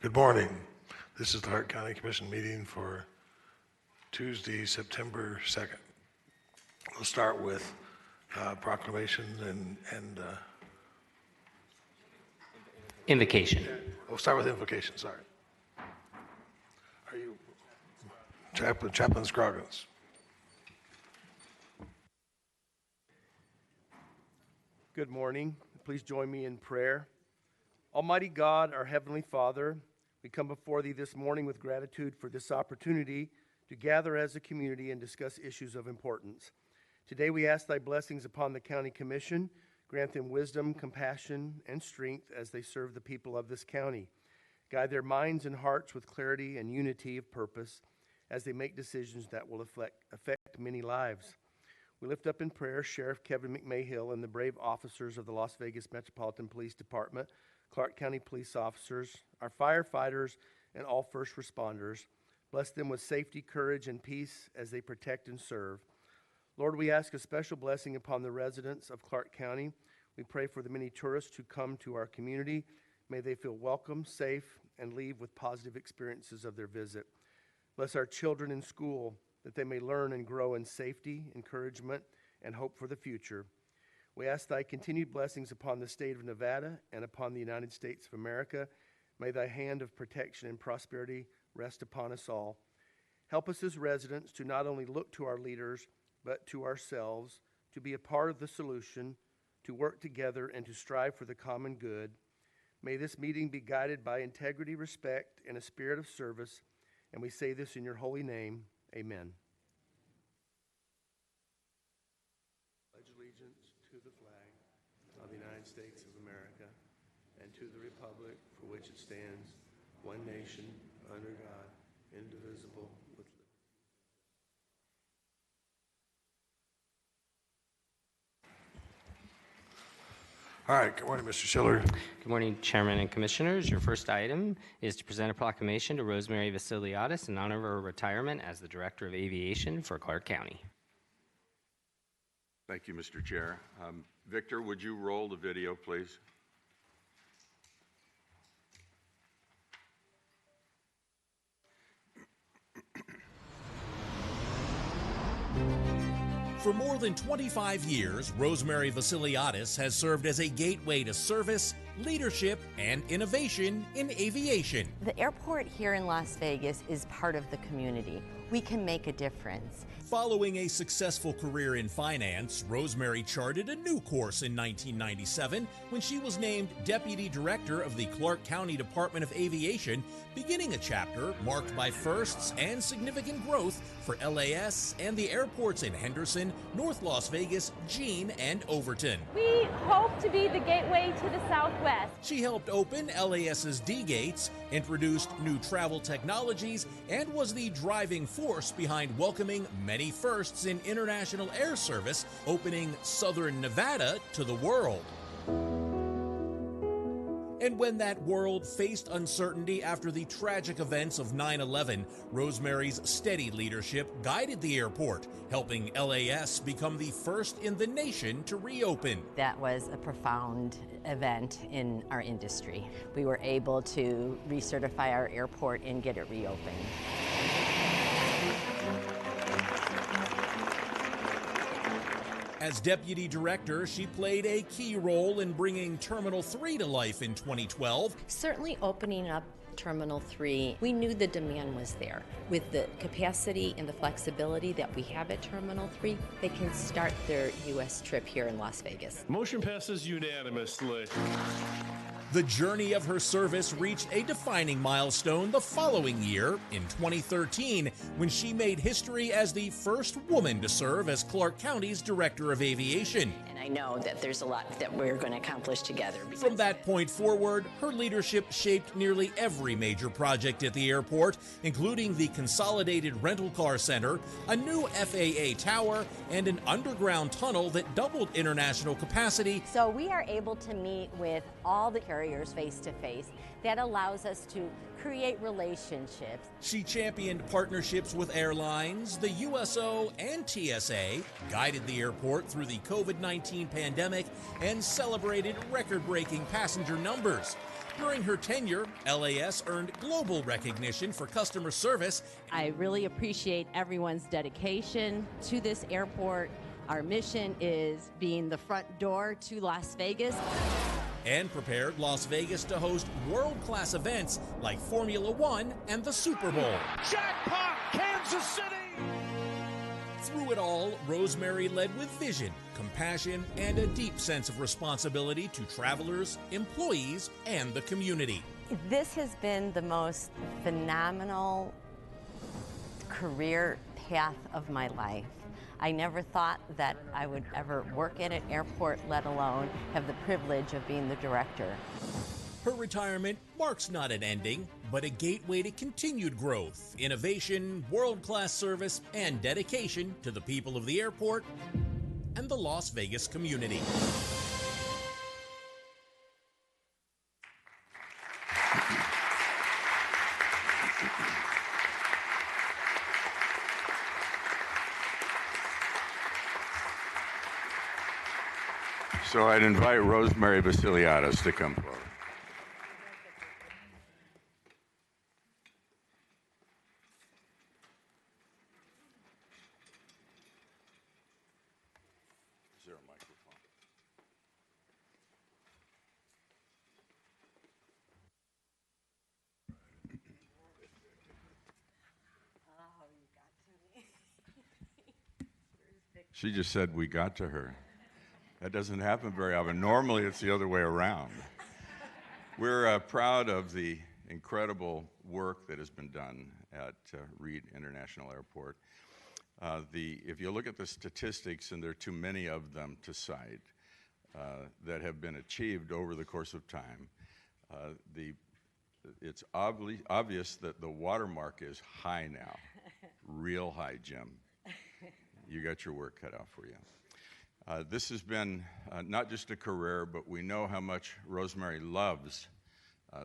Good morning. This is the Clark County Commission meeting for Tuesday, September 2nd. We'll start with proclamations and Invocation. we'll start with invocation, sorry. Are you Chaplain Scroggins? Good morning. Please join me in prayer. Almighty God, our Heavenly Father, we come before Thee this morning with gratitude for this opportunity to gather as a community and discuss issues of importance. Today we ask Thy blessings upon the County Commission. Grant them wisdom, compassion, and strength as they serve the people of this county. Guide their minds and hearts with clarity and unity of purpose as they make decisions that will affect many lives. We lift up in prayer Sheriff Kevin McMahill and the brave officers of the Las Vegas Metropolitan Police Department, Clark County police officers, our firefighters, and all first responders. Bless them with safety, courage, and peace as they protect and serve. Lord, we ask a special blessing upon the residents of Clark County. We pray for the many tourists who come to our community. May they feel welcome, safe, and leave with positive experiences of their visit. Bless our children in school, that they may learn and grow in safety, encouragement, and hope for the future. We ask Thy continued blessings upon the state of Nevada and upon the United States of America. May Thy hand of protection and prosperity rest upon us all. Help us as residents to not only look to our leaders, but to ourselves, to be a part of the solution, to work together, and to strive for the common good. May this meeting be guided by integrity, respect, and a spirit of service. And we say this in Your holy name. Amen. Pledge allegiance to the flag of the United States of America and to the republic for which it stands, one nation, under God, indivisible, with liberty. All right, good morning, Mr. Schiller. Good morning, Chairman and Commissioners. Your first item is to present a proclamation to Rosemary Vasiliadis in honor of her retirement as the Director of Aviation for Clark County. Thank you, Mr. Chair. Victor, would you roll the video, please? For more than 25 years, Rosemary Vasiliadis has served as a gateway to service, leadership, and innovation in aviation. The airport here in Las Vegas is part of the community. We can make a difference. Following a successful career in finance, Rosemary charted a new course in 1997 when she was named Deputy Director of the Clark County Department of Aviation, beginning a chapter marked by firsts and significant growth for LAS and the airports in Henderson, North Las Vegas, Jean, and Overton. We hope to be the gateway to the Southwest. She helped open LAS's D gates, introduced new travel technologies, and was the driving force behind welcoming many firsts in international air service, opening Southern Nevada to the world. And when that world faced uncertainty after the tragic events of 9/11, Rosemary's steady leadership guided the airport, helping LAS become the first in the nation to reopen. That was a profound event in our industry. We were able to recertify our airport and get it reopened. As Deputy Director, she played a key role in bringing Terminal 3 to life in 2012. Certainly opening up Terminal 3, we knew the demand was there. With the capacity and the flexibility that we have at Terminal 3, they can start their U.S. trip here in Las Vegas. Motion passes unanimously. The journey of her service reached a defining milestone the following year, in 2013, when she made history as the first woman to serve as Clark County's Director of Aviation. And I know that there's a lot that we're going to accomplish together. From that point forward, her leadership shaped nearly every major project at the airport, including the Consolidated Rental Car Center, a new FAA tower, and an underground tunnel that doubled international capacity. So we are able to meet with all the carriers face to face. That allows us to create relationships. She championed partnerships with airlines, the USO, and TSA, guided the airport through the COVID-19 COVID-19 pandemic and celebrated record-breaking passenger numbers. During her tenure, LAS earned global recognition for customer service. I really appreciate everyone's dedication to this airport. Our mission is being the front door to Las Vegas. And prepared Las Vegas to host world-class events like Formula One and the Super Bowl. Jackpot, Kansas City! Through it all, Rosemary led with vision, compassion, and a deep sense of responsibility to travelers, employees, and the community. This has been the most phenomenal career path of my life. I never thought that I would ever work at an airport, let alone have the privilege of being the director. Her retirement marks not an ending, but a gateway to continued growth, innovation, world-class service, and dedication to the people of the airport and the Las Vegas community. So I'd invite Rosemary Vasiliadis to come forward. Is there a microphone? She just said we got to her. That doesn't happen very often. Normally, it's the other way around. We're proud of the incredible work that has been done at Reed International Airport. If you look at the statistics, and there are too many of them to cite, that have been achieved over the course of time, it's obvious that the watermark is high now, real high, Jim. You got your work cut out for you. This has been not just a career, but we know how much Rosemary loves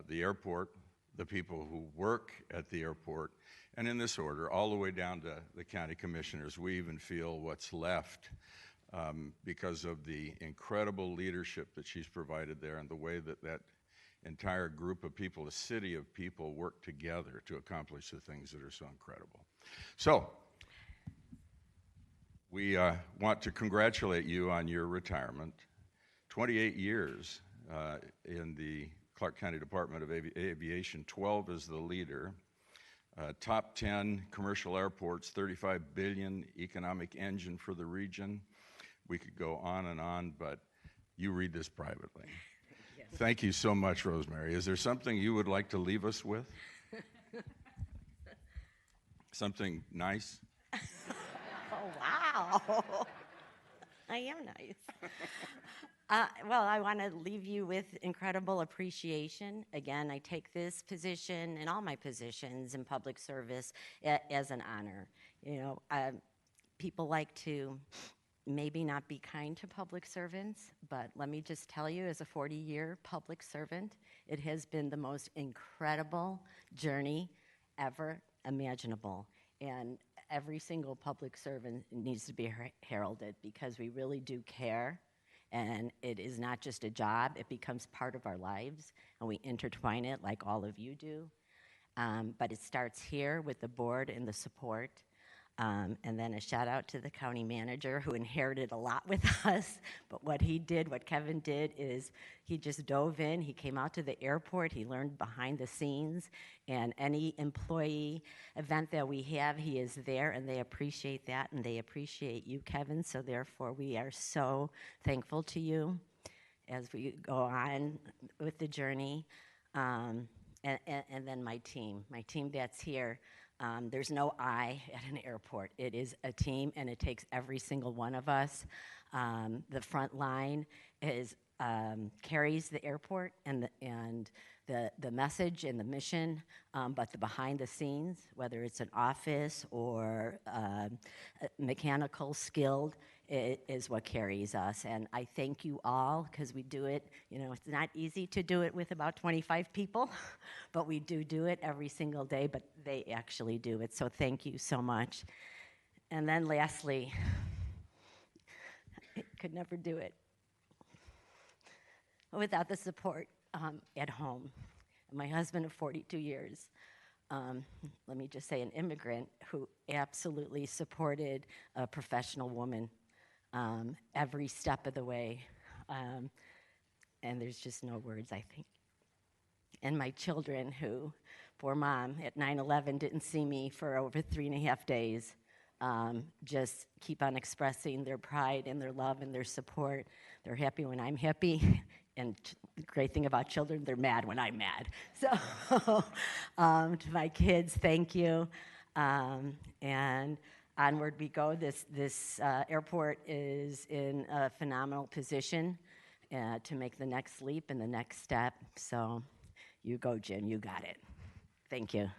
the airport, the people who work at the airport, and in this order, all the way down to the county commissioners. We even feel what's left because of the incredible leadership that she's provided there and the way that that entire group of people, a city of people, work together to accomplish the things that are so incredible. So, we want to congratulate you on your retirement. 28 years in the Clark County Department of Aviation, 12 as the leader. Top 10 commercial airports, 35 billion economic engine for the region. We could go on, but you read this privately. Yes. Thank you so much, Rosemary. Is there something you would like to leave us with? Something nice? Oh, wow. I am nice. Well, I want to leave you with incredible appreciation. Again, I take this position and all my positions in public service as an honor. You know, people like to maybe not be kind to public servants, but let me just tell you, as a 40-year public servant, it has been the most incredible journey ever imaginable. And every single public servant needs to be heralded because we really do care. And it is not just a job, it becomes part of our lives, and we intertwine it like all of you do. But it starts here with the board and the support. And then a shout out to the county manager who inherited a lot with us. But what he did, what Kevin did, is he just dove in. He came out to the airport. He learned behind the scenes. And any employee event that we have, he is there, and they appreciate that, and they appreciate you, Kevin. So therefore, we are so thankful to you as we go on with the journey. And then my team that's here. There's no I at an airport. It is a team, and it takes every single one of us. The front line carries the airport and the message and the mission, but the behind the scenes, whether it's an office or mechanical skilled, it is what carries us. And I thank you all, because we do it, it's not easy to do it with about 25 people, but we do it every single day, but they actually do it. So thank you so much. And then lastly, could never do it without the support at home. My husband of 42 years, let me just say, an immigrant who absolutely supported a professional woman every step of the way. And there's just no words, I think. And my children who, poor mom, at 9/11 didn't see me for over 3.5 days, just keep on expressing their pride and their love and their support. They're happy when I'm happy. And the great thing about children, they're mad when I'm mad. So to my kids, thank you. And onward we go. This airport is in a phenomenal position to make the next leap and the next step. So you go, Jim. You got it. Thank you.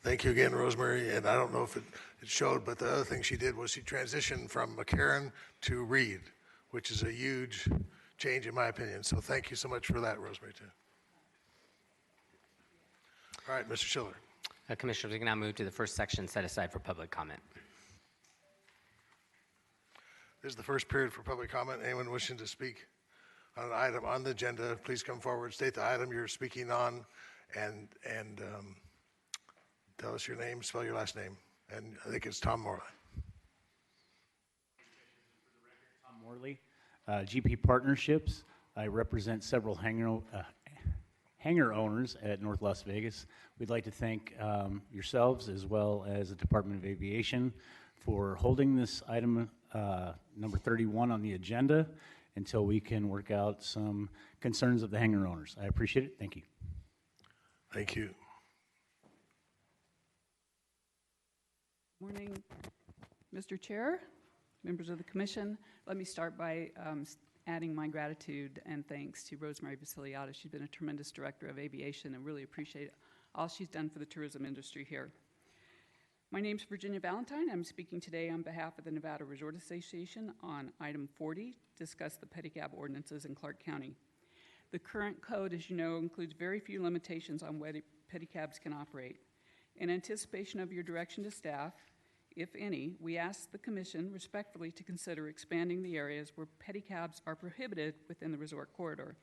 Thank you again, Rosemary. And I don't know if it showed, but the other thing she did was she transitioned from McCarran to Reed, which is a huge change in my opinion. So thank you so much for that, Rosemary, too. All right, Mr. Schiller. Commissioners, we can now move to the first section set aside for public comment. This is the first period for public comment. Anyone wishing to speak on an item on the agenda, please come forward, state the item you're speaking on, and tell us your name, spell your last name. And I think it's Tom Morley. Tom Morley, GP Partnerships. I represent several hangar owners at North Las Vegas. We'd like to thank yourselves as well as the Department of Aviation for holding this item number 31 on the agenda until we can work out some concerns of the hangar owners. I appreciate it. Thank you. Thank you. Morning, Mr. Chair, members of the Commission. Let me start by adding my gratitude and thanks to Rosemary Vasiliadis. She's been a tremendous director of aviation and really appreciate all she's done for the tourism industry here. My name's Virginia Valentine. I'm speaking today on behalf of the Nevada Resort Association on item 40, discuss the pedicab ordinances in Clark County. The current code, as you know, includes very few limitations on when pedicabs can operate. In anticipation of your direction to staff, if any, we ask the Commission respectfully to consider expanding the areas where pedicabs are prohibited within the resort corridor.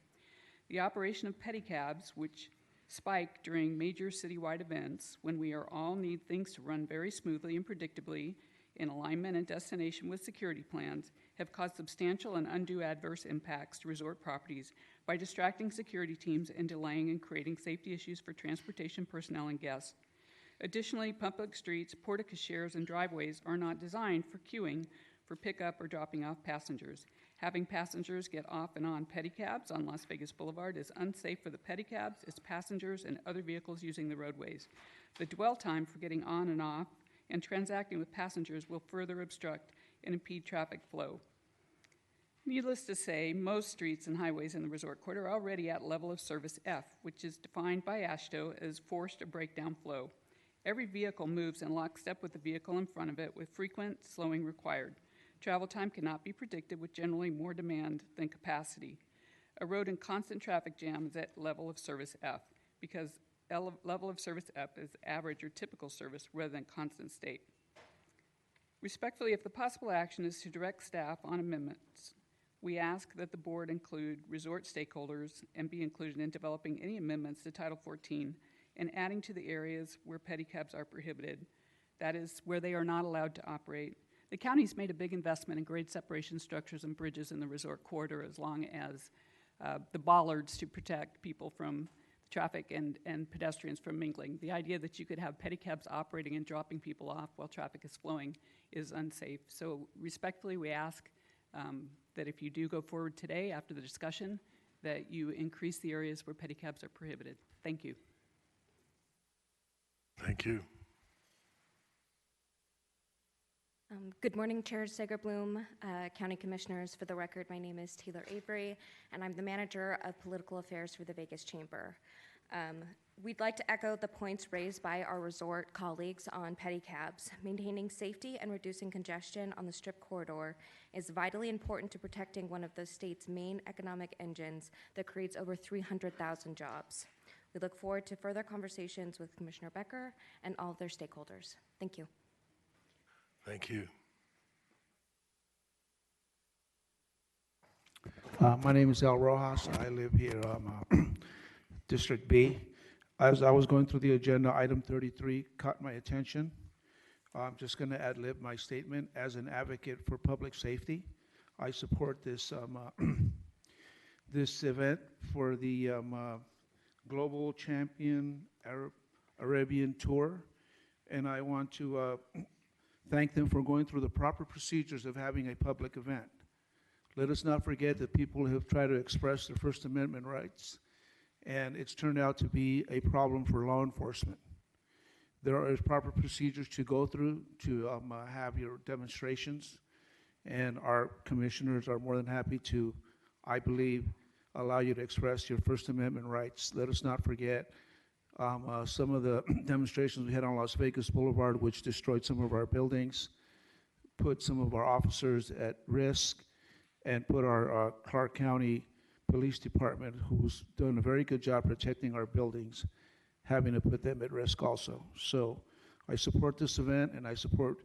The operation of pedicabs, which spike during major citywide events when we all need things to run very smoothly and predictably in alignment and destination with security plans, have caused substantial and undue adverse impacts to resort properties by distracting security teams and delaying and creating safety issues for transportation personnel and guests. Additionally, public streets, porte-cocheres, and driveways are not designed for queuing for pickup or dropping off passengers. Having passengers get off and on pedicabs on Las Vegas Boulevard is unsafe for the pedicabs, its passengers, and other vehicles using the roadways. The dwell time for getting on and off and transacting with passengers will further obstruct and impede traffic flow. Needless to say, most streets and highways in the resort corridor are already at level of service F, which is defined by AASHTO as forced or breakdown flow. Every vehicle moves in lockstep with the vehicle in front of it, with frequent slowing required. Travel time cannot be predicted with generally more demand than capacity. A road in constant traffic jam is at level of service F, because level of service F is average or typical service rather than constant state. Respectfully, if the possible action is to direct staff on amendments, we ask that the board include resort stakeholders and be included in developing any amendments to Title 14 and adding to the areas where pedicabs are prohibited. That is where they are not allowed to operate. The county's made a big investment in grade separation structures and bridges in the resort corridor, as long as the bollards to protect people from traffic and pedestrians from mingling. The idea that you could have pedicabs operating and dropping people off while traffic is flowing is unsafe. So respectfully, we ask that if you do go forward today after the discussion, that you increase the areas where pedicabs are prohibited. Thank you. Thank you. Good morning, Chair Segerbloom, County Commissioners. For the record, my name is Taylor Avery, and I'm the Manager of Political Affairs for the Vegas Chamber. We'd like to echo the points raised by our resort colleagues on pedicabs. Maintaining safety and reducing congestion on the Strip corridor is vitally important to protecting one of the state's main economic engines that creates over 300,000 jobs. We look forward to further conversations with Commissioner Becker and all of their stakeholders. Thank you. Thank you. My name is Al Rojas. I live here District B. As I was going through the agenda, item 33 caught my attention. I'm just going to ad-lib my statement. As an advocate for public safety, I support this this event for the Global Champion Arabian Tour, and I want to thank them for going through the proper procedures of having a public event. Let us not forget that people have tried to express their First Amendment rights, and it's turned out to be a problem for law enforcement. There are proper procedures to go through to have your demonstrations, and our commissioners are more than happy to, I believe, allow you to express your First Amendment rights. Let us not forget some of the demonstrations we had on Las Vegas Boulevard, which destroyed some of our buildings, put some of our officers at risk, and put our Clark County Police Department, who's done a very good job protecting our buildings, having to put them at risk also. So I support this event, and I support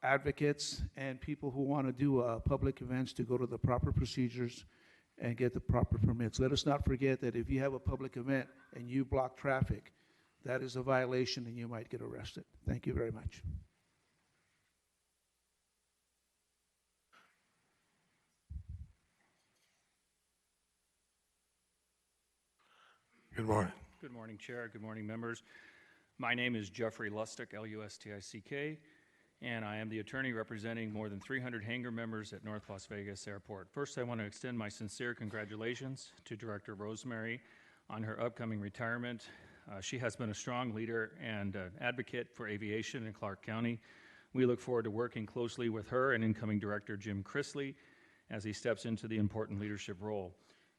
advocates and people who want to do public events to go to the proper procedures and get the proper permits. Let us not forget that if you have a public event and you block traffic, that is a violation and you might get arrested. Thank you very much. Good morning. Good morning, Chair. Good morning, members. My name is Jeffrey Lustick, L-U-S-T-I-C-K, and I am the attorney representing more than 300 hangar members at North Las Vegas Airport. First, I want to extend my sincere congratulations to Director Rosemary on her upcoming retirement. She has been a strong leader and advocate for aviation in Clark County. We look forward to working closely with her and incoming Director Jim Chrisley as he steps into the important leadership role.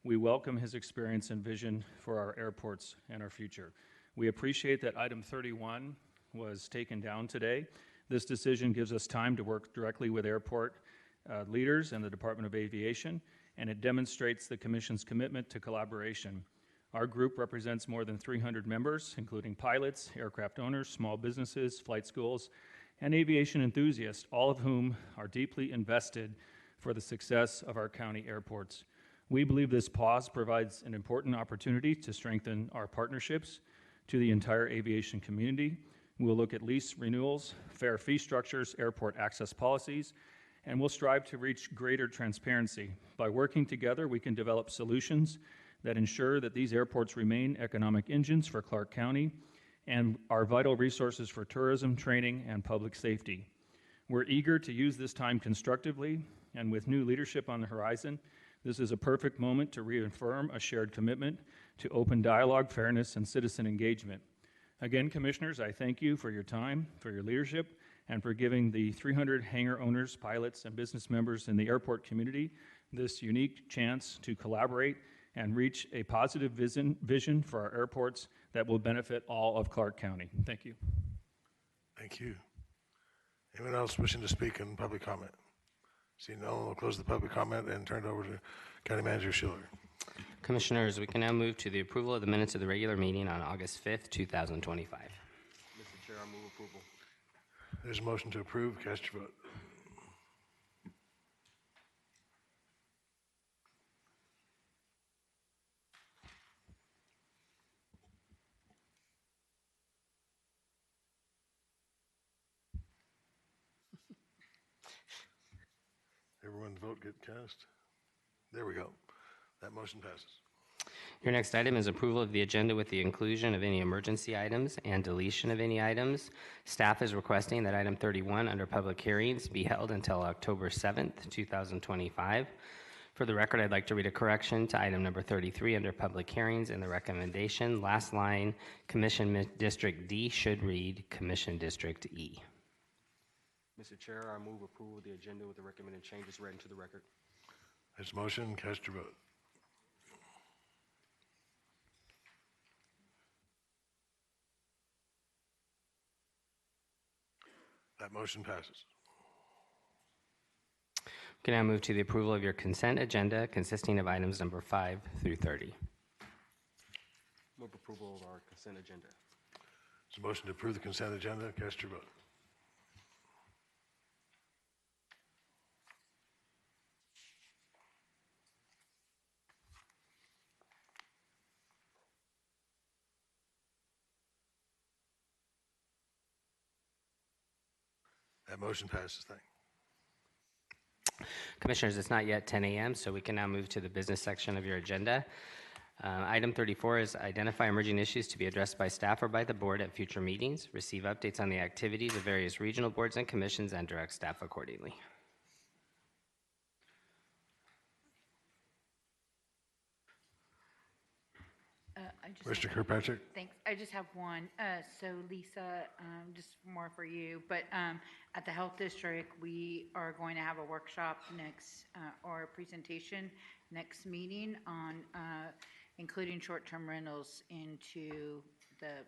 We welcome his experience and vision for our airports and our future. We appreciate that item 31 was taken down today. This decision gives us time to work directly with airport leaders and the Department of Aviation, and it demonstrates the Commission's commitment to collaboration. Our group represents more than 300 members, including pilots, aircraft owners, small businesses, flight schools, and aviation enthusiasts, all of whom are deeply invested for the success of our county airports. We believe this pause provides an important opportunity to strengthen our partnerships to the entire aviation community. We'll look at lease renewals, fair fee structures, airport access policies, and we'll strive to reach greater transparency. By working together, we can develop solutions that ensure that these airports remain economic engines for Clark County and are vital resources for tourism, training, and public safety. We're eager to use this time constructively, and with new leadership on the horizon, this is a perfect moment to reaffirm a shared commitment to open dialogue, fairness, and citizen engagement. Again, Commissioners, I thank you for your time, for your leadership, and for giving the 300 hangar owners, pilots, and business members in the airport community this unique chance to collaborate and reach a positive vision for our airports that will benefit all of Clark County. Thank you. Thank you. Anyone else wishing to speak in public comment? Seeing no one, we'll close the public comment and turn it over to County Manager Schiller. Commissioners, we can now move to the approval of the minutes of the regular meeting on August 5th, 2025. Mr. Chair, I move approval. There's a motion to approve. Cast your vote. John's vote get cast? There we go. That motion passes. Your next item is approval of the agenda with the inclusion of any emergency items and deletion of any items. Staff is requesting that item 31 under public hearings be held until October 7th, 2025. For the record, I'd like to read a correction to item number 33 under public hearings in the recommendation. Last line, Commission District D should read Commission District E. Mr. Chair, I move approval of the agenda with the recommended changes read into the record. There's a motion. Cast your vote. That motion passes. We can now move to the approval of your consent agenda consisting of items number 5 through 30. Move approval of our consent agenda. There's a motion to approve the consent agenda. Cast your vote. That motion passes. Thank you. Commissioners, it's not yet 10 a.m., so we can now move to the business section of your agenda. Item 34 is identify emerging issues to be addressed by staff or by the board at future meetings, receive updates on the activities of various regional boards and commissions, and direct staff accordingly. Mr. Kirkpatrick? Thanks. I just have one. So Lisa, just more for you, but at the Health District, we are going to have a workshop next, or a presentation next meeting on including short-term rentals into the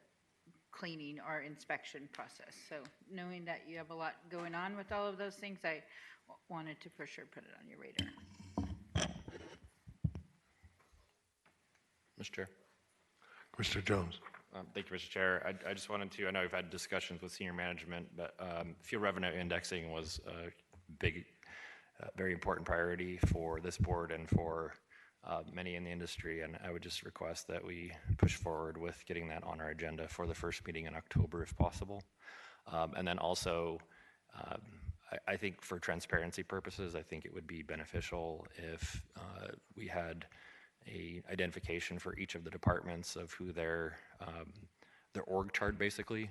cleaning or inspection process. So knowing that you have a lot going on with all of those things, I wanted to for sure put it on your radar. Mr. Chair. Mr. Jones. Thank you, Mr. Chair. I just wanted to, I know we've had discussions with senior management, but fuel revenue indexing was a big, very important priority for this board and for many in the industry. And I would just request that we push forward with getting that on our agenda for the first meeting in October, if possible. And then also, I think for transparency purposes, I think it would be beneficial if we had a identification for each of the departments of who their org chart basically,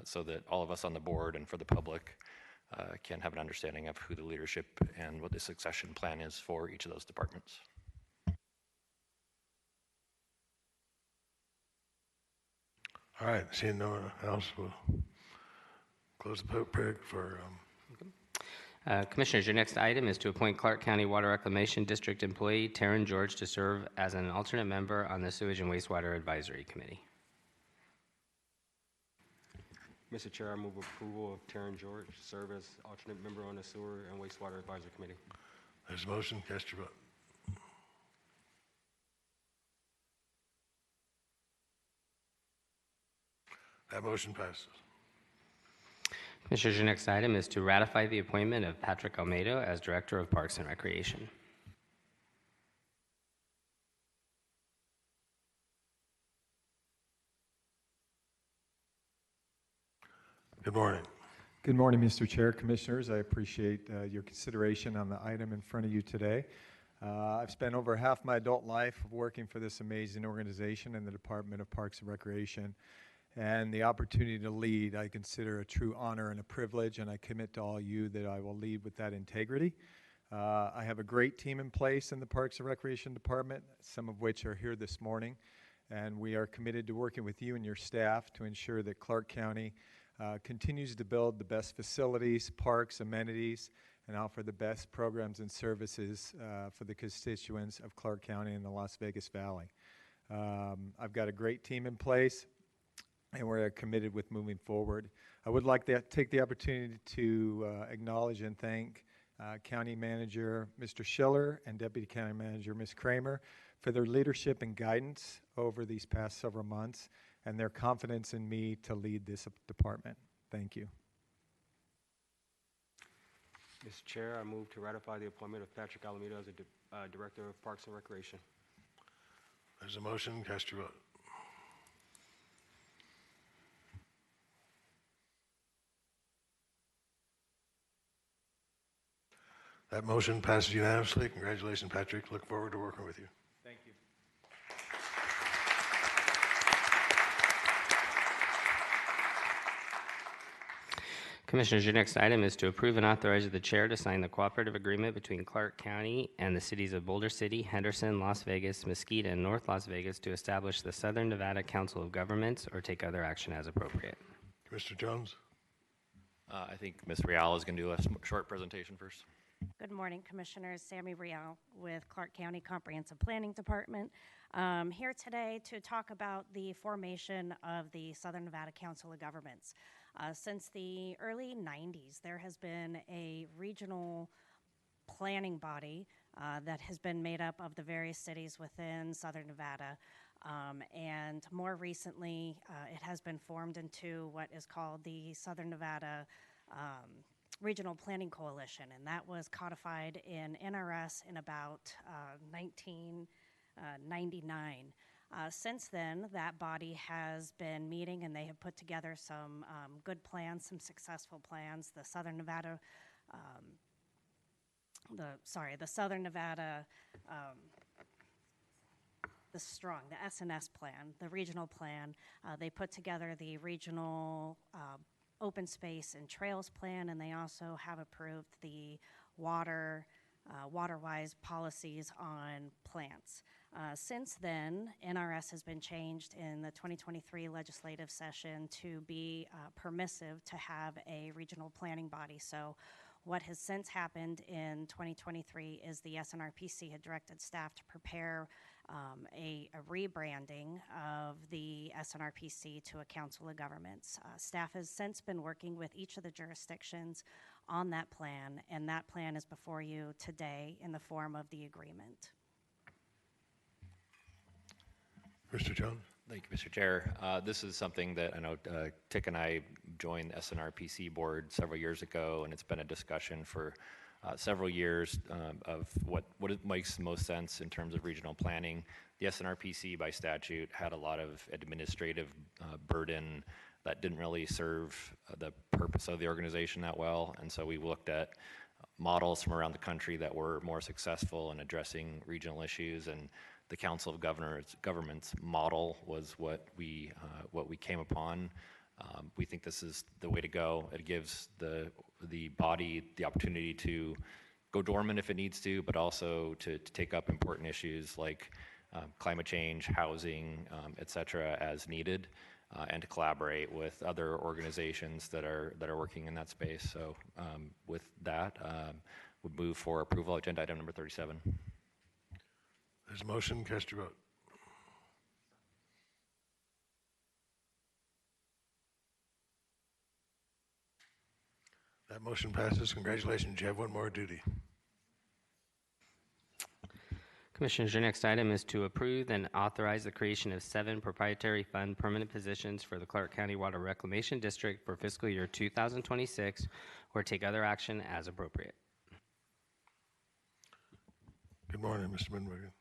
so that all of us on the board and for the public can have an understanding of who the leadership and what the succession plan is for each of those departments. All right, seeing no one else, we'll close the prayer for Commissioners, your next item is to appoint Clark County Water Reclamation District employee Taryn George to serve as an alternate member on the Sewage and Wastewater Advisory Committee. Mr. Chair, I move approval of Taryn George to serve as alternate member on the Sewer and Wastewater Advisory Committee. There's a motion. Cast your vote. That motion passes. Commissioners, your next item is to ratify the appointment of Patrick Almeida as Director of Parks and Recreation. Good morning. Good morning, Mr. Chair, Commissioners. I appreciate your consideration on the item in front of you today. I've spent over half my adult life working for this amazing organization in the Department of Parks and Recreation. And the opportunity to lead, I consider a true honor and a privilege, and I commit to all you that I will lead with that integrity. I have a great team in place in the Parks and Recreation Department, some of which are here this morning, and we are committed to working with you and your staff to ensure that Clark County continues to build the best facilities, parks, amenities, and offer the best programs and services for the constituents of Clark County and the Las Vegas Valley. I've got a great team in place, and we're committed with moving forward. I would like to take the opportunity to acknowledge and thank County Manager Mr. Schiller and Deputy County Manager Ms. Kramer for their leadership and guidance over these past several months and their confidence in me to lead this department. Thank you. Mr. Chair, I move to ratify the appointment of Patrick Alameda as a Director of Parks and Recreation. There's a motion. Cast your vote. That motion passes unanimously. Congratulations, Patrick. Look forward to working with you. Thank you. Commissioners, your next item is to approve and authorize the chair to sign the cooperative agreement between Clark County and the cities of Boulder City, Henderson, Las Vegas, Mesquite, and North Las Vegas to establish the Southern Nevada Council of Governments or take other action as appropriate. Commissioner Jones? I think Ms. Real is going to do a short presentation first. Good morning, Commissioners. Sammy Real with Clark County Comprehensive Planning Department. Here today to talk about the formation of the Southern Nevada Council of Governments. Since the early 90s, there has been a regional planning body that has been made up of the various cities within Southern Nevada. And more recently, it has been formed into what is called the Southern Nevada Regional Planning Coalition, and that was codified in NRS in about 1999. Since then, that body has been meeting, and they have put together some good plans, some successful plans. The Southern Nevada, the Southern Nevada, the SNS plan, the regional plan. They put together the regional open space and trails plan, and they also have approved the water-wise policies on plants. Since then, NRS has been changed in the 2023 legislative session to be permissive to have a regional planning body. So what has since happened in 2023 is the SNRPC had directed staff to prepare a rebranding of the SNRPC to a Council of Governments. Staff has since been working with each of the jurisdictions on that plan, and that plan is before you today in the form of the agreement. Mr. Jones? Thank you, Mr. Chair. This is something that I know Tick and I joined the SNRPC board several years ago, and it's been a discussion for several years of what makes most sense in terms of regional planning. The SNRPC by statute had a lot of administrative burden that didn't really serve the purpose of the organization that well, and so we looked at models from around the country that were more successful in addressing regional issues, and the Council of Governments model was what we came upon. We think this is the way to go. It gives the body the opportunity to go dormant if it needs to, but also to take up important issues like climate change, housing, et cetera, as needed, and to collaborate with other organizations that are working in that space. So with that, we'll move for approval. Agenda item number 37. There's a motion. Cast your vote. That motion passes. Congratulations. You have one more duty. Commissioners, your next item is to approve and authorize the creation of 7 proprietary fund permanent positions for the Clark County Water Reclamation District for fiscal year 2026 or take other action as appropriate. Good morning, Mr. Minberger.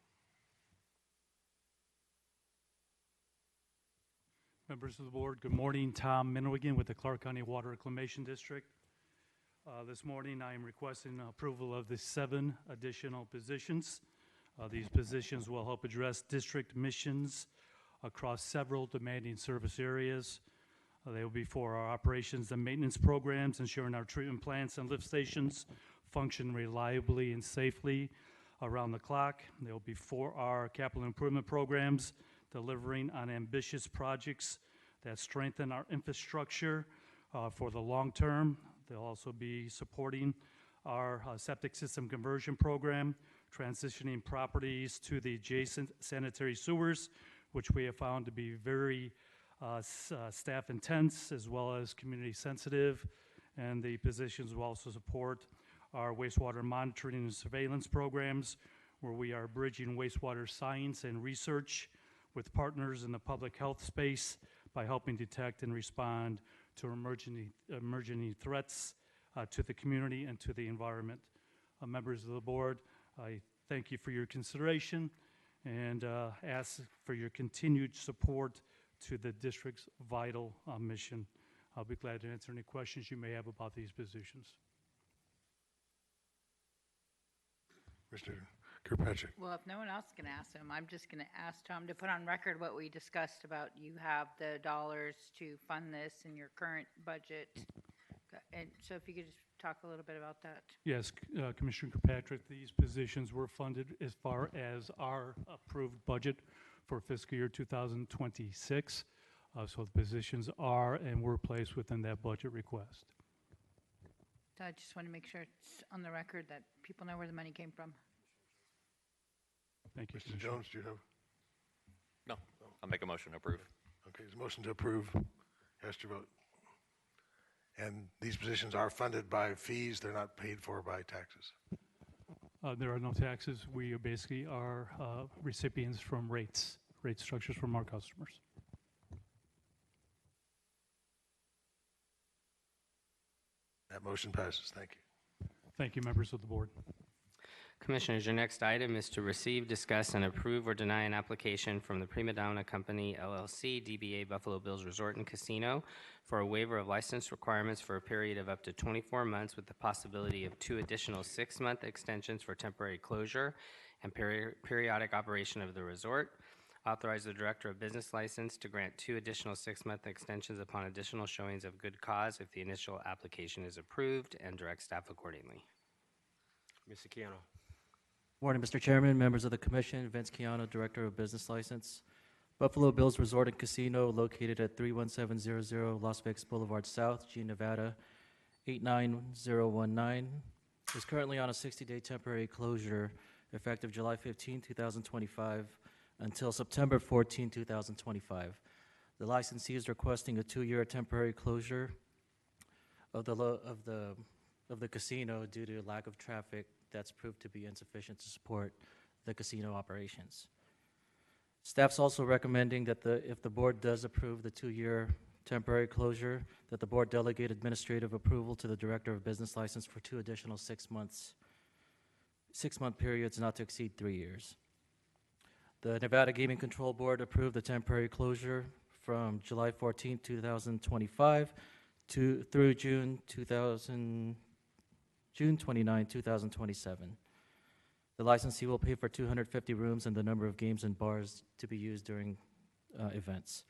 Members of the board, good morning. Tom Minwigan with the Clark County Water Reclamation District. This morning I am requesting approval of the 7 additional positions. These positions will help address district missions across several demanding service areas. They will be for our operations and maintenance programs, ensuring our treatment plants and lift stations function reliably and safely around the clock. They will be for our capital improvement programs, delivering on ambitious projects that strengthen our infrastructure for the long term. They'll also be supporting our septic system conversion program, transitioning properties to the adjacent sanitary sewers, which we have found to be very staff intense as well as community sensitive. And the positions will also support our wastewater monitoring and surveillance programs, where we are bridging wastewater science and research with partners in the public health space by helping detect and respond to emerging threats to the community and to the environment. Members of the board, I thank you for your consideration and ask for your continued support to the district's vital mission. I'll be glad to answer any questions you may have about these positions. Mr. Kirkpatrick. Well, if no one else can ask him, I'm just going to ask Tom to put on record what we discussed about you have the dollars to fund this in your current budget. And so if you could just talk a little bit about that. Yes, Commissioner Kirkpatrick, these positions were funded as far as our approved budget for fiscal year 2026. So the positions are and were placed within that budget request. So I just want to make sure it's on the record that people know where the money came from. Thank you, Mr. Jones, do you have? No, I'll make a motion to approve. Okay, there's a motion to approve. Cast your vote. And these positions are funded by fees. They're not paid for by taxes. There are no taxes. We are basically are recipients from rate structures from our customers. That motion passes. Thank you. Thank you, members of the board. Commissioners, your next item is to receive, discuss, and approve or deny an application from the Prima Donna Company, LLC, DBA Buffalo Bills Resort and Casino for a waiver of license requirements for a period of up to 24 months with the possibility of 2 additional 6-month extensions for temporary closure and periodic operation of the resort. Authorize the Director of Business License to grant 2 additional 6-month extensions upon additional showings of good cause if the initial application is approved, and direct staff accordingly. Mr. Keano. Morning, Mr. Chairman, members of the Commission. Vince Keano, Director of Business License. Buffalo Bills Resort and Casino, located at 31700 Las Vegas Boulevard South, G, Nevada, 89019, is currently on a 60-day temporary closure effective July 15, 2025 until September 14, 2025. The licensee is requesting a 2-year temporary closure of the casino due to lack of traffic that's proved to be insufficient to support the casino operations. Staff's also recommending that if the board does approve the 2-year temporary closure, that the board delegate administrative approval to the Director of Business License for 2 additional 6-month periods not to exceed 3 years. The Nevada Gaming Control Board approved the temporary closure from July 14, 2025 through June 29, 2027. The licensee will pay for 250 rooms and the number of games and bars to be used during events.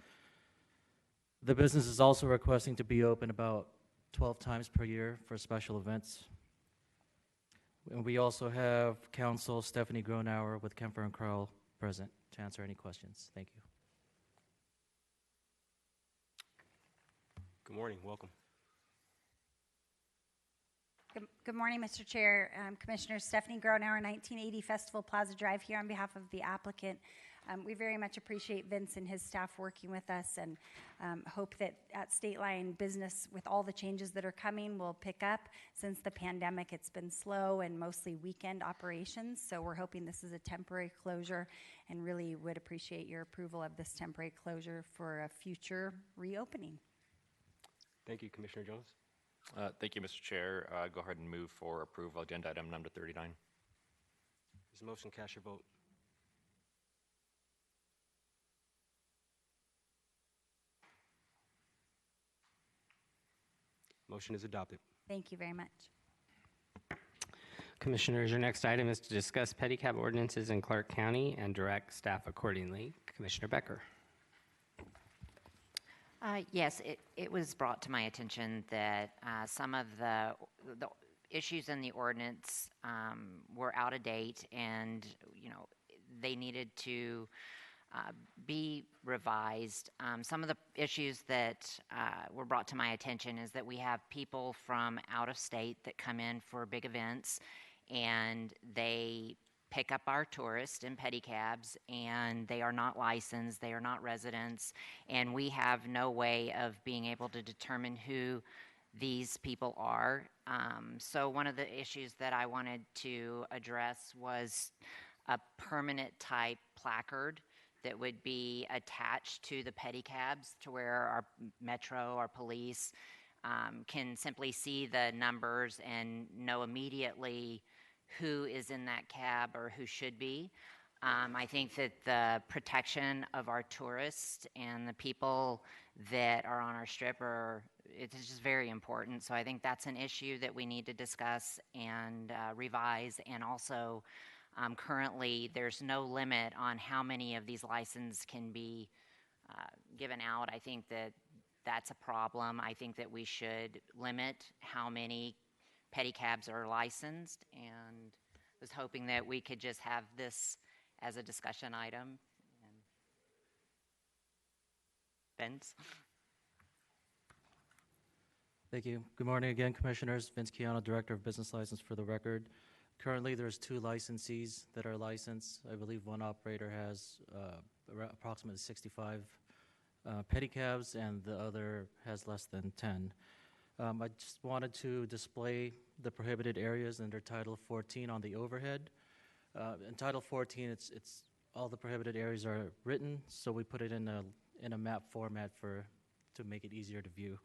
The business is also requesting to be open about 12 times per year for special events. And we also have Counsel Stephanie Gronauer with Kemper and Carl present to answer any questions. Thank you. Good morning. Welcome. Good morning, Mr. Chair, Commissioners. Stephanie Gronauer, 1980 Festival Plaza Drive, here on behalf of the applicant. We very much appreciate Vince and his staff working with us, and hope that at State Line business, with all the changes that are coming, will pick up. Since the pandemic, it's been slow and mostly weekend operations, so we're hoping this is a temporary closure, and really would appreciate your approval of this temporary closure for a future reopening. Thank you, Commissioner Jones. Thank you, Mr. Chair. Go ahead and move for approval of agenda item number 39. Is the motion? Cast your vote. Motion is adopted. Thank you very much. Commissioners, your next item is to discuss pedicab ordinances in Clark County and direct staff accordingly. Commissioner Becker. Yes, it was brought to my attention that some of the issues in the ordinance were out of date, and they needed to be revised. Some of the issues that were brought to my attention is that we have people from out of state that come in for big events, and they pick up our tourists in pedicabs, and they are not licensed, they are not residents, and we have no way of being able to determine who these people are. So one of the issues that I wanted to address was a permanent type placard that would be attached to the pedicabs, to where our metro, our police can simply see the numbers and know immediately who is in that cab or who should be. I think that the protection of our tourists and the people that are on our strip are it's just very important. So I think that's an issue that we need to discuss and revise. And also, currently, there's no limit on how many of these licenses can be given out. I think that that's a problem. I think that we should limit how many pedicabs are licensed, and was hoping that we could just have this as a discussion item. Vince? Thank you. Good morning again, Commissioners. Vince Chiano, Director of Business License for the record. Currently, there's 2 licensees that are licensed. I believe one operator has approximately 65 pedicabs, and the other has less than 10. I just wanted to display the prohibited areas under Title 14 on the overhead. In Title 14, it's all the prohibited areas are written, so we put it in a map format to make it easier to view.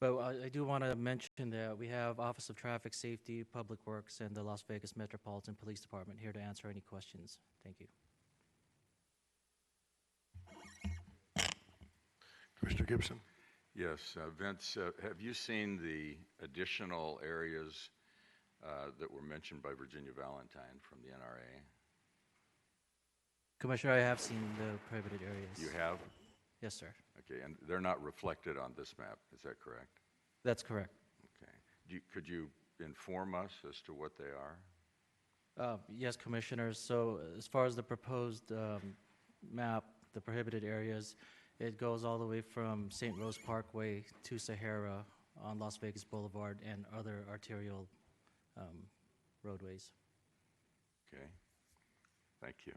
But I do want to mention that we have Office of Traffic Safety, Public Works, and the Las Vegas Metropolitan Police Department here to answer any questions. Thank you. Commissioner Gibson. Yes, Vince, have you seen the additional areas that were mentioned by Virginia Valentine from the NRA? Commissioner, I have seen the prohibited areas. You have? Yes, sir. Okay, and they're not reflected on this map, is that correct? That's correct. Okay. Could you inform us as to what they are? Yes, Commissioner. So as far as the proposed map, the prohibited areas, it goes all the way from St. Rose Parkway to Sahara on Las Vegas Boulevard and other arterial roadways. Okay. Thank you.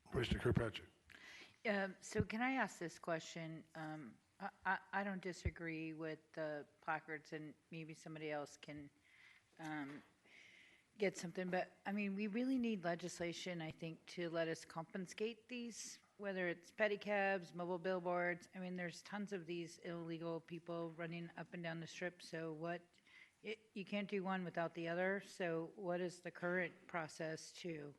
Commissioner Kirkpatrick. So can I ask this question? I don't disagree with the placards, and maybe somebody else can get something, but I mean, we really need legislation, I think, to let us confiscate these, whether it's pedicabs, mobile billboards. I mean, there's tons of these illegal people running up and down the strip, so you can't do one without the other, so what is the current process to?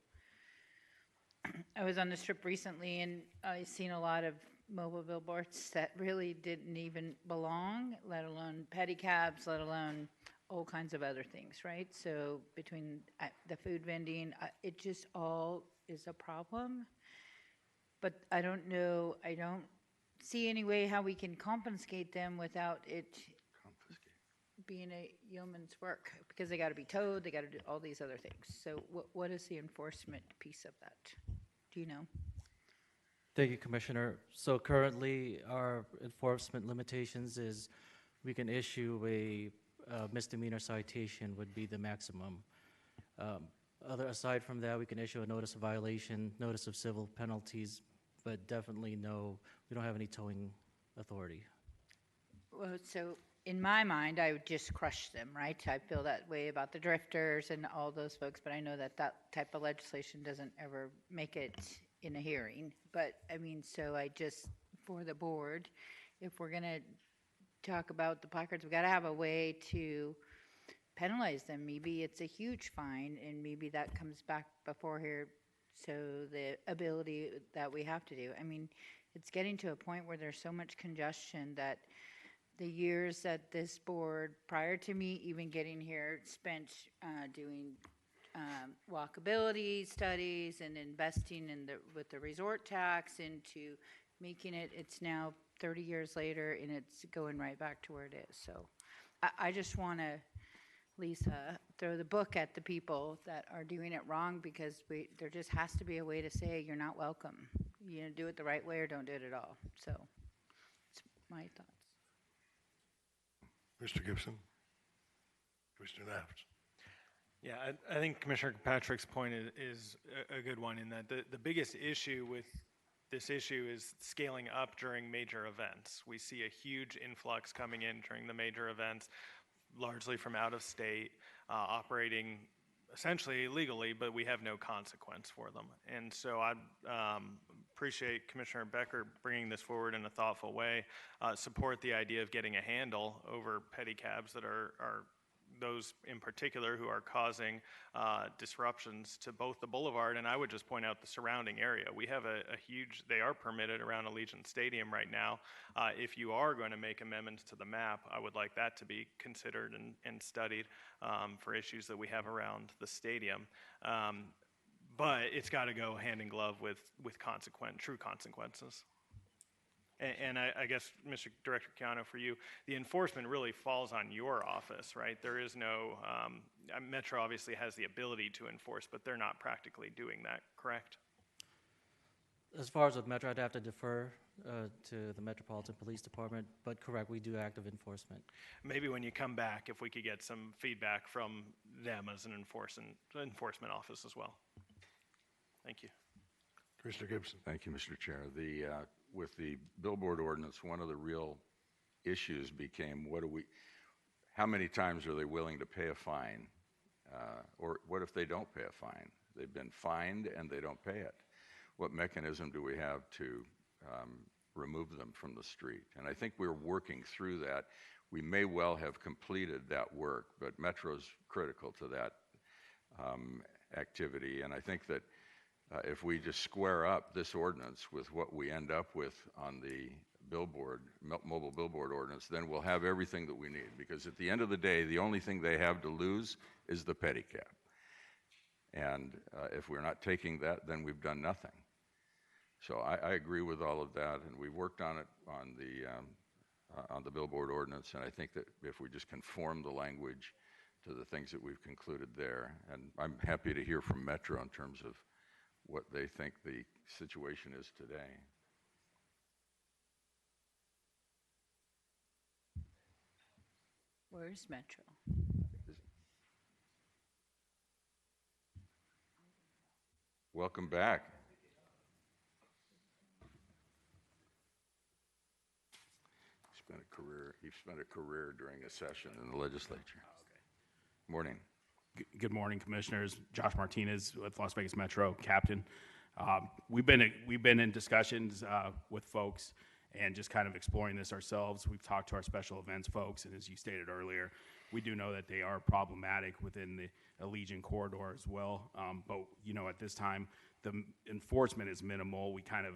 I was on the strip recently, and I seen a lot of mobile billboards that really didn't even belong, let alone pedicabs, let alone all kinds of other things, right? So between the food vending, it just all is a problem. But I don't know, I don't see any way how we can confiscate them without it being a yeoman's work, because they got to be towed, they got to do all these other things. So what is the enforcement piece of that? Do you know? Thank you, Commissioner. So currently, our enforcement limitations is we can issue a misdemeanor citation would be the maximum. Aside from that, we can issue a notice of violation, notice of civil penalties, but definitely we don't have any towing authority. Well, so in my mind, I would just crush them, right? I feel that way about the drifters and all those folks, but I know that type of legislation doesn't ever make it in a hearing. But I mean, so I just, for the board, if we're gonna talk about the placards, we gotta have a way to penalize them. Maybe it's a huge fine, and maybe that comes back before here. So the ability that we have to do, I mean, it's getting to a point where there's so much congestion that the years that this board, prior to me even getting here, spent doing walkability studies and investing with the resort tax into making it's now 30 years later, and it's going right back to where it is. So I just want to, Lisa, throw the book at the people that are doing it wrong, because there just has to be a way to say you're not welcome. You know, do it the right way or don't do it at all. So it's my thoughts. Mr. Gibson. Commissioner Knapp. Yeah, I think Commissioner Patrick's point is a good one, in that the biggest issue with this issue is scaling up during major events. We see a huge influx coming in during the major events, largely from out of state, operating essentially illegally, but we have no consequence for them. And so I appreciate Commissioner Becker bringing this forward in a thoughtful way, support the idea of getting a handle over pedicabs that are those in particular who are causing disruptions to both the boulevard, and I would just point out the surrounding area. We have a huge, they are permitted around Allegiant Stadium right now. If you are going to make amendments to the map, I would like that to be considered and studied for issues that we have around the stadium. But it's got to go hand in glove with true consequences. And I guess, Mr. Director Keano, for you, the enforcement really falls on your office, right? There is no, Metro obviously has the ability to enforce, but they're not practically doing that, correct? As far as with Metro, I'd have to defer to the Metropolitan Police Department, but correct, we do active enforcement. Maybe when you come back, if we could get some feedback from them as an enforcement office as well. Thank you. Commissioner Gibson. Thank you, Mr. Chair. With the billboard ordinance, one of the real issues became how many times are they willing to pay a fine? Or what if they don't pay a fine? They've been fined and they don't pay it. What mechanism do we have to remove them from the street? And I think we're working through that. We may well have completed that work, but Metro's critical to that activity. And I think that if we just square up this ordinance with what we end up with on the mobile billboard ordinance, then we'll have everything that we need. Because at the end of the day, the only thing they have to lose is the pedicab. And if we're not taking that, then we've done nothing. So I agree with all of that, and we've worked on it on the billboard ordinance, and I think that if we just conform the language to the things that we've concluded there, and I'm happy to hear from Metro in terms of what they think the situation is today. Where's Metro? Welcome back. He spent a career during a session in the legislature. Morning. Good morning, Commissioners. Josh Martinez with Las Vegas Metro, Captain. We've been in discussions with folks and just kind of exploring this ourselves. We've talked to our special events folks, and as you stated earlier, we do know that they are problematic within the Allegiant corridor as well. But at this time, the enforcement is minimal. We kind of,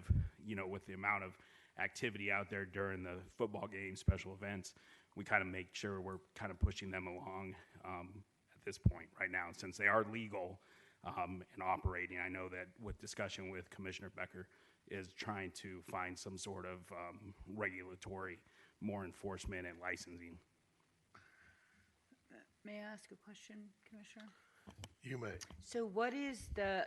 with the amount of activity out there during the football games, special events, we kind of make sure we're kind of pushing them along at this point right now, since they are legal and operating. I know that with discussion with Commissioner Becker is trying to find some sort of regulatory, more enforcement and licensing. May I ask a question, Commissioner? You may. So what is the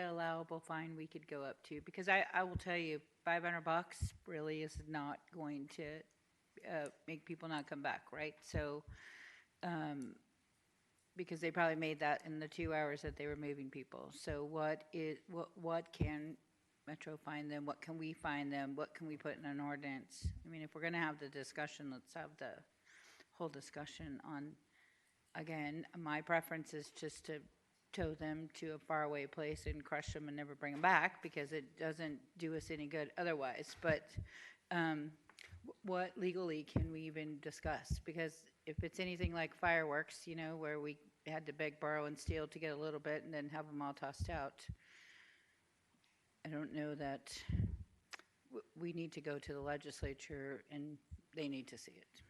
allowable fine we could go up to? Because I will tell you, $500 really is not going to make people not come back, right? So, because they probably made that in the 2 hours that they were moving people. So what can Metro fine them? What can we fine them? What can we put in an ordinance? I mean, if we're going to have the discussion, let's have the whole discussion on. Again, my preference is just to tow them to a faraway place and crush them and never bring them back, because it doesn't do us any good otherwise. But what legally can we even discuss? Because if it's anything like fireworks, where we had to beg, borrow, and steal to get a little bit and then have them all tossed out, I don't know that we need to go to the legislature and they need to see it.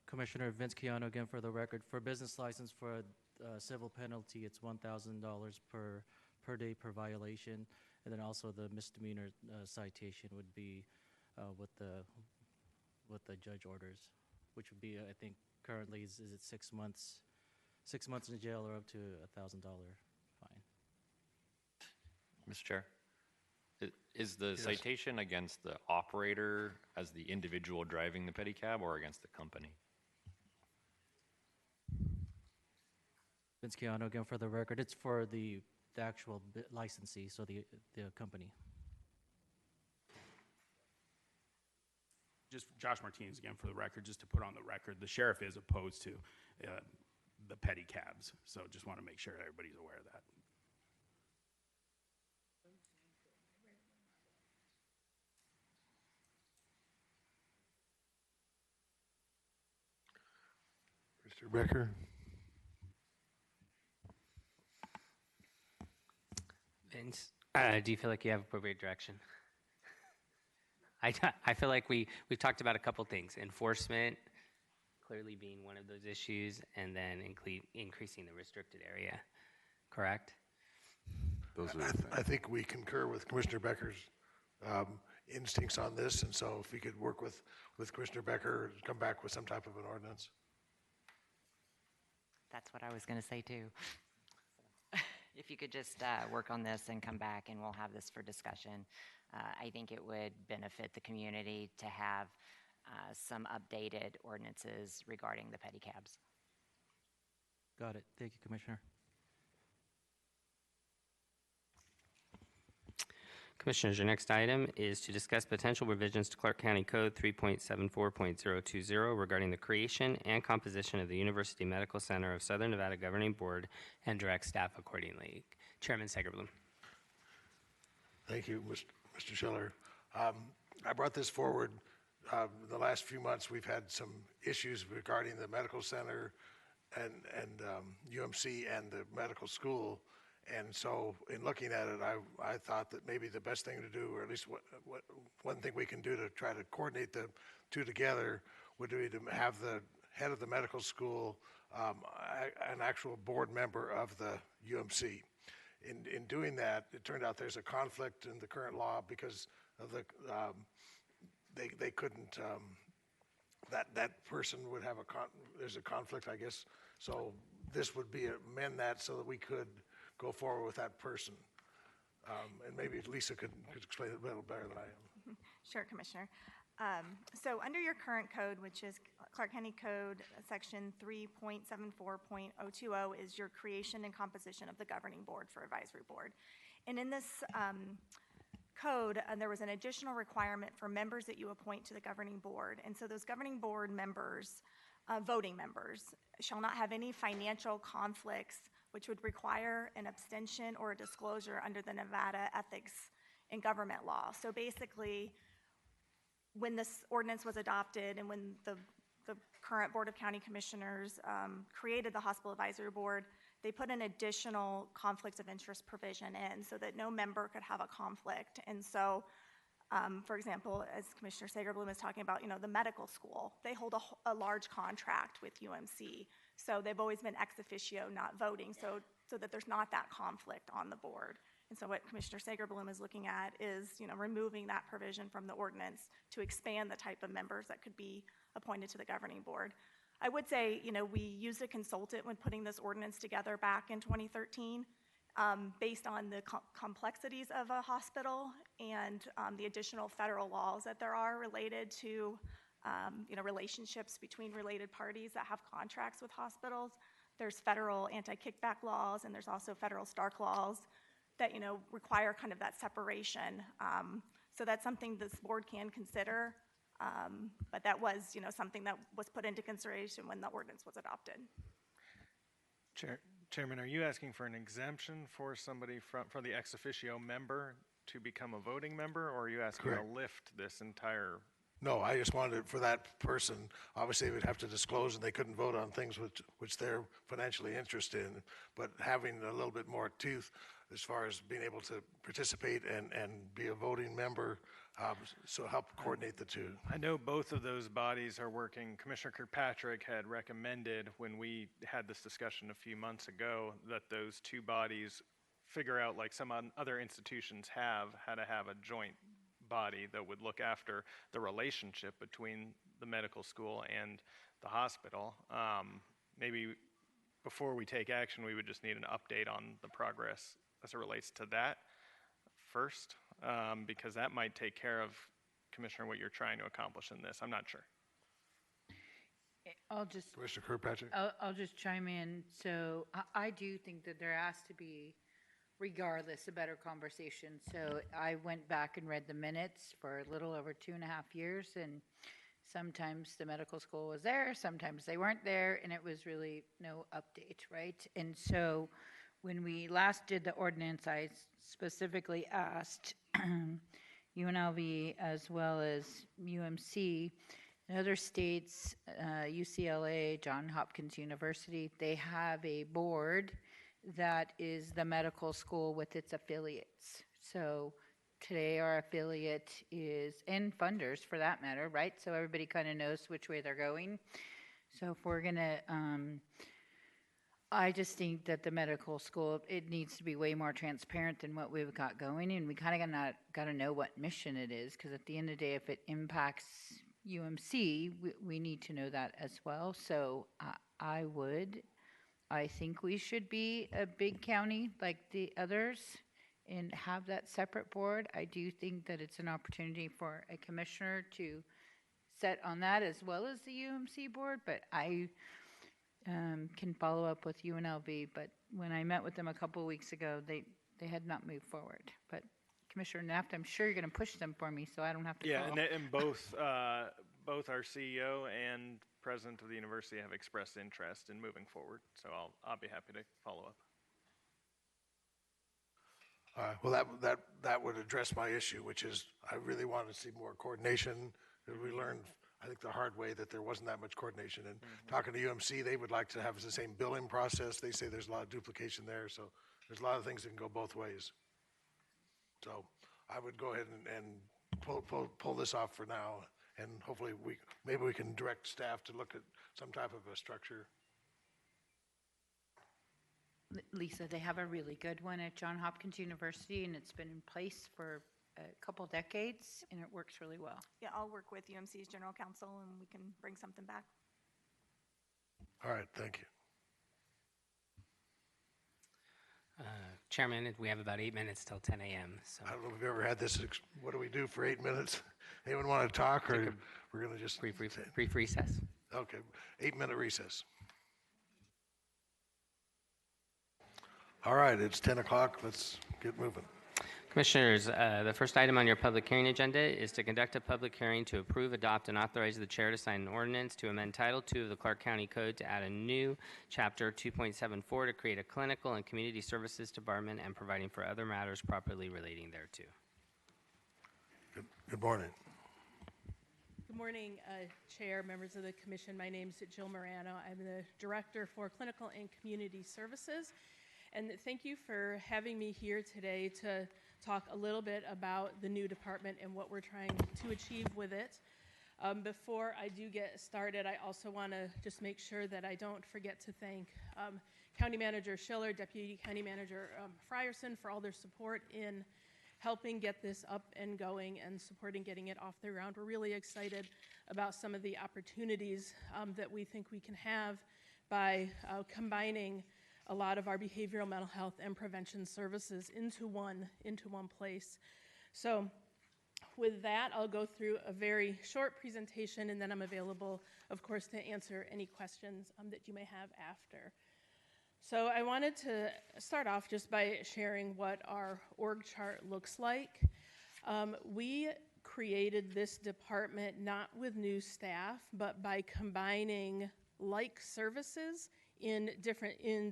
Commissioner Vince Keano again for the record. For business license for a civil penalty, it's $1,000 per day per violation, and then also the misdemeanor citation would be what the judge orders, which would be I think currently is it 6 months, 6 months in jail or up to $1,000 fine. Mr. Chair, is the citation against the operator as the individual driving the pedicab or against the company? Vince Keano again for the record. It's for the actual licensee, so the company. Just Josh Martinez again for the record, just to put on the record, the sheriff is opposed to the pedicabs, so just want to make sure everybody's aware of that. Mr. Becker? Vince, do you feel like you have appropriate direction? I feel like we've talked about a couple things. Enforcement clearly being one of those issues, and then increasing the restricted area, correct? Those are I think we concur with Commissioner Becker's instincts on this, and so if we could work with Commissioner Becker, come back with some type of an ordinance. That's what I was going to say too. If you could just work on this and come back and we'll have this for discussion. I think it would benefit the community to have some updated ordinances regarding the pedicabs. Got it. Thank you, Commissioner. Commissioners, your next item is to discuss potential revisions to Clark County Code 3.74.020 regarding the creation and composition of the University Medical Center of Southern Nevada Governing Board and direct staff accordingly. Chairman Segerbloom. Thank you, Mr. Schiller. I brought this forward the last few months. We've had some issues regarding the medical center and UMC and the medical school. And so in looking at it, I thought that maybe the best thing to do, or at least one thing we can do to try to coordinate the two together, would be to have the head of the medical school an actual board member of the UMC. In doing that, it turned out there's a conflict in the current law because of the they couldn't that person would have there's a conflict, I guess. So this would be amend that so that we could go forward with that person. And maybe Lisa could explain it a little better than I am. Sure, Commissioner. So under your current code, which is Clark County Code Section 3.74.020, is your creation and composition of the governing board for advisory board. And in this code, there was an additional requirement for members that you appoint to the governing board. And so those governing board members, voting members, shall not have any financial conflicts which would require an abstention or a disclosure under the Nevada Ethics in Government law. So basically, when this ordinance was adopted and when the current Board of County Commissioners created the Hospital Advisory Board, they put an additional conflict of interest provision in so that no member could have a conflict. And so, for example, as Commissioner Segerbloom is talking about, the medical school, they hold a large contract with UMC. So they've always been ex officio, not voting, so that there's not that conflict on the board. And so what Commissioner Segerbloom is looking at is, removing that provision from the ordinance to expand the type of members that could be appointed to the governing board. I would say, we used a consultant when putting this ordinance together back in 2013, based on the complexities of a hospital and the additional federal laws that there are related to relationships between related parties that have contracts with hospitals. There's federal anti-kickback laws, and there's also federal Stark laws that, require kind of that separation. So that's something this board can consider, but that was, something that was put into consideration when the ordinance was adopted. Chairman, are you asking for an exemption for somebody for the ex officio member to become a voting member, or are you asking Correct. to lift this entire? No, I just wanted for that person, obviously they would have to disclose and they couldn't vote on things which they're financially interested in, but having a little bit more tooth as far as being able to participate and be a voting member, so help coordinate the two. I know both of those bodies are working. Commissioner Kirkpatrick had recommended when we had this discussion a few months ago that those two bodies figure out, like some other institutions have, how to have a joint body that would look after the relationship between the medical school and the hospital. Maybe before we take action, we would just need an update on the progress as it relates to that first, because that might take care of, Commissioner, what you're trying to accomplish in this. I'm not sure. Commissioner Kirkpatrick? I'll just chime in. So I do think that there has to be, regardless, a better conversation. So I went back and read the minutes for a little over 2.5 years, and sometimes the medical school was there, sometimes they weren't there, and it was really no update, right? And so when we last did the ordinance, I specifically asked UNLV as well as UMC In other states, UCLA, Johns Hopkins University, they have a board that is the medical school with its affiliates. So today our affiliate is, and funders for that matter, right? So everybody kind of knows which way they're going. So if we're gonna, I just think that the medical school, it needs to be way more transparent than what we've got going, and we kind of gotta know what mission it is, because at the end of the day, if it impacts UMC, we need to know that as well. So I think we should be a big county like the others and have that separate board. I do think that it's an opportunity for a commissioner to set on that as well as the UMC board, but I can follow up with UNLV. But when I met with them a couple of weeks ago, they had not moved forward. But Commissioner Naft, I'm sure you're going to push them for me, so I don't have to Yeah, call. and both our CEO and president of the university have expressed interest in moving forward, so I'll be happy to follow up. Well, that would address my issue, which is I really want to see more coordination. We learned, I think, the hard way that there wasn't that much coordination. And talking to UMC, they would like to have the same billing process. They say there's a lot of duplication there, so there's a lot of things that can go both ways. So I would go ahead and pull this off for now, and hopefully maybe we can direct staff to look at some type of a structure. Lisa, they have a really good one at Johns Hopkins University, and it's been in place for a couple decades, and it works really well. Yeah, I'll work with UMC's general counsel and we can bring something back. All right, thank you. Chairman, we have about 8 minutes till 10 a.m. So I don't know if we've ever had this. What do we do for 8 minutes? Anyone want to talk, or we're going to just brief recess? Okay, 8-minute recess. All right, it's 10 o'clock. Let's get moving. Commissioners, the first item on your public hearing agenda is to conduct a public hearing to approve, adopt, and authorize the chair to sign an ordinance to amend Title II of the Clark County Code to add a new Chapter 2.74 to create a clinical and community services department and providing for other matters properly relating thereto. Good morning. Good morning, Chair, members of the Commission. My name is Jill Morano. I'm the Director for Clinical and Community Services. And thank you for having me here today to talk a little bit about the new department and what we're trying to achieve with it. Before I do get started, I also want to just make sure that I don't forget to thank County Manager Schiller, Deputy County Manager Frierson for all their support in helping get this up and going and supporting getting it off the ground. We're really excited about some of the opportunities that we think we can have by combining a lot of our behavioral mental health and prevention services into one place. So with that, I'll go through a very short presentation, and then I'm available, of course, to answer any questions that you may have after. So I wanted to start off just by sharing what our org chart looks like. We created this department not with new staff, but by combining like services in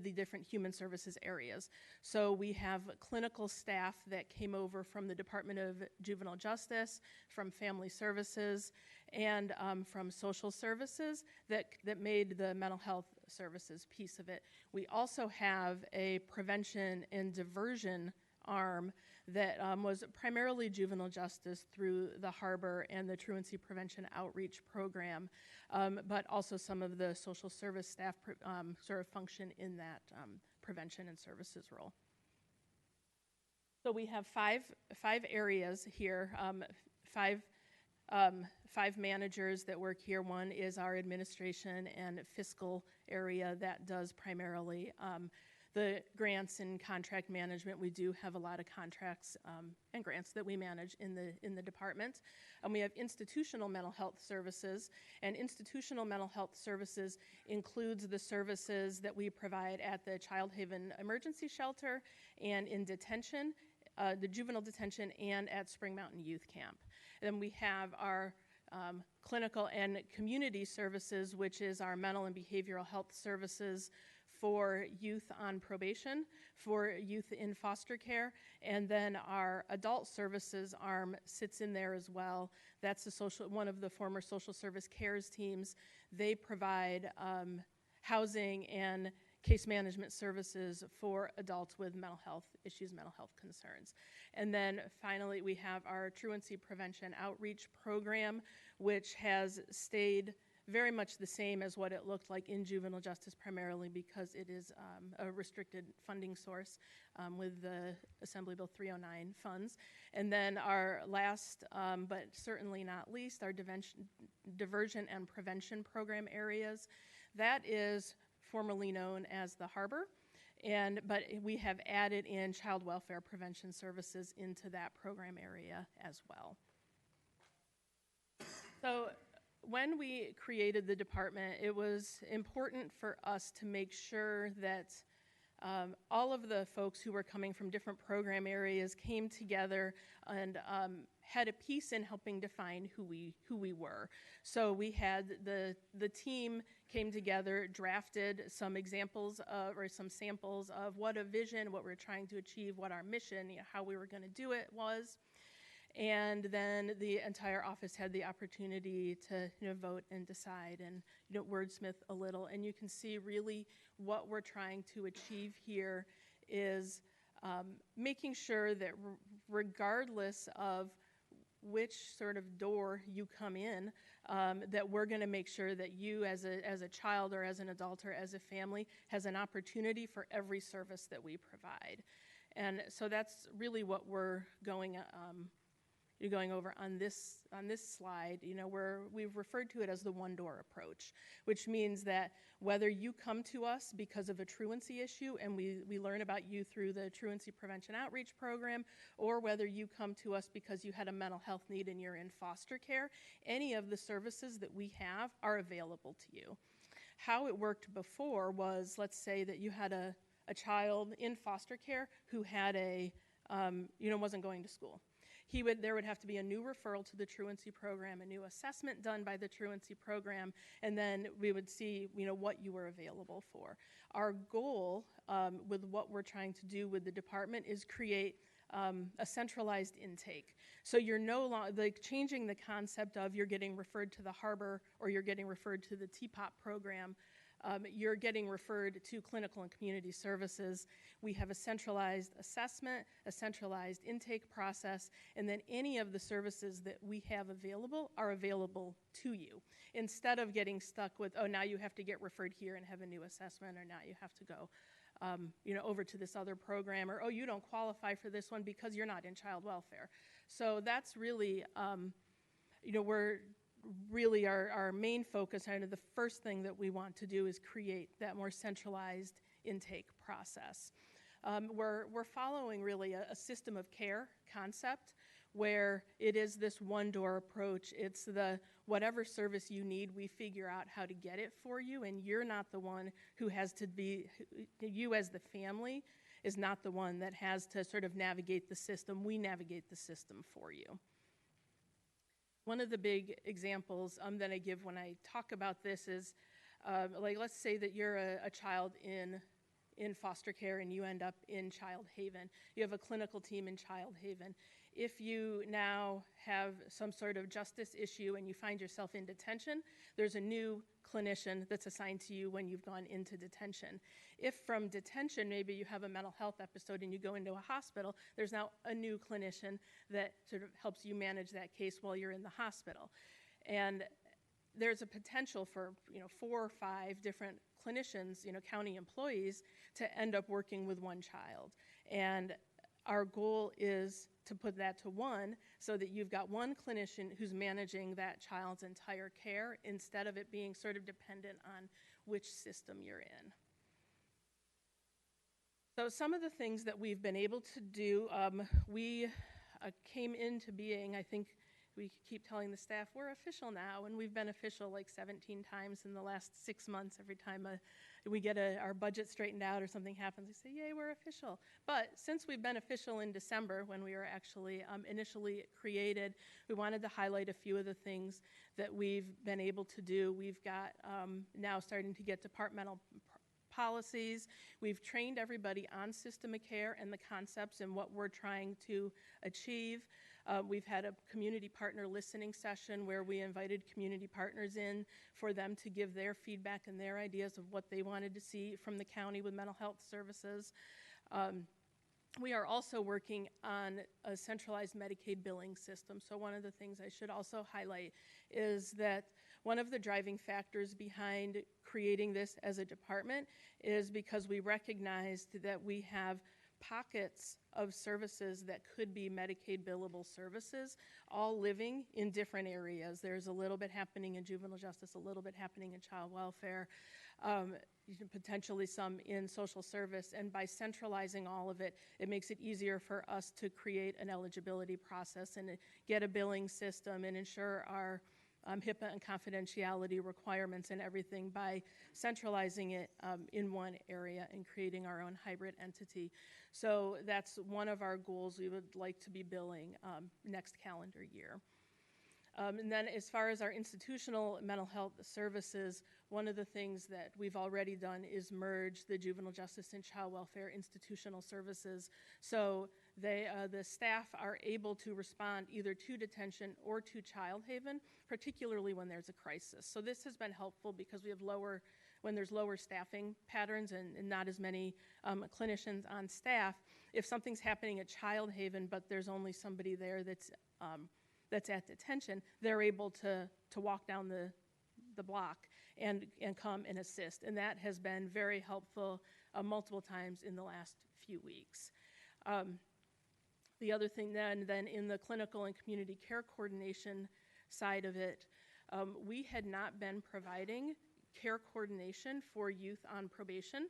the different human services areas. So we have clinical staff that came over from the Department of Juvenile Justice, from Family Services, and from Social Services that made the mental health services piece of it. We also have a prevention and diversion arm that was primarily juvenile justice through the Harbor and the Truancy Prevention Outreach Program, but also some of the social service staff sort of function in that prevention and services role. So we have five areas here, five managers that work here. One is our administration and fiscal area that does primarily the grants and contract management. We do have a lot of contracts and grants that we manage in the department. And we have institutional mental health services, and institutional mental health services includes the services that we provide at the Child Haven Emergency Shelter and in detention, the juvenile detention, and at Spring Mountain Youth Camp. And then we have our clinical and community services, which is our mental and behavioral health services for youth on probation, for youth in foster care, and then our adult services arm sits in there as well. That's one of the former social service cares teams. They provide housing and case management services for adults with mental health issues, mental health concerns. And then finally, we have our truancy prevention outreach program, which has stayed very much the same as what it looked like in juvenile justice, primarily because it is a restricted funding source with the Assembly Bill 309 funds. And then our last, but certainly not least, our diversion and prevention program areas. That is formerly known as the Harbor, but we have added in child welfare prevention services into that program area as well. So when we created the department, it was important for us to make sure that all of the folks who were coming from different program areas came together and had a piece in helping define who we were. So we had the team came together, drafted some examples or some samples of what a vision, what we're trying to achieve, what our mission, how we were going to do it was. And then the entire office had the opportunity to vote and decide and wordsmith a little. And you can see really what we're trying to achieve here is making sure that regardless of which sort of door you come in, that we're going to make sure that you as a child or as an adult or as a family has an opportunity for every service that we provide. And so that's really what we're going over on this slide. We've referred to it as the one-door approach, which means that whether you come to us because of a truancy issue and we learn about you through the Truancy Prevention Outreach Program, or whether you come to us because you had a mental health need and you're in foster care, any of the services that we have are available to you. How it worked before was, let's say that you had a child in foster care who had wasn't going to school. There would have to be a new referral to the truancy program, a new assessment done by the truancy program, and then we would see, what you were available for. Our goal with what we're trying to do with the department is create a centralized intake. So you're no longer changing the concept of you're getting referred to the Harbor or you're getting referred to the TPOP program. You're getting referred to clinical and community services. We have a centralized assessment, a centralized intake process, and then any of the services that we have available are available to you. Instead of getting stuck with, now you have to get referred here and have a new assessment, or now you have to go over to this other program, or, you don't qualify for this one because you're not in child welfare. So that's really, our main focus, and the first thing that we want to do is create that more centralized intake process. We're following really a system of care concept where it is this one-door approach. It's whatever service you need, we figure out how to get it for you, and you're not the one who has to be, you as the family is not the one that has to sort of navigate the system. We navigate the system for you. One of the big examples that I give when I talk about this is, let's say that you're a child in foster care and you end up in Child Haven. You have a clinical team in Child Haven. If you now have some sort of justice issue and you find yourself in detention, there's a new clinician that's assigned to you when you've gone into detention. If from detention, maybe you have a mental health episode and you go into a hospital, there's now a new clinician that sort of helps you manage that case while you're in the hospital. And there's a potential for 4 or 5 different clinicians, county employees, to end up working with one child. And our goal is to put that to one so that you've got one clinician who's managing that child's entire care instead of it being sort of dependent on which system you're in. So some of the things that we've been able to do, we came into being, I think we keep telling the staff, we're official now, and we've been official like 17 times in the last 6 months. Every time we get our budget straightened out or something happens, we say, yay, we're official. But since we've been official in December, when we were actually initially created, we wanted to highlight a few of the things that we've been able to do. We've got now starting to get departmental policies. We've trained everybody on system of care and the concepts and what we're trying to achieve. We've had a community partner listening session where we invited community partners in for them to give their feedback and their ideas of what they wanted to see from the county with mental health services. We are also working on a centralized Medicaid billing system. So one of the things I should also highlight is that one of the driving factors behind creating this as a department is because we recognized that we have pockets of services that could be Medicaid billable services, all living in different areas. There's a little bit happening in juvenile justice, a little bit happening in child welfare, potentially some in social service, and by centralizing all of it, it makes it easier for us to create an eligibility process and get a billing system and ensure our HIPAA and confidentiality requirements and everything by centralizing it in one area and creating our own hybrid entity. So that's one of our goals we would like to be billing next calendar year. And then as far as our institutional mental health services, one of the things that we've already done is merge the juvenile justice and child welfare institutional services. So the staff are able to respond either to detention or to child haven, particularly when there's a crisis. So this has been helpful because we have when there's lower staffing patterns and not as many clinicians on staff. If something's happening at child haven, but there's only somebody there that's at detention, they're able to walk down the block and come and assist. And that has been very helpful multiple times in the last few weeks. The other thing then in the clinical and community care coordination side of it, we had not been providing care coordination for youth on probation.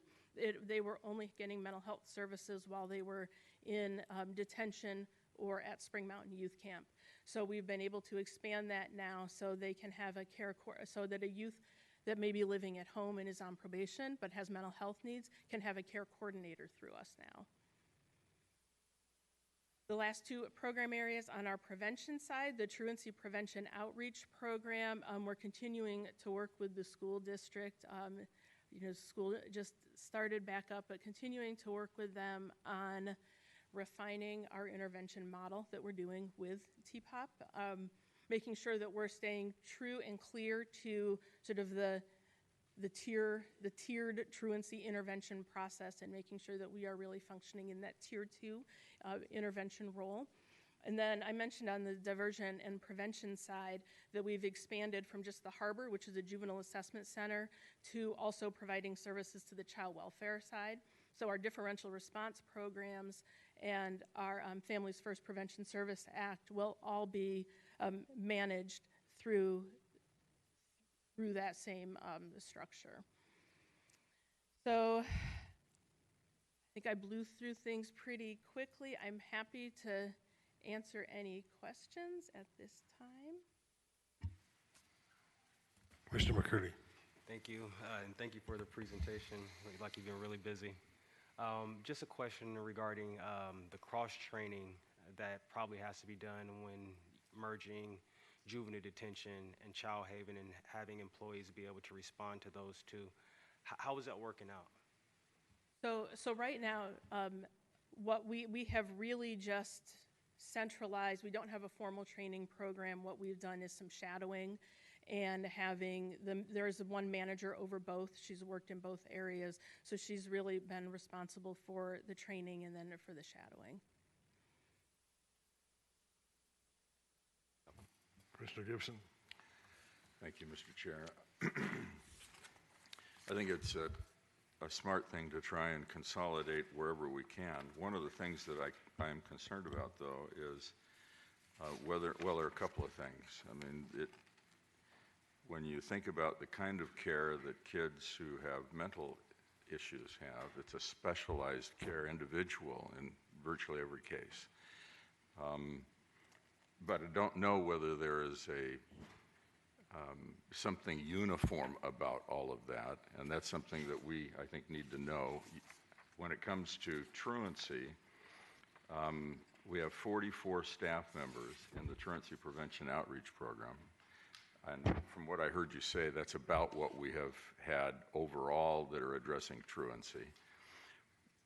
They were only getting mental health services while they were in detention or at Spring Mountain Youth Camp. So we've been able to expand that now so they can have so that a youth that may be living at home and is on probation but has mental health needs can have a care coordinator through us now. The last two program areas on our prevention side, the truancy prevention outreach program, we're continuing to work with the school district. School just started back up, but continuing to work with them on refining our intervention model that we're doing with TPOP, making sure that we're staying true and clear to sort of the tiered truancy intervention process and making sure that we are really functioning in that tier 2 intervention role. And then I mentioned on the diversion and prevention side that we've expanded from just the Harbor, which is a juvenile assessment center, to also providing services to the child welfare side. So our differential response programs and our Families First Prevention Service Act will all be managed through that same structure. So I think I blew through things pretty quickly. I'm happy to answer any questions at this time. Mr. McCurdy. Thank you, and thank you for the presentation. Looks like you've been really busy. Just a question regarding the cross-training that probably has to be done when merging juvenile detention and child haven and having employees be able to respond to those two. How is that working out? So right now, what we have really just centralized. We don't have a formal training program. What we've done is some shadowing and having there's one manager over both. She's worked in both areas, so she's really been responsible for the training and then for the shadowing. Commissioner Gibson. Thank you, Mr. Chair. I think it's a smart thing to try and consolidate wherever we can. One of the things that I am concerned about, though, is well, there are a couple of things. I mean, when you think about the kind of care that kids who have mental issues have, it's a specialized care, individual in virtually every case. But I don't know whether there is something uniform about all of that, and that's something that we, I think, need to know. When it comes to truancy, we have 44 staff members in the Truancy Prevention Outreach Program. And from what I heard you say, that's about what we have had overall that are addressing truancy.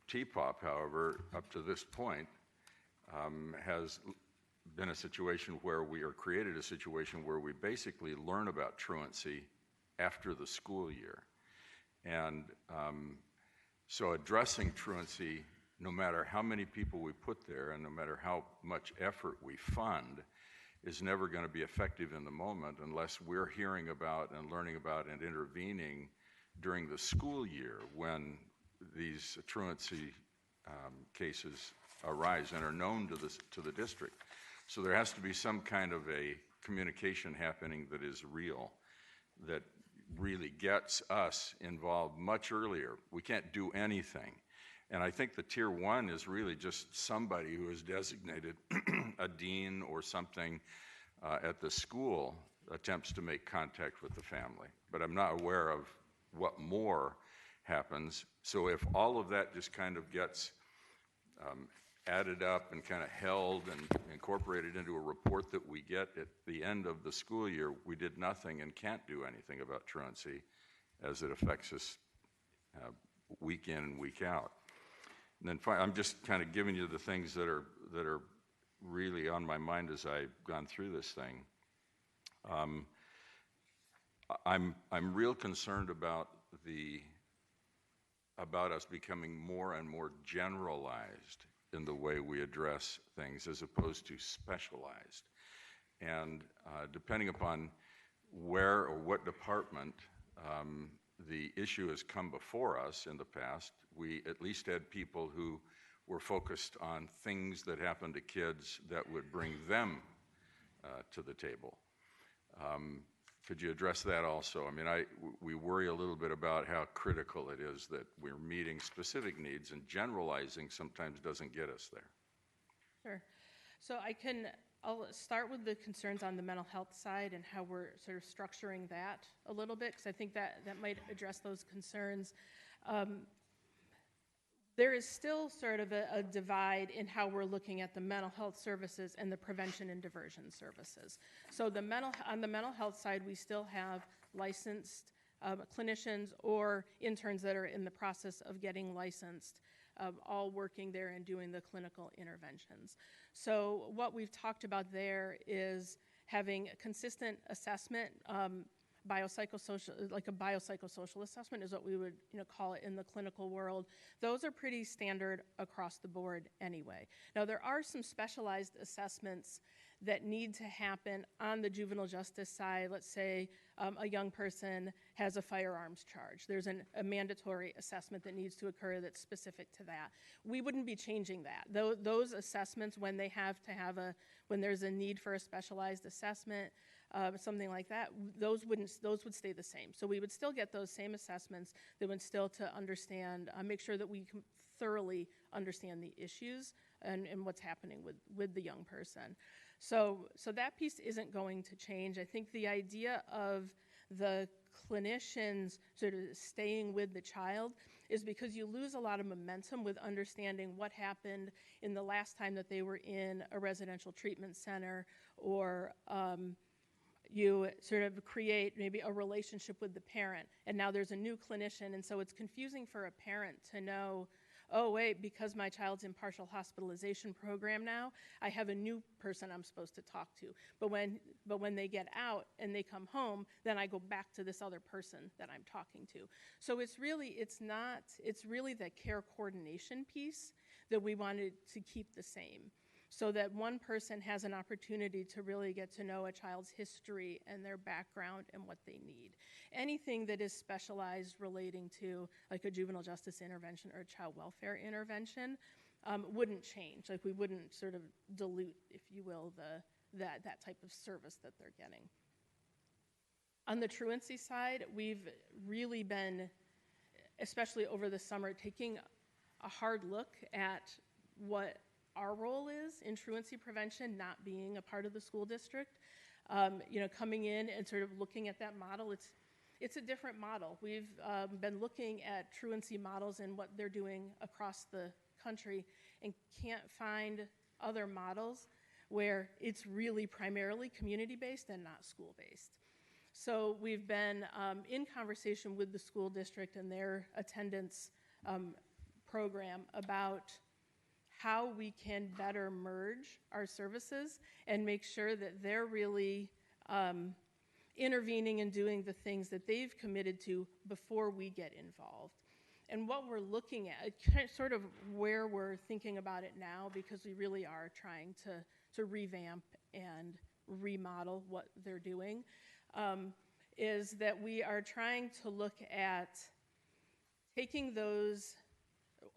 TPOP, however, up to this point, has been a situation where created a situation where we basically learn about truancy after the school year. And so addressing truancy, no matter how many people we put there and no matter how much effort we fund, is never going to be effective in the moment unless we're hearing about and learning about and intervening during the school year when these truancy cases arise and are known to the district. So there has to be some kind of a communication happening that is real, that really gets us involved much earlier. We can't do anything. And I think the Tier 1 is really just somebody who is designated a dean or something at the school attempts to make contact with the family. But I'm not aware of what more happens. So if all of that just kind of gets added up and kind of held and incorporated into a report that we get at the end of the school year, we did nothing and can't do anything about truancy as it affects us week in and week out. And then I'm just kind of giving you the things that are really on my mind as I've gone through this thing. I'm real concerned about us becoming more and more generalized in the way we address things as opposed to specialized. And depending upon where or what department the issue has come before us in the past, we at least had people who were focused on things that happened to kids that would bring them to the table. Could you address that also? I mean, we worry a little bit about how critical it is that we're meeting specific needs, and generalizing sometimes doesn't get us there. Sure. So I'll start with the concerns on the mental health side and how we're sort of structuring that a little bit, because I think that might address those concerns. There is still sort of a divide in how we're looking at the mental health services and the prevention and diversion services. So on the mental health side, we still have licensed clinicians or interns that are in the process of getting licensed, all working there and doing the clinical interventions. So what we've talked about there is having a consistent assessment, biopsychosocial, like a biopsychosocial assessment is what we would call it in the clinical world. Those are pretty standard across the board anyway. Now there are some specialized assessments that need to happen on the juvenile justice side. Let's say a young person has a firearms charge. There's a mandatory assessment that needs to occur that's specific to that. We wouldn't be changing that. Those assessments, when when there's a need for a specialized assessment, something like that, those would stay the same. So we would still get those same assessments. They would still to understand, make sure that we can thoroughly understand the issues and what's happening with the young person. So that piece isn't going to change. I think the idea of the clinicians sort of staying with the child is because you lose a lot of momentum with understanding what happened in the last time that they were in a residential treatment center, or you sort of create maybe a relationship with the parent, and now there's a new clinician, and so it's confusing for a parent to know, oh wait, because my child's in partial hospitalization program now, I have a new person I'm supposed to talk to. But when they get out and they come home, then I go back to this other person that I'm talking to. So it's really the care coordination piece that we wanted to keep the same, so that one person has an opportunity to really get to know a child's history and their background and what they need. Anything that is specialized relating to like a juvenile justice intervention or a child welfare intervention wouldn't change. Like we wouldn't sort of dilute, if you will, that type of service that they're getting. On the truancy side, we've really been, especially over the summer, taking a hard look at what our role is in truancy prevention, not being a part of the school district. Coming in and sort of looking at that model, it's a different model. We've been looking at truancy models and what they're doing across the country and can't find other models where it's really primarily community-based and not school-based. So we've been in conversation with the school district and their attendance program about how we can better merge our services and make sure that they're really intervening and doing the things that they've committed to before we get involved. And what we're looking at, sort of where we're thinking about it now, because we really are trying to revamp and remodel what they're doing, is that we are trying to look at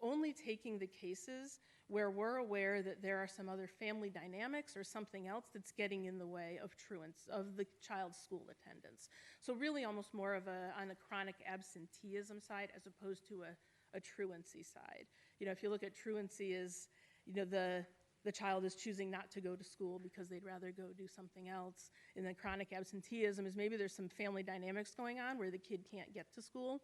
only taking the cases where we're aware that there are some other family dynamics or something else that's getting in the way of the child's school attendance. So really almost more of on a chronic absenteeism side as opposed to a truancy side. You know, if you look at truancy as, you know, the child is choosing not to go to school because they'd rather go do something else. And then chronic absenteeism is maybe there's some family dynamics going on where the kid can't get to school.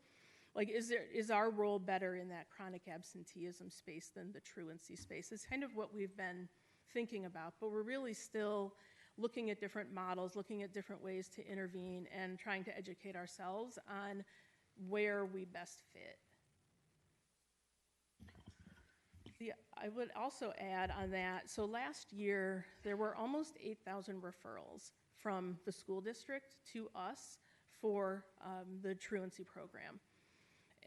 Like, is our role better in that chronic absenteeism space than the truancy space? It's kind of what we've been thinking about, but we're really still looking at different models, looking at different ways to intervene, and trying to educate ourselves on where we best fit. I would also add on that, so last year there were almost 8,000 referrals from the school district to us for the truancy program.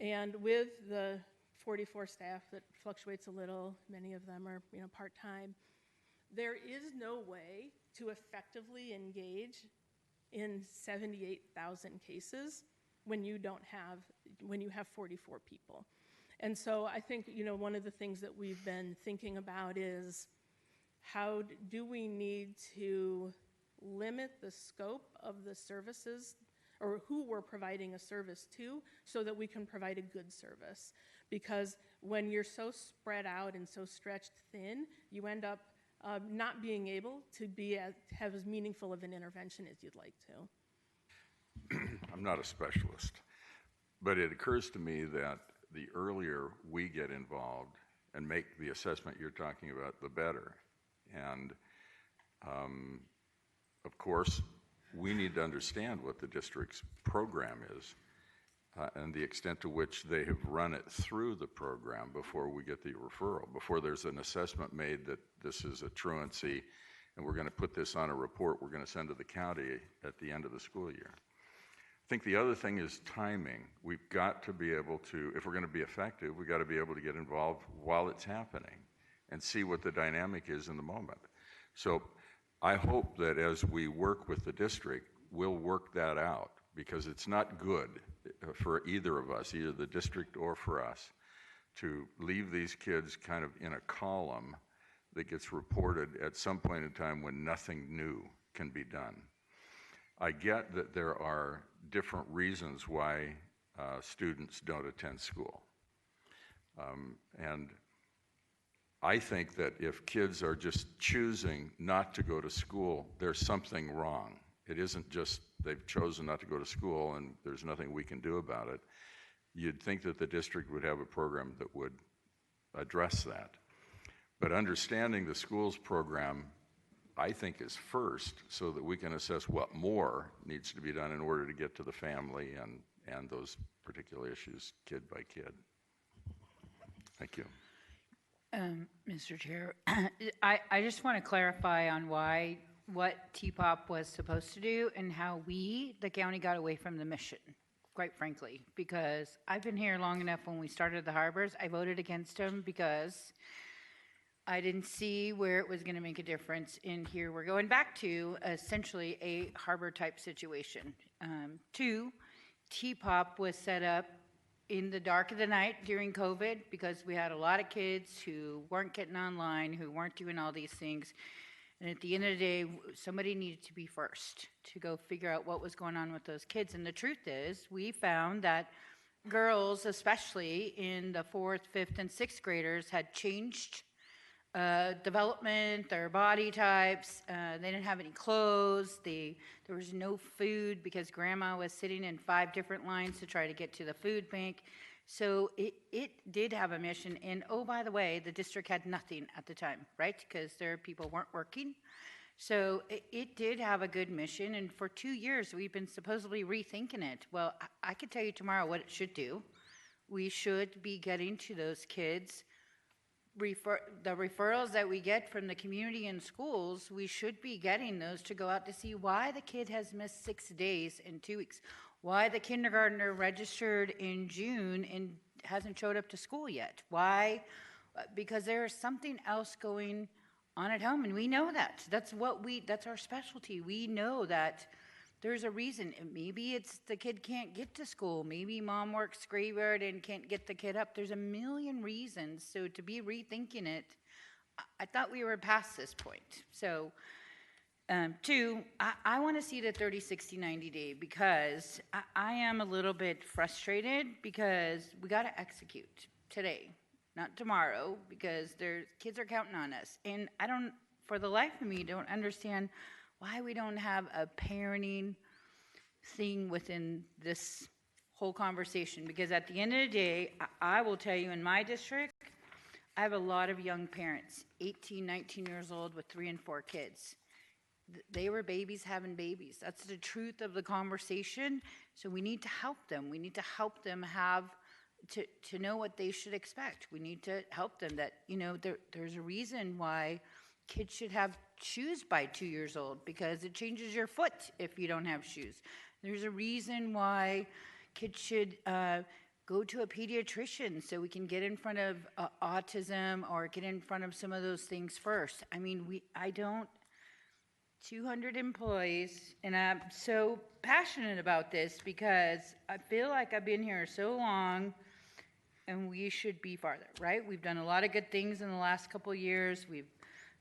And with the 44 staff that fluctuates a little, many of them are, you know, part-time, there is no way to effectively engage in 78,000 cases when you have 44 people. And so I think, you know, one of the things that we've been thinking about is how do we need to limit the scope of the services or who we're providing a service to so that we can provide a good service. Because when you're so spread out and so stretched thin, you end up not being able to have as meaningful of an intervention as you'd like to. I'm not a specialist, but it occurs to me that the earlier we get involved and make the assessment you're talking about, the better. And of course, we need to understand what the district's program is and the extent to which they have run it through the program before we get the referral, before there's an assessment made that this is a truancy and we're going to put this on a report we're going to send to the county at the end of the school year. I think the other thing is timing. We've got to be able to, if we're going to be effective, we've got to be able to get involved while it's happening and see what the dynamic is in the moment. So I hope that as we work with the district, we'll work that out, because it's not good for either of us, either the district or for us, to leave these kids kind of in a column that gets reported at some point in time when nothing new can be done. I get that there are different reasons why students don't attend school. And I think that if kids are just choosing not to go to school, there's something wrong. It isn't just they've chosen not to go to school and there's nothing we can do about it. You'd think that the district would have a program that would address that. But understanding the schools program, I think, is first, so that we can assess what more needs to be done in order to get to the family and those particular issues kid by kid. Thank you. Mr. Chair, I just want to clarify on what TPOP was supposed to do and how we, the county, got away from the mission, quite frankly, because I've been here long enough. When we started the harbors, I voted against them because I didn't see where it was going to make a difference. And here we're going back to essentially a harbor type situation. Two, TPOP was set up in the dark of the night during COVID because we had a lot of kids who weren't getting online, who weren't doing all these things. And at the end of the day, somebody needed to be first to go figure out what was going on with those kids. And the truth is, we found that girls, especially in the 4th, 5th, and 6th graders, had changed development, their body types. They didn't have any clothes. There was no food because grandma was sitting in 5 different lines to try to get to the food bank. So it did have a mission. And oh, by the way, the district had nothing at the time, right? Because their people weren't working. So it did have a good mission, and for 2 years, we've been supposedly rethinking it. Well, I could tell you tomorrow what it should do. We should be getting to those kids the referrals that we get from the community and schools, we should be getting those to go out to see why the kid has missed 6 days in 2 weeks, why the kindergartner registered in June and hasn't showed up to school yet. Why? Because there's something else going on at home, and we know that. That's our specialty. We know that there's a reason. Maybe it's the kid can't get to school. Maybe mom works graveyard and can't get the kid up. There's a million reasons. So to be rethinking it, I thought we were past this point. So, two, I want to see the 30, 60, 90 day because I am a little bit frustrated because we got to execute today, not tomorrow, because kids are counting on us. And I don't, for the life of me, don't understand why we don't have a parenting thing within this whole conversation. Because at the end of the day, I will tell you in my district, I have a lot of young parents, 18, 19 years old with 3 and 4 kids. They were babies having babies. That's the truth of the conversation. So we need to help them. We need to help them have, to know what they should expect. We need to help them that, there's a reason why kids should have shoes by 2 years old because it changes your foot if you don't have shoes. There's a reason why kids should go to a pediatrician so we can get in front of autism or get in front of some of those things first. I mean, 200 employees, and I'm so passionate about this because I feel like I've been here so long and we should be farther, right? We've done a lot of good things in the last couple of years. We've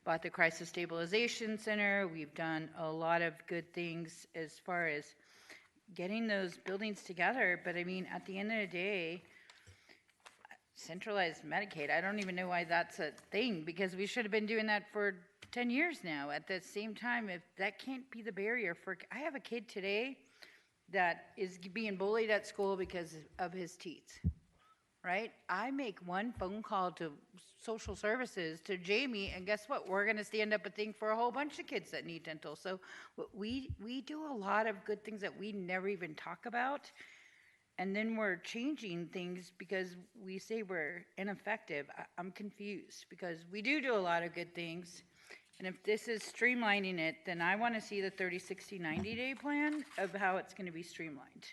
bought the Crisis Stabilization Center. We've done a lot of good things as far as getting those buildings together. But I mean, at the end of the day, centralized Medicaid, I don't even know why that's a thing because we should have been doing that for 10 years now. At the same time, if that can't be the barrier I have a kid today that is being bullied at school because of his teeth. Right? I make one phone call to social services, to Jamie, and guess what? We're going to stand up a thing for a whole bunch of kids that need dental. So we do a lot of good things that we never even talk about, and then we're changing things because we say we're ineffective. I'm confused because we do a lot of good things, and if this is streamlining it, then I want to see the 30, 60, 90-day plan of how it's going to be streamlined.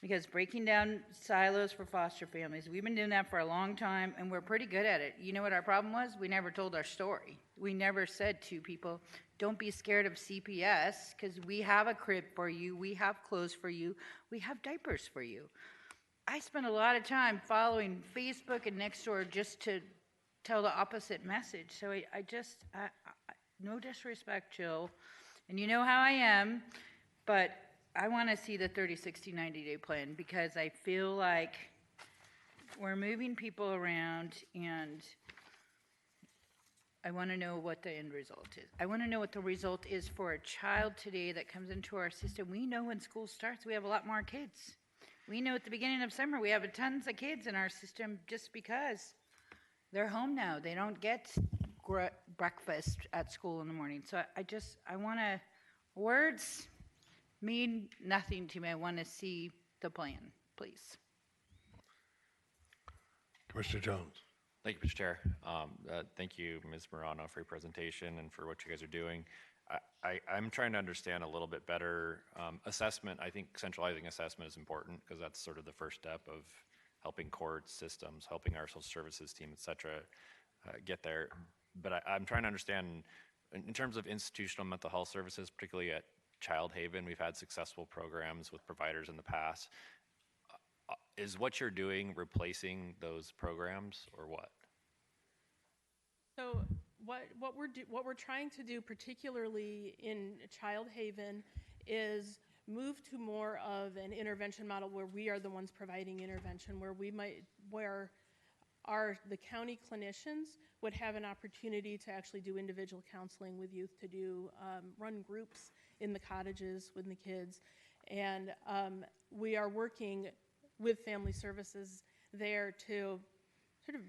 Because breaking down silos for foster families, we've been doing that for a long time, and we're pretty good at it. You know what our problem was? We never told our story. We never said to people, don't be scared of CPS, because we have a crib for you, we have clothes for you, we have diapers for you. I spent a lot of time following Facebook and Nextdoor just to tell the opposite message. So I no disrespect, Jill, and you know how I am, but I want to see the 30, 60, 90-day plan because I feel like we're moving people around and I want to know what the end result is. I want to know what the result is for a child today that comes into our system. We know when school starts, we have a lot more kids. We know at the beginning of summer, we have tons of kids in our system just because they're home now. They don't get breakfast at school in the morning. So I want to, words mean nothing to me. I want to see the plan, please. Commissioner Jones. Thank you, Mr. Chair. Thank you, Ms. Morano, for your presentation and for what you guys are doing. I'm trying to understand a little bit better assessment. I think centralizing assessment is important because that's sort of the first step of helping courts, systems, helping our social services team, et cetera, get there. But I'm trying to understand, in terms of institutional mental health services, particularly at Child Haven, we've had successful programs with providers in the past. Is what you're doing replacing those programs or what? So what we're trying to do, particularly in Child Haven, is move to more of an intervention model where we are the ones providing intervention, where the county clinicians would have an opportunity to actually do individual counseling with youth, to do run groups in the cottages with the kids, and we are working with family services there to sort of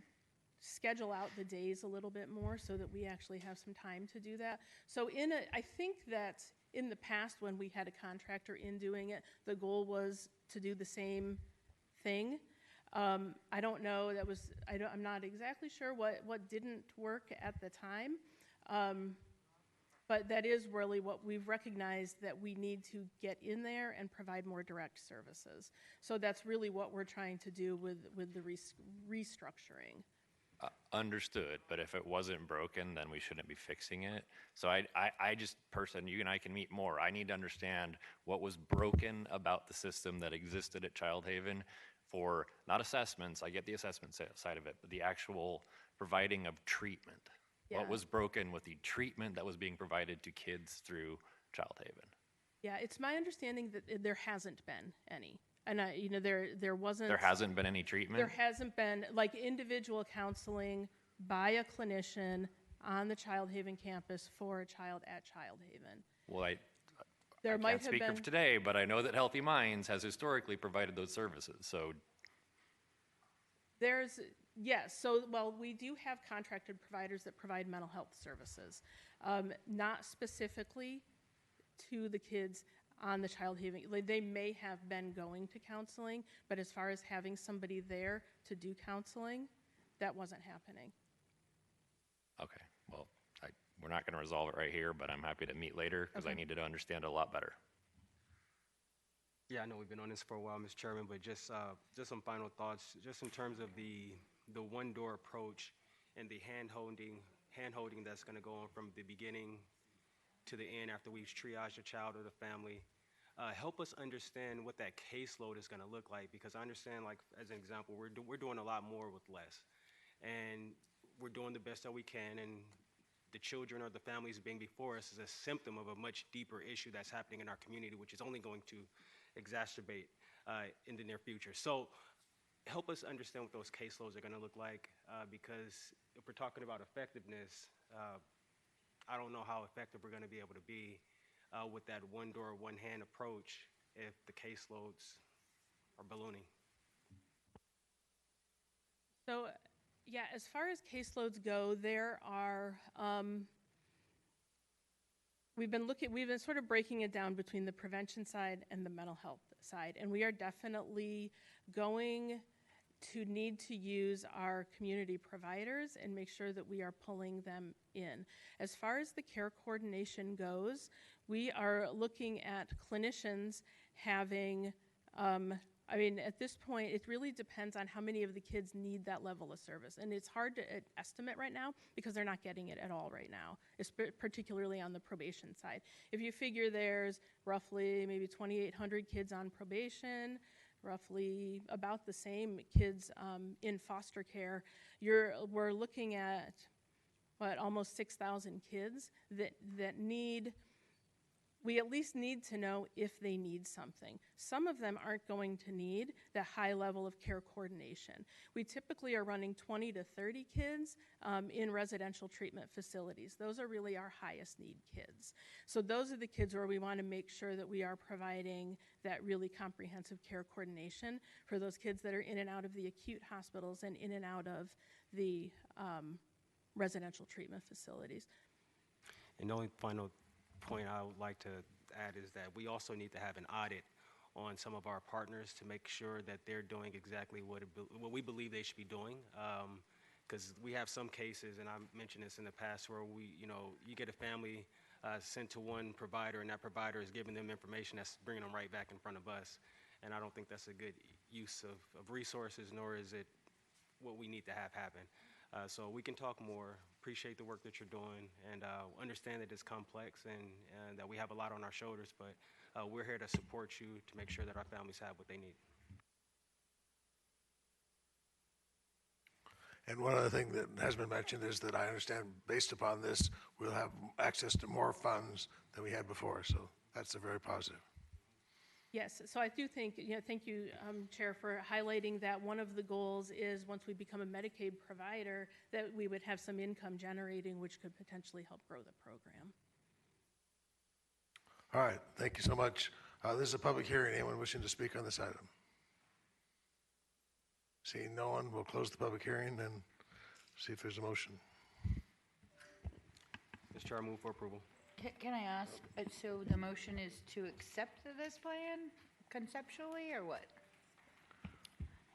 schedule out the days a little bit more so that we actually have some time to do that. So I think that in the past, when we had a contractor in doing it, the goal was to do the same thing. I don't know, I'm not exactly sure what didn't work at the time. But that is really what we've recognized, that we need to get in there and provide more direct services. So that's really what we're trying to do with the restructuring. Understood, but if it wasn't broken, then we shouldn't be fixing it. So I just, you and I can meet more. I need to understand what was broken about the system that existed at Child Haven for, not assessments, I get the assessment side of it, but the actual providing of treatment. Yeah. What was broken with the treatment that was being provided to kids through Child Haven? Yeah, it's my understanding that there hasn't been any. And there wasn't. There hasn't been any treatment? There hasn't been, like, individual counseling by a clinician on the Child Haven campus for a child at Child Haven. Well, I There might can't have speak been. of today, but I know that Healthy Minds has historically provided those services. So Yes, so, well, we do have contracted providers that provide mental health services, not specifically to the kids on the Child Haven. Like, they may have been going to counseling, but as far as having somebody there to do counseling, that wasn't happening. okay, well, we're not going to resolve it right here, but I'm happy to meet later because I Okay. needed to understand it a lot better. Yeah, I know we've been on this for a while, Mr. Chairman, but just some final thoughts, just in terms of the one-door approach and the hand-holding that's going to go on from the beginning to the end after we've triaged a child or the family. Help us understand what that caseload is going to look like, because I understand, like, as an example, we're doing a lot more with less, and we're doing the best that we can, and the children or the families being before us is a symptom of a much deeper issue that's happening in our community, which is only going to exacerbate in the near future. So help us understand what those caseloads are going to look like, because if we're talking about effectiveness, I don't know how effective we're going to be able to be with that one-door, one-hand approach if the caseloads are ballooning. So, yeah, as far as caseloads go, there are, we've been sort of breaking it down between the prevention side and the mental health side, and we are definitely going to need to use our community providers and make sure that we are pulling them in. As far as the care coordination goes, we are looking at clinicians having, at this point, it really depends on how many of the kids need that level of service. And it's hard to estimate right now because they're not getting it at all right now, particularly on the probation side. If you figure there's roughly maybe 2,800 kids on probation, roughly about the same kids in foster care, we're looking at, almost 6,000 kids that need. We at least need to know if they need something. Some of them aren't going to need that high level of care coordination. We typically are running 20 to 30 kids in residential treatment facilities. Those are really our highest need kids. So those are the kids where we want to make sure that we are providing that really comprehensive care coordination for those kids that are in and out of the acute hospitals and in and out of the residential treatment facilities. And the only final point I would like to add is that we also need to have an audit on some of our partners to make sure that they're doing exactly what we believe they should be doing. Because we have some cases, and I mentioned this in the past, where you get a family sent to one provider, and that provider is giving them information that's bringing them right back in front of us. And I don't think that's a good use of resources, nor is it what we need to have happen. So we can talk more, appreciate the work that you're doing, and understand that it's complex and that we have a lot on our shoulders, but we're here to support you to make sure that our families have what they need. And one other thing that has been mentioned is that I understand, based upon this, we'll have access to more funds than we had before, so that's a very positive. Yes, so I do think, thank you, Chair, for highlighting that one of the goals is once we become a Medicaid provider, that we would have some income generating, which could potentially help grow the program. All right, thank you so much. This is a public hearing. Anyone wishing to speak on this item? Seeing no one, we'll close the public hearing and See if there's a motion. Mr. Chair, I move for approval. Can I ask, so the motion is to accept this plan conceptually, or what?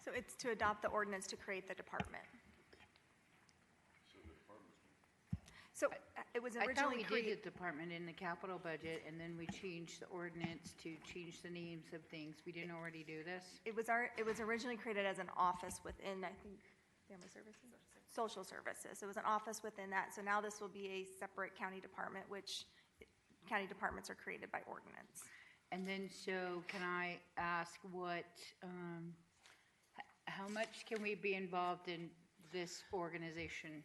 So it's to adopt the ordinance to create the department. So it was I thought originally we created. did the department in the capital budget, and then we changed the ordinance to change the names of things. We didn't already do this? It was originally created as an office within, I think, Family Services? Social Services. It was an office within that. So now this will be a separate county department, which county departments are created by ordinance. And then, so can I ask what, how much can we be involved in this organization?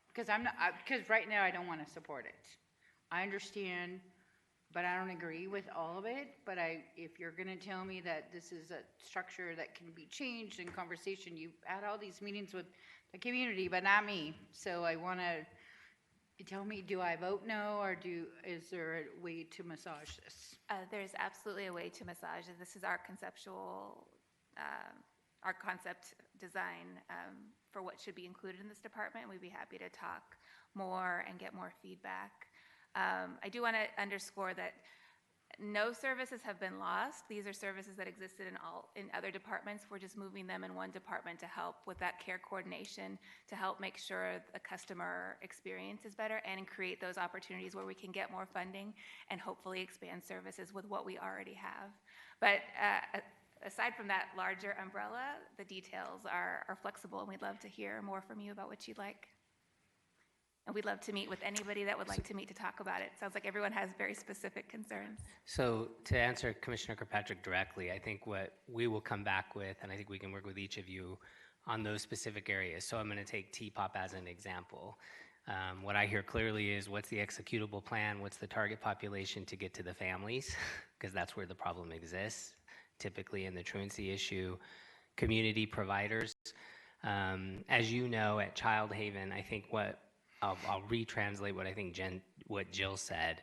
Because because right now I don't want to support it. I understand, but I don't agree with all of it. But if you're going to tell me that this is a structure that can be changed in conversation, you've had all these meetings with the community, but not me. So I want to tell me, do I vote no, or is there a way to massage this? There's absolutely a way to massage it. This is our conceptual, our concept design for what should be included in this department. We'd be happy to talk more and get more feedback. I do want to underscore that no services have been lost. These are services that existed in other departments. We're just moving them in one department to help with that care coordination, to help make sure the customer experience is better and create those opportunities where we can get more funding and hopefully expand services with what we already have. But aside from that larger umbrella, the details are flexible, and we'd love to hear more from you about what you'd like. And we'd love to meet with anybody that would like to meet to talk about it. Sounds like everyone has very specific concerns. So to answer Commissioner Kirkpatrick directly, I think what we will come back with, and I think we can work with each of you on those specific areas. So I'm going to take TPOP as an example. What I hear clearly is what's the executable plan, what's the target population to get to the families, because that's where the problem exists, typically in the truancy issue, community providers. As you know, at Child Haven, I think I'll retranslate what Jill said.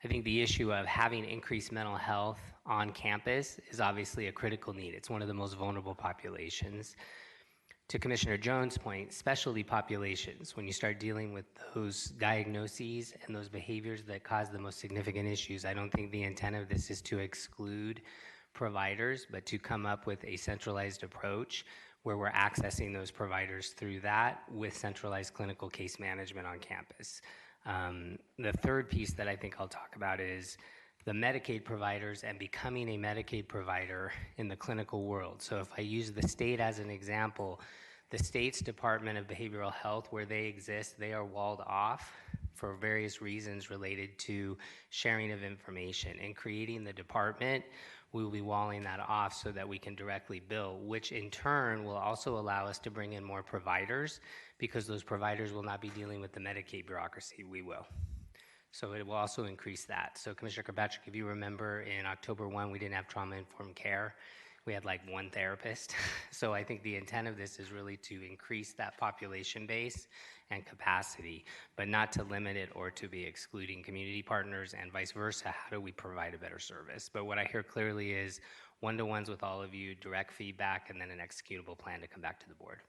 I think the issue of having increased mental health on campus is obviously a critical need. It's one of the most vulnerable populations. To Commissioner Jones' point, specialty populations, when you start dealing with those diagnoses and those behaviors that cause the most significant issues, I don't think the intent of this is to exclude providers, but to come up with a centralized approach where we're accessing those providers through that with centralized clinical case management on campus. The third piece that I think I'll talk about is the Medicaid providers and becoming a Medicaid provider in the clinical world. So if I use the state as an example, the state's Department of Behavioral Health, where they exist, they are walled off for various reasons related to sharing of information. And creating the department, we will be walling that off so that we can directly bill, which in turn will also allow us to bring in more providers, because those providers will not be dealing with the Medicaid bureaucracy, we will. So it will also increase that. So Commissioner Kirkpatrick, if you remember in October 1, we didn't have trauma-informed care. We had like one therapist. So I think the intent of this is really to increase that population base and capacity, but not to limit it or to be excluding community partners, and vice versa. How do we provide a better service? But what I hear clearly is one-to-ones with all of you, direct feedback, and then an executable plan to come back to the board.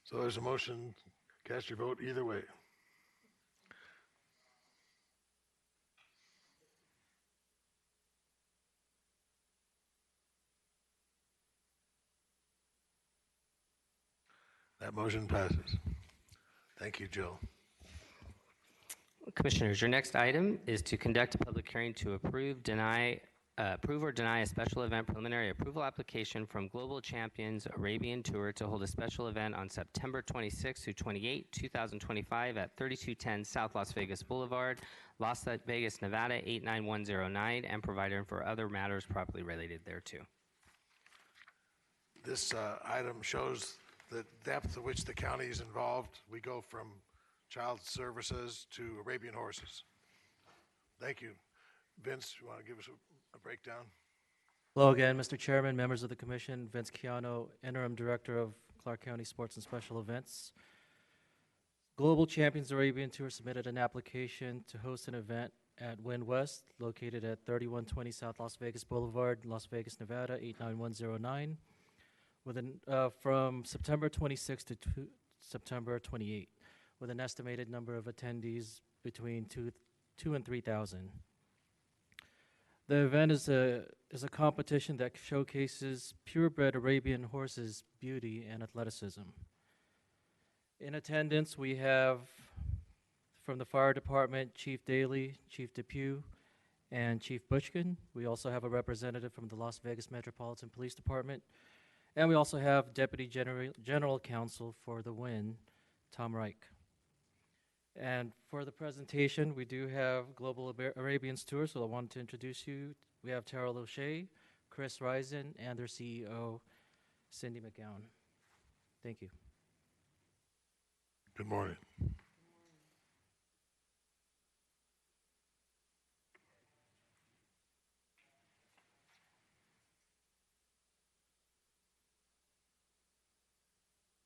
So there's a motion. Cast your vote either way. That motion passes. Thank you, Jill. Commissioners, your next item is to conduct a public hearing to approve or deny a special event preliminary approval application from Global Champions Arabian Tour to hold a special event on September 26 through 28, 2025 at 3210 South Las Vegas Boulevard, Las Vegas, Nevada 89109, and providing for other matters properly related thereto. This item shows the depth to which the county is involved. We go from child services to Arabian horses. Thank you. Vince, you want to give us a breakdown? Hello again, Mr. Chairman, members of the Commission. Vince Chiano, Interim Director of Clark County Sports and Special Events. Global Champions Arabian Tour submitted an application to host an event at Wind West, located at 3120 South Las Vegas Boulevard, Las Vegas, Nevada 89109. from September 26 to September 28, with an estimated number of attendees between 2 and 3,000. The event is a competition that showcases purebred Arabian horses' beauty and athleticism. In attendance, we have from the fire department, Chief Daly, Chief Depew, and Chief Bushkin. We also have a representative from the Las Vegas Metropolitan Police Department. And we also have Deputy General Counsel for the WIN, Tom Reich. And for the presentation, we do have Global Arabians Tour, so I wanted to introduce you. We have Tara Loche, Chris Risen, and their CEO, Cindy McGowan. Thank you. Good morning.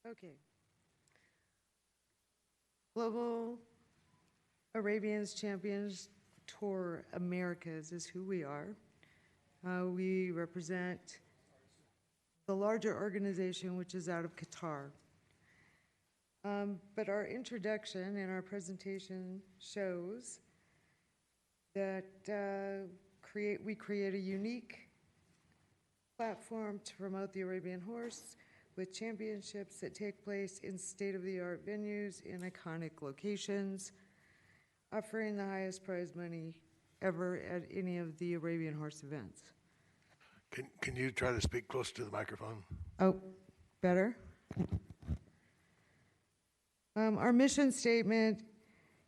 Okay. Global Arabians Champions Tour Americas is who we are. We represent the larger organization, which is out of Qatar. But our introduction and our presentation shows that we create a unique platform to promote the Arabian horse with championships that take place in state-of-the-art venues in iconic locations, offering the highest prize money ever at any of the Arabian horse events. Can you try to speak close to the microphone? Oh, better? Our mission statement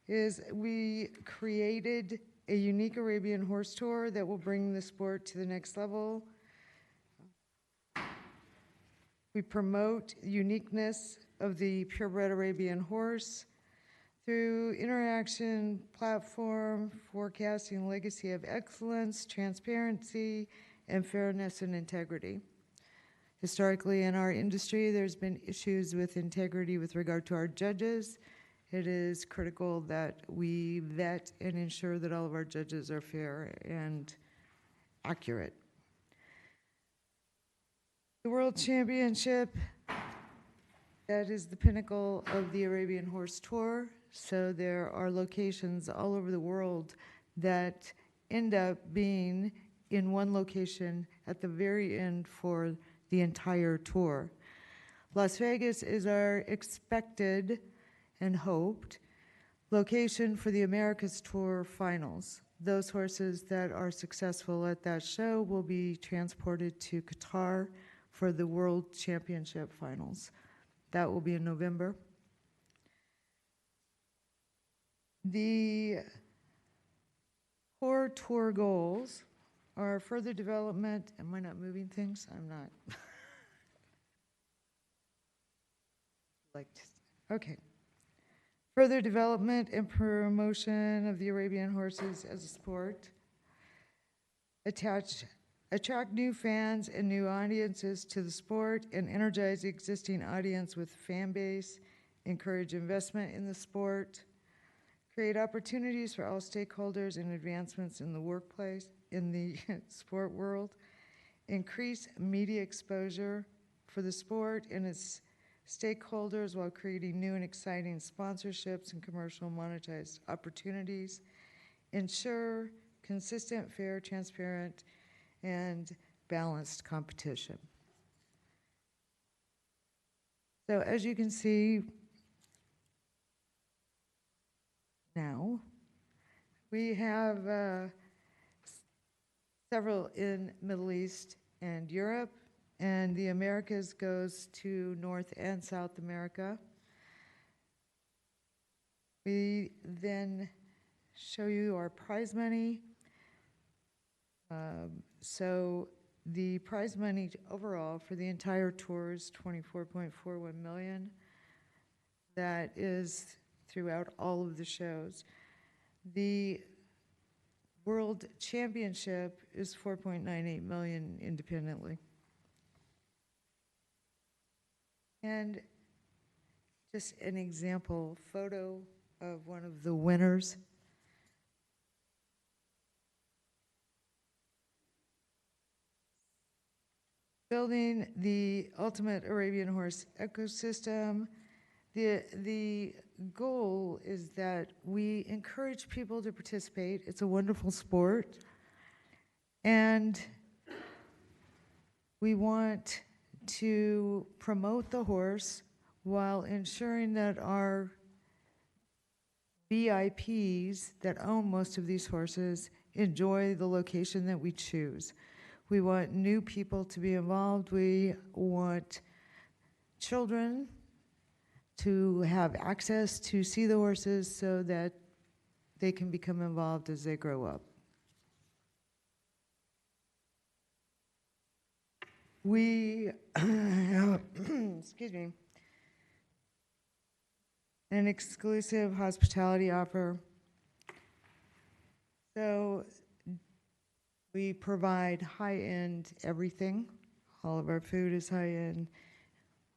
is we created a unique Arabian horse tour that will bring the sport to the next level. We promote uniqueness of the purebred Arabian horse through interaction, platform, forecasting, legacy of excellence, transparency, and fairness and integrity. Historically in our industry, there's been issues with integrity with regard to our judges. It is critical that we vet and ensure that all of our judges are fair and accurate. The World Championship, that is the pinnacle of the Arabian Horse Tour. So there are locations all over the world that end up being in one location at the very end for the entire tour. Las Vegas is our expected and hoped location for the America's Tour finals. Those horses that are successful at that show will be transported to Qatar for the World Championship finals. That will be in November. The core tour goals are further development. Am I not moving things? I'm not. Okay. Further development and promotion of the Arabian horses as a sport. Attract new fans and new audiences to the sport and energize the existing audience with fan base, encourage investment in the sport, create opportunities for all stakeholders and advancements in the workplace, in the sport world, increase media exposure for the sport and its stakeholders while creating new and exciting sponsorships and commercial monetized opportunities, ensure consistent, fair, transparent, and balanced competition. So as you can see now, we have several in Middle East and Europe, and the Americas goes to North and South America. We then show you our prize money. So the prize money overall for the entire tour is $24.41 million. That is throughout all of the shows. The World Championship is $4.98 million independently. And just an example photo of one of the winners. building the ultimate Arabian horse ecosystem. The goal is that we encourage people to participate. It's a wonderful sport. And we want to promote the horse while ensuring that our VIPs that own most of these horses enjoy the location that we choose. We want new people to be involved. We want children to have access to see the horses so that they can become involved as they grow up. We have, excuse me, an exclusive hospitality offer. So we provide high-end everything. All of our food is high-end.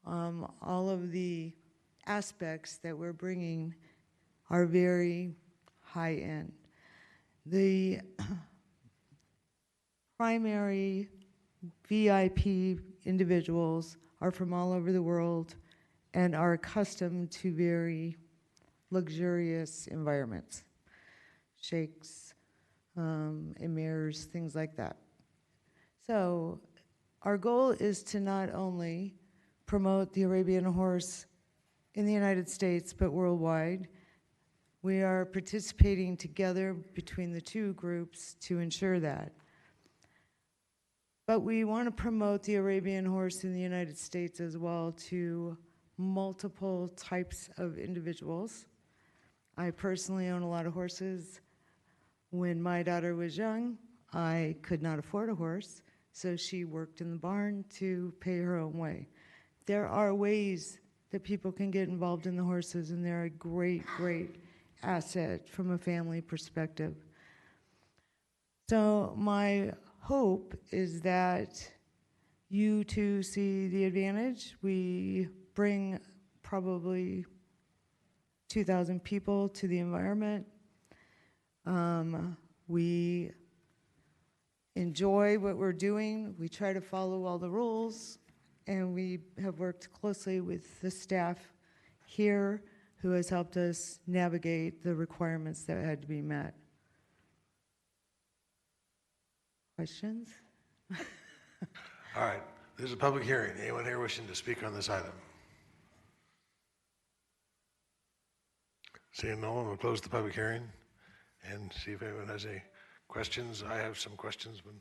All of the aspects that we're bringing are very high-end. The primary VIP individuals are from all over the world and are accustomed to very luxurious environments, sheikhs, emirs, things like that. So our goal is to not only promote the Arabian horse in the United States, but worldwide. We are participating together between the two groups to ensure that. But we want to promote the Arabian horse in the United States as well to multiple types of individuals. I personally own a lot of horses. When my daughter was young, I could not afford a horse, so she worked in the barn to pay her own way. There are ways that people can get involved in the horses, and they're a great, great asset from a family perspective. So my hope is that you too see the advantage. We bring probably 2,000 people to the environment. We enjoy what we're doing. We try to follow all the rules, and we have worked closely with the staff here who has helped us navigate the requirements that had to be met. Questions? All right, there's a public hearing. Anyone here wishing to speak on this item? Seeing no one, we'll close the public hearing and see if anyone has any questions. I have some questions. But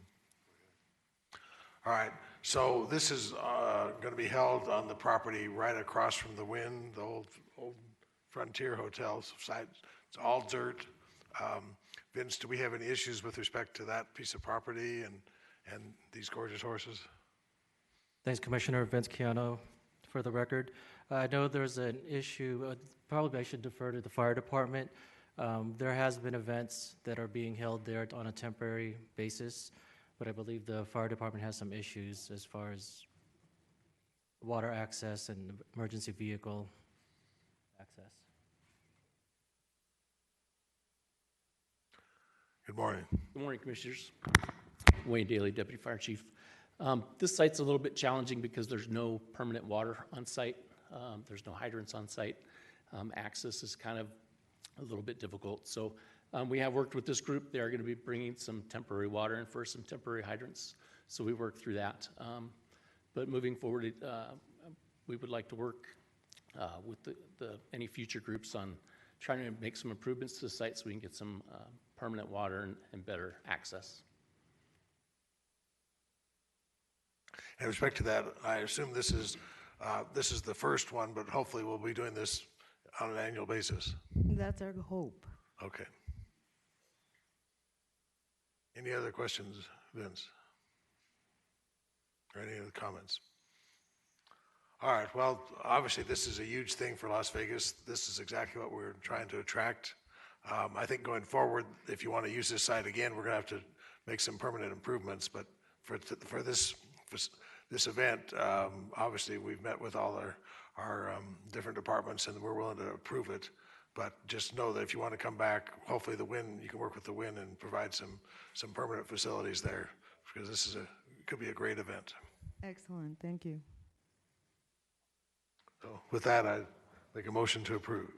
all right, so this is going to be held on the property right across from the Wynn, the old Frontier Hotel site. It's all dirt. Vince, do we have any issues with respect to that piece of property and these gorgeous horses? Thanks, Commissioner. Vince Chiano, for the record. I know there's an issue, probably I should defer to the fire department. There has been events that are being held there on a temporary basis, but I believe the fire department has some issues as far as water access and emergency vehicle access. Good morning. Good morning, Commissioners. Wayne Daly, Deputy Fire Chief. This site's a little bit challenging because there's no permanent water on site. There's no hydrants on site. Access is kind of a little bit difficult. So we have worked with this group. They are going to be bringing some temporary water in first, some temporary hydrants. So we worked through that. But moving forward, we would like to work with any future groups on trying to make some improvements to the site so we can get some permanent water and better access. In respect to that, I assume this is the first one, but hopefully we'll be doing this on an annual basis. That's our hope. Okay. Any other questions, Vince? Or any other comments? All right, well, obviously this is a huge thing for Las Vegas. This is exactly what we're trying to attract. I think going forward, if you want to use this site again, we're going to have to make some permanent improvements, but for this event, obviously we've met with all our different departments and we're willing to approve it. But just know that if you want to come back, hopefully the Wynn, you can work with the Wynn and provide some permanent facilities there because this is could be a great event. Excellent, thank you. So with that, I make a motion to approve.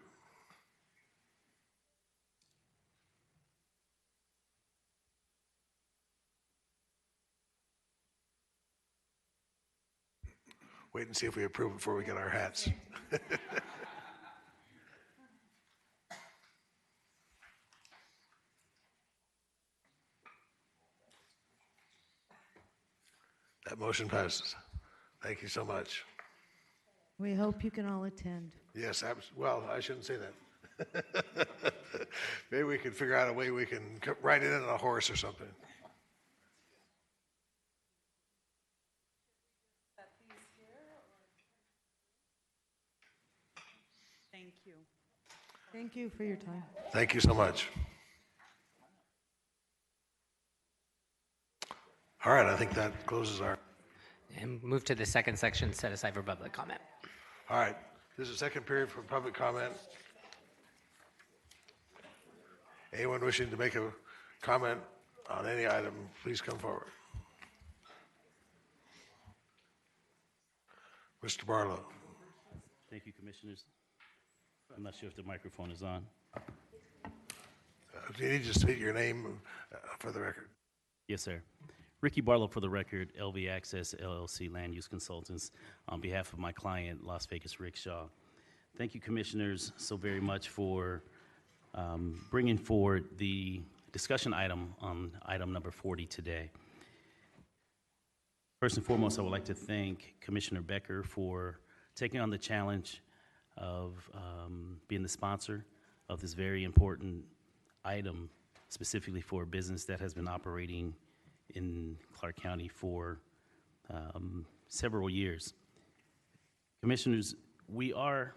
Wait and see if we approve before we get our hats. That motion passes. Thank you so much. We hope you can all attend. Yes, well, I shouldn't say that. Maybe we could figure out a way we can ride it in on a horse or something. Thank you. Thank you for your time. Thank you so much. All right, I think that closes our. And move to the second section set aside for public comment. All right, this is the second period for public comment. Anyone wishing to make a comment on any item, please come forward. Mr. Barlow. Thank you, Commissioners. I'm not sure if the microphone is on. Do you need to state your name for the record? Yes, sir. Ricky Barlow for the record, LV Access LLC Land Use Consultants, on behalf of my client, Las Vegas Rickshaw. Thank you, Commissioners, so very much for bringing forward the discussion item on item number 40 today. First and foremost, I would like to thank Commissioner Becker for taking on the challenge of being the sponsor of this very important item, specifically for a business that has been operating in Clark County for several years. Commissioners, we are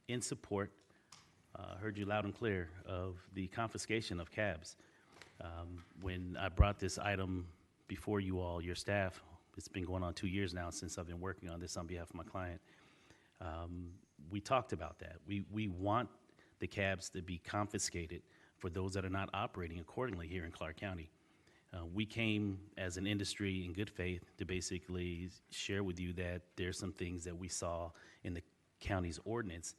in support, heard you loud and clear, of the confiscation of cabs. When I brought this item before you all, your staff, it's been going on 2 years now since I've been working on this on behalf of my client. We talked about that. We want the cabs to be confiscated for those that are not operating accordingly here in Clark County. We came as an industry in good faith to basically share with you that there's some things that we saw in the county's ordinance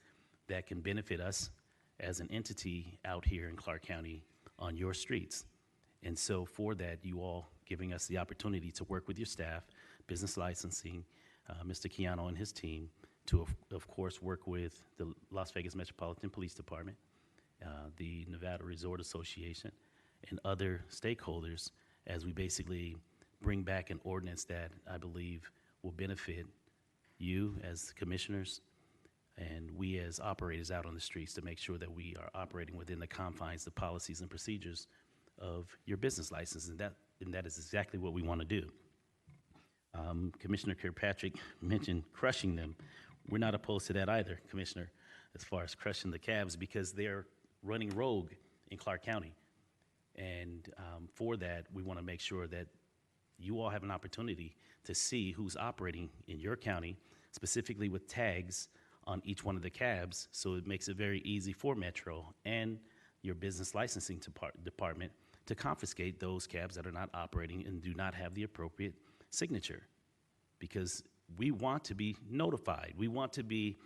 that can benefit us as an entity out here in Clark County on your streets. And so for that, you all giving us the opportunity to work with your staff, business licensing, Mr. Keanu and his team, to, of course, work with the Las Vegas Metropolitan Police Department, the Nevada Resort Association, and other stakeholders as we basically bring back an ordinance that I believe will benefit you as commissioners and we as operators out on the streets to make sure that we are operating within the confines, the policies and procedures of your business license, and that is exactly what we want to do. Commissioner Kirkpatrick mentioned crushing them. We're not opposed to that either, Commissioner, as far as crushing the cabs, because they're running rogue in Clark County. And for that, we want to make sure that you all have an opportunity to see who's operating in your county, specifically with tags on each one of the cabs, so it makes it very easy for Metro and your business licensing department to confiscate those cabs that are not operating and do not have the appropriate signature. Because we want to be notified. We want to be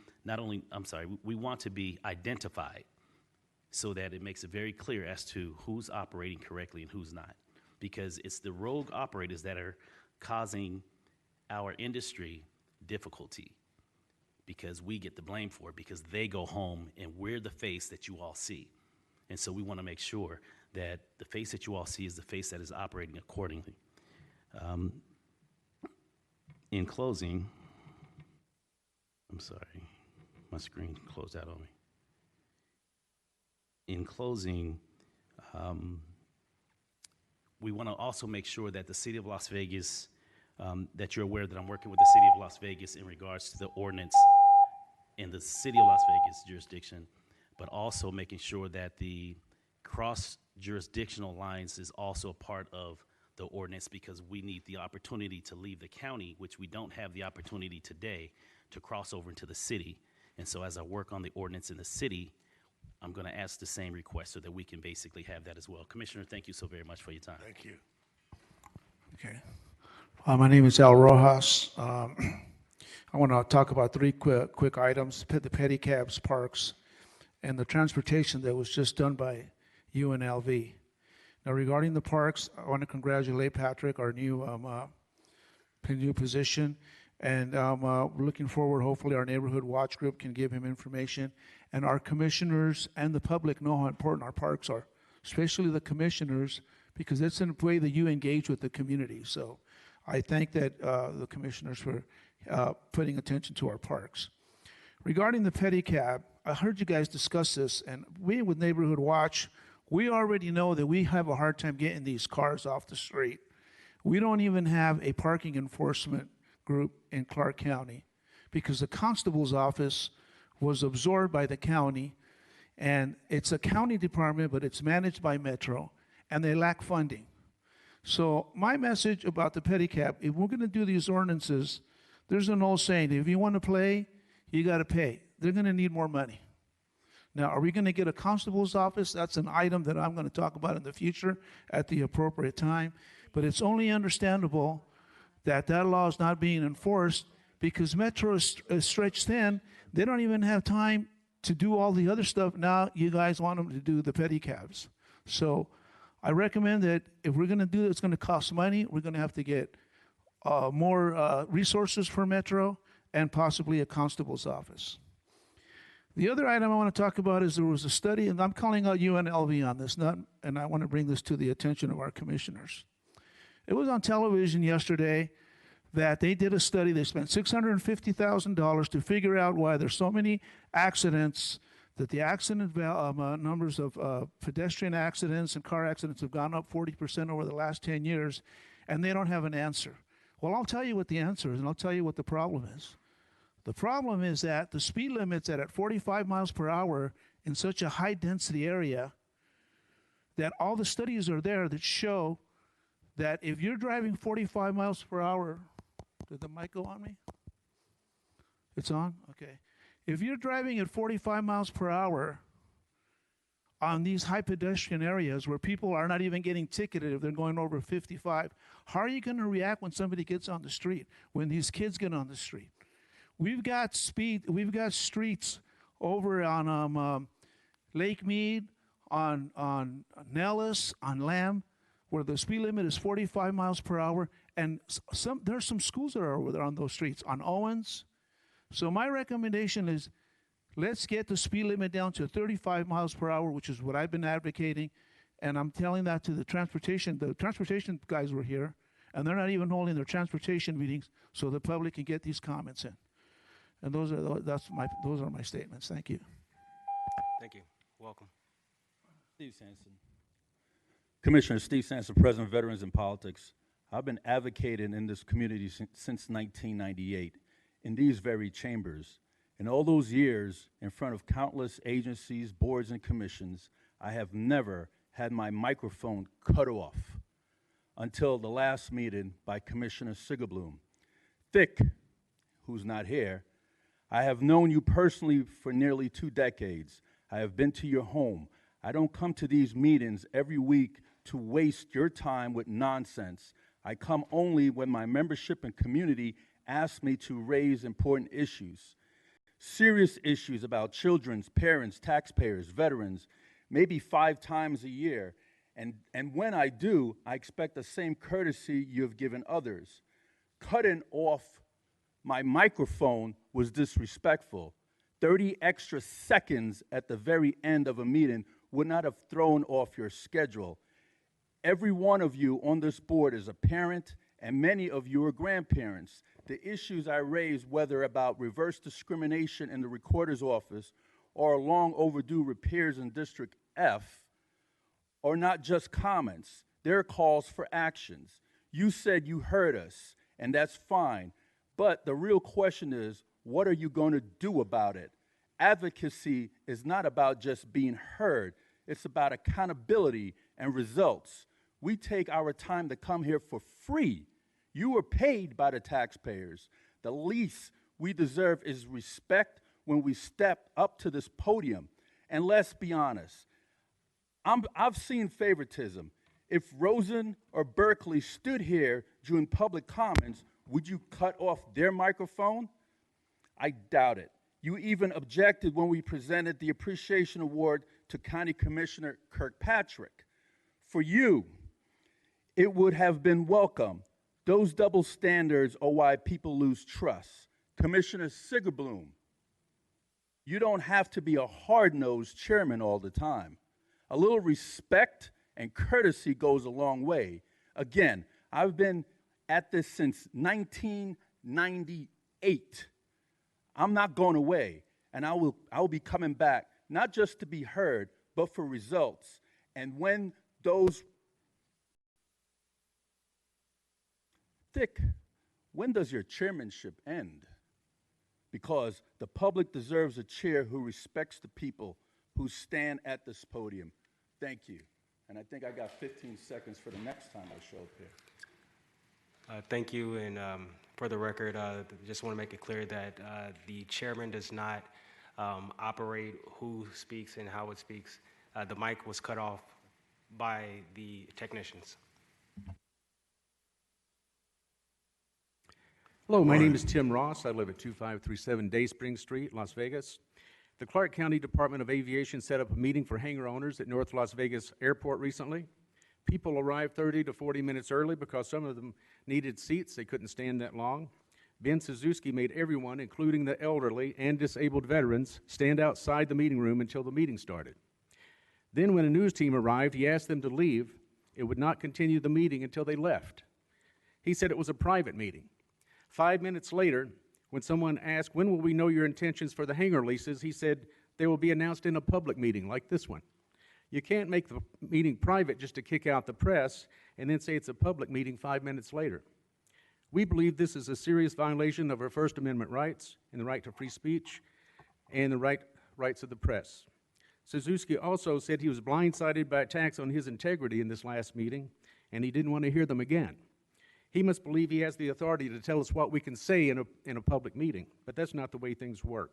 we want to be identified so that it makes it very clear as to who's operating correctly and who's not. Because it's the rogue operators that are causing our industry difficulty, because we get the blame for it, because they go home and we're the face that you all see. And so we want to make sure that the face that you all see is the face that is operating accordingly. In closing, I'm sorry, my screen closed out on me. In closing, we want to also make sure that the City of Las Vegas, that you're aware that I'm working with the City of Las Vegas in regards to the ordinance in the City of Las Vegas jurisdiction, but also making sure that the cross-jurisdictional lines is also a part of the ordinance, because we need the opportunity to leave the county, which we don't have the opportunity today, to cross over into the city. And so as I work on the ordinance in the city, I'm going to ask the same request so that we can basically have that as well. Commissioner, thank you so very much for your time. Thank you. Okay. My name is Al Rojas. I want to talk about three quick items: the pedicabs, parks, and the transportation that was just done by UNLV. Now, regarding the parks, I want to congratulate Patrick, our new position, and we're looking forward. Hopefully, our neighborhood watch group can give him information, and our commissioners and the public know how important our parks are, especially the commissioners, because it's in a way that you engage with the community. So I thank that the commissioners for putting attention to our parks. Regarding the pedicab, I heard you guys discuss this, and we with Neighborhood Watch, we already know that we have a hard time getting these cars off the street. We don't even have a parking enforcement group in Clark County because the constable's office was absorbed by the county, and it's a county department, but it's managed by Metro, and they lack funding. So my message about the pedicab, if we're going to do these ordinances, there's an old saying, if you want to play, you got to pay. They're going to need more money. Now, are we going to get a constable's office? That's an item that I'm going to talk about in the future at the appropriate time. But it's only understandable that that law is not being enforced because Metro is stretched thin. They don't even have time to do all the other stuff. Now you guys want them to do the pedicabs. So I recommend that if we're going to do it, it's going to cost money. We're going to have to get more resources for Metro and possibly a constable's office. The other item I want to talk about is there was a study, and I'm calling out UNLV on this, and I want to bring this to the attention of our commissioners. It was on television yesterday that they did a study. They spent $650,000 to figure out why there's so many accidents, that the accident numbers of pedestrian accidents and car accidents have gone up 40% over the last 10 years, and they don't have an answer. Well, I'll tell you what the answer is, and I'll tell you what the problem is. The problem is that the speed limit's at 45 miles per hour in such a high-density area that all the studies are there that show that if you're driving 45 miles per hour, did the mic go on me? It's on? Okay. If you're driving at 45 miles per hour on these high pedestrian areas where people are not even getting ticketed if they're going over 55, how are you going to react when somebody gets on the street, when these kids get on the street? We've got streets over on Lake Mead, on Nellis, on Lamb, where the speed limit is 45 miles per hour, and there's some schools that are over there on those streets, on Owens. So my recommendation is let's get the speed limit down to 35 miles per hour, which is what I've been advocating, and I'm telling that to the transportation guys were here, and they're not even holding their transportation meetings so the public can get these comments in. And those are my statements. Thank you. Thank you. Welcome. Steve Sanson. Commissioner Steve Sanson, President of Veterans in Politics. I've been advocating in this community since 1998 in these very chambers. In all those years, in front of countless agencies, boards, and commissions, I have never had my microphone cut off until the last meeting by Commissioner Sigerbloom. Thick, who's not here, I have known you personally for nearly 2 decades. I have been to your home. I don't come to these meetings every week to waste your time with nonsense. I come only when my membership and community ask me to raise important issues. Serious issues about children's, parents, taxpayers, veterans, maybe 5 times a year. And when I do, I expect the same courtesy you have given others. Cutting off my microphone was disrespectful. 30 extra seconds at the very end of a meeting would not have thrown off your schedule. Every one of you on this board is a parent, and many of you are grandparents. The issues I raised, whether about reverse discrimination in the recorder's office or long overdue repairs in District F, are not just comments. They're calls for actions. You said you heard us, and that's fine. But the real question is, what are you going to do about it? Advocacy is not about just being heard. It's about accountability and results. We take our time to come here for free. You were paid by the taxpayers. The least we deserve is respect when we step up to this podium. And let's be honest, I've seen favoritism. If Rosen or Berkeley stood here during public comments, would you cut off their microphone? I doubt it. You even objected when we presented the Appreciation Award to County Commissioner Kirkpatrick. For you, it would have been welcome. Those double standards are why people lose trust. Commissioner Sigerbloom, you don't have to be a hard-nosed chairman all the time. A little respect and courtesy goes a long way. Again, I've been at this since 1998. I'm not going away, and I will be coming back, not just to be heard, but for results. And when those Dick, when does your chairmanship end? Because the public deserves a chair who respects the people who stand at this podium. Thank you. And I think I got 15 seconds for the next time I show up here. Thank you, and for the record, just want to make it clear that the chairman does not operate who speaks and how it speaks. The mic was cut off by the technicians. Hello, my name is Tim Ross. I live at 2537 Day Spring Street, Las Vegas. The Clark County Department of Aviation set up a meeting for hangar owners at North Las Vegas Airport recently. People arrived 30 to 40 minutes early because some of them needed seats. They couldn't stand that long. Ben Suzuki made everyone, including the elderly and disabled veterans, stand outside the meeting room until the meeting started. Then when a news team arrived, he asked them to leave. It would not continue the meeting until they left. He said it was a private meeting. 5 minutes later, when someone asked, when will we know your intentions for the hangar leases, he said, they will be announced in a public meeting like this one. You can't make the meeting private just to kick out the press and then say it's a public meeting 5 minutes later. We believe this is a serious violation of our First Amendment rights and the right to free speech and the rights of the press. Suzuki also said he was blindsided by attacks on his integrity in this last meeting, and he didn't want to hear them again. He must believe he has the authority to tell us what we can say in a public meeting, but that's not the way things work.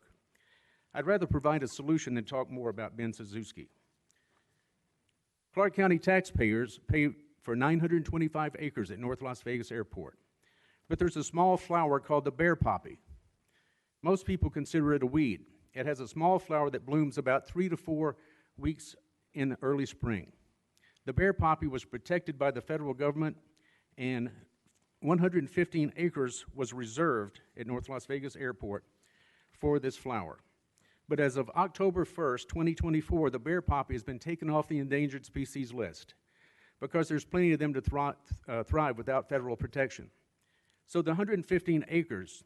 I'd rather provide a solution than talk more about Ben Suzuki. Clark County taxpayers pay for 925 acres at North Las Vegas Airport, but there's a small flower called the bear poppy. Most people consider it a weed. It has a small flower that blooms about 3 to 4 weeks in early spring. The bear poppy was protected by the federal government, and 115 acres was reserved at North Las Vegas Airport for this flower. But as of October 1st, 2024, the bear poppy has been taken off the endangered species list because there's plenty of them to thrive without federal protection. So the 115 acres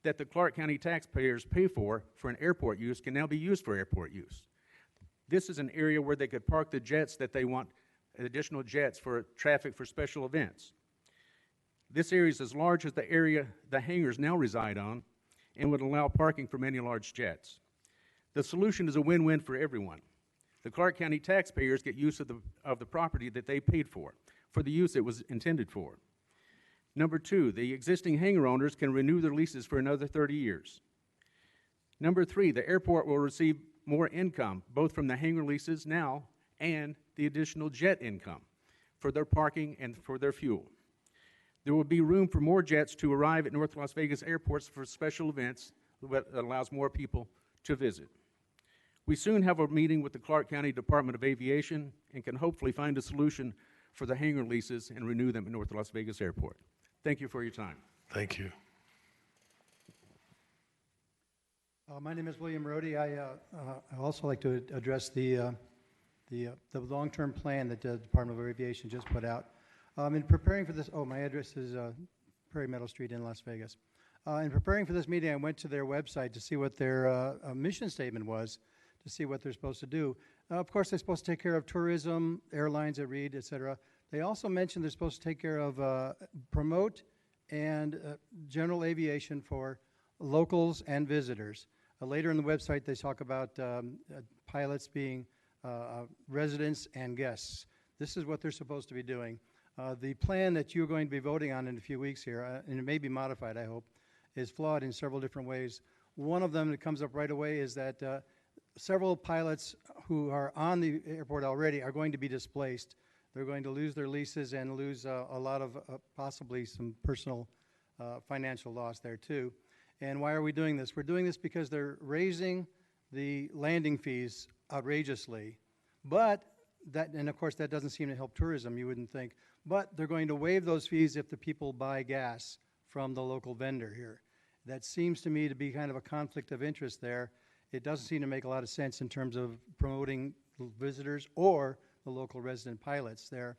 that the Clark County taxpayers pay for an airport use can now be used for airport use. This is an area where they could park the jets that they want, additional jets for traffic for special events. This area is as large as the area the hangars now reside on and would allow parking for many large jets. The solution is a win-win for everyone. The Clark County taxpayers get use of the property that they paid for the use it was intended for. Number two, the existing hangar owners can renew their leases for another 30 years. Number three, the airport will receive more income, both from the hangar leases now and the additional jet income for their parking and for their fuel. There will be room for more jets to arrive at North Las Vegas airports for special events that allows more people to visit. We soon have a meeting with the Clark County Department of Aviation and can hopefully find a solution for the hangar leases and renew them at North Las Vegas Airport. Thank you for your time. Thank you. My name is William Rohde. I also like to address the long-term plan that the Department of Aviation just put out. In preparing for this, my address is Prairie Meadow Street in Las Vegas. In preparing for this meeting, I went to their website to see what their mission statement was, to see what they're supposed to do. Of course, they're supposed to take care of tourism, airlines at Reed, et cetera. They also mentioned they're supposed to take care of, promote and general aviation for locals and visitors. Later in the website, they talk about pilots being residents and guests. This is what they're supposed to be doing. The plan that you're going to be voting on in a few weeks here, and it may be modified, I hope, is flawed in several different ways. One of them that comes up right away is that several pilots who are on the airport already are going to be displaced. They're going to lose their leases and lose a lot of possibly some personal financial loss there too. And why are we doing this? We're doing this because they're raising the landing fees outrageously, but that, and of course that doesn't seem to help tourism, you wouldn't think, but they're going to waive those fees if the people buy gas from the local vendor here. That seems to me to be kind of a conflict of interest there. It doesn't seem to make a lot of sense in terms of promoting visitors or the local resident pilots there.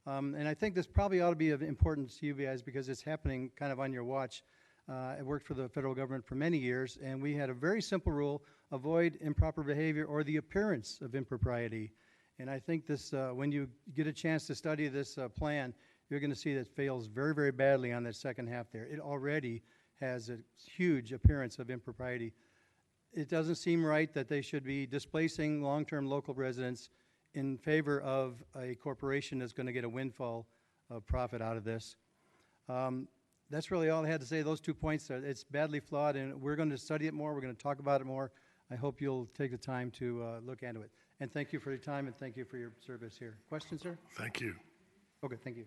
And I think this probably ought to be of importance to you guys because it's happening kind of on your watch. I worked for the federal government for many years, and we had a very simple rule: avoid improper behavior or the appearance of impropriety. And I think this, when you get a chance to study this plan, you're going to see that it fails very, very badly on that second half there. It already has a huge appearance of impropriety. It doesn't seem right that they should be displacing long-term local residents in favor of a corporation that's going to get a windfall of profit out of this. That's really all I had to say. Those 2 points, it's badly flawed, and we're going to study it more. We're going to talk about it more. I hope you'll take the time to look into it. And thank you for your time, and thank you for your service here. Questions, sir? Thank you. Okay, thank you.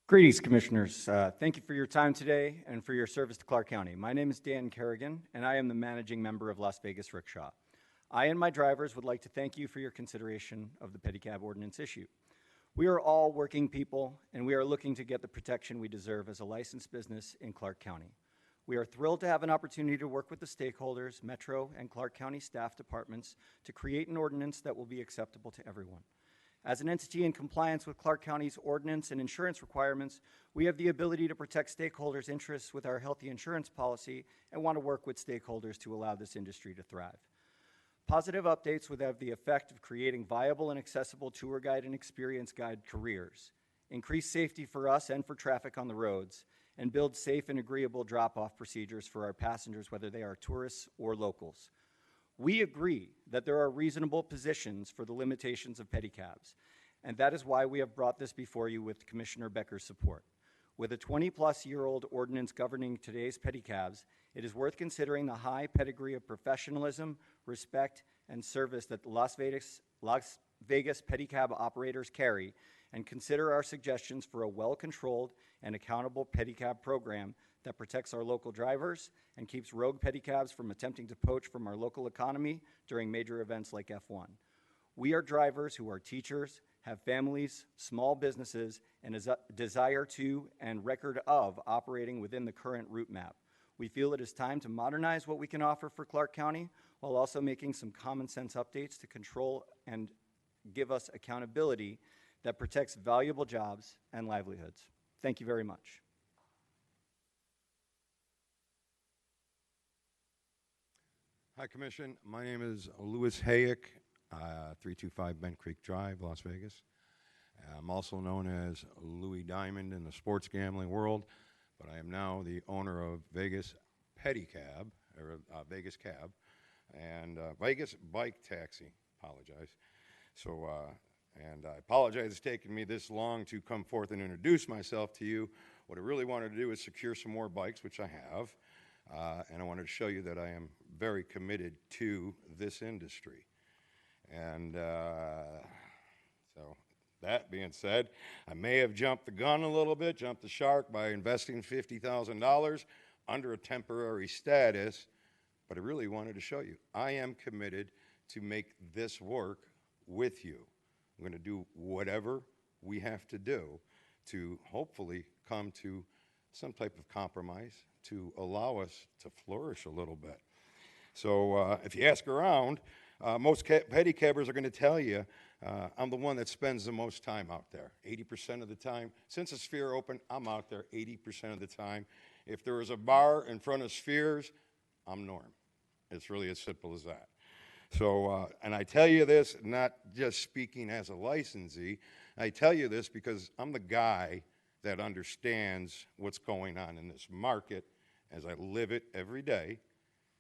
Greetings, Commissioners. Thank you for your time today and for your service to Clark County. My name is Dan Kerrigan, and I am the managing member of Las Vegas Rickshaw. I and my drivers would like to thank you for your consideration of the pedicab ordinance issue. We are all working people, and we are looking to get the protection we deserve as a licensed business in Clark County. We are thrilled to have an opportunity to work with the stakeholders, Metro and Clark County staff departments, to create an ordinance that will be acceptable to everyone. As an entity in compliance with Clark County's ordinance and insurance requirements, we have the ability to protect stakeholders' interests with our healthy insurance policy and want to work with stakeholders to allow this industry to thrive. Positive updates would have the effect of creating viable and accessible tour guide and experience guide careers, increase safety for us and for traffic on the roads, and build safe and agreeable drop-off procedures for our passengers, whether they are tourists or locals. We agree that there are reasonable positions for the limitations of pedicabs, and that is why we have brought this before you with Commissioner Becker's support. With a 20-plus-year-old ordinance governing today's pedicabs, it is worth considering the high pedigree of professionalism, respect, and service that the Las Vegas pedicab operators carry, and consider our suggestions for a well-controlled and accountable pedicab program that protects our local drivers and keeps rogue pedicabs from attempting to poach from our local economy during major events like F1. We are drivers who are teachers, have families, small businesses, and a desire to and record of operating within the current route map. We feel it is time to modernize what we can offer for Clark County while also making some common sense updates to control and give us accountability that protects valuable jobs and livelihoods. Thank you very much. Hi, Commission. My name is Louis Hayek, 325 Bent Creek Drive, Las Vegas. I'm also known as Louis Diamond in the sports gambling world, but I am now the owner of Vegas Pedicab, or Vegas Cab, and Vegas Bike Taxi. Apologize. So, and I apologize it's taken me this long to come forth and introduce myself to you. What I really wanted to do is secure some more bikes, which I have, and I wanted to show you that I am very committed to this industry. And so that being said, I may have jumped the gun a little bit, jumped the shark by investing $50,000 under a temporary status, but I really wanted to show you I am committed to make this work with you. I'm going to do whatever we have to do to hopefully come to some type of compromise to allow us to flourish a little bit. So if you ask around, most pedicabbers are going to tell you I'm the one that spends the most time out there. 80% of the time, since the Sphere opened, I'm out there 80% of the time. If there is a bar in front of Spheres, I'm Norm. It's really as simple as that. So, and I tell you this, not just speaking as a licensee, I tell you this because I'm the guy that understands what's going on in this market as I live it every day,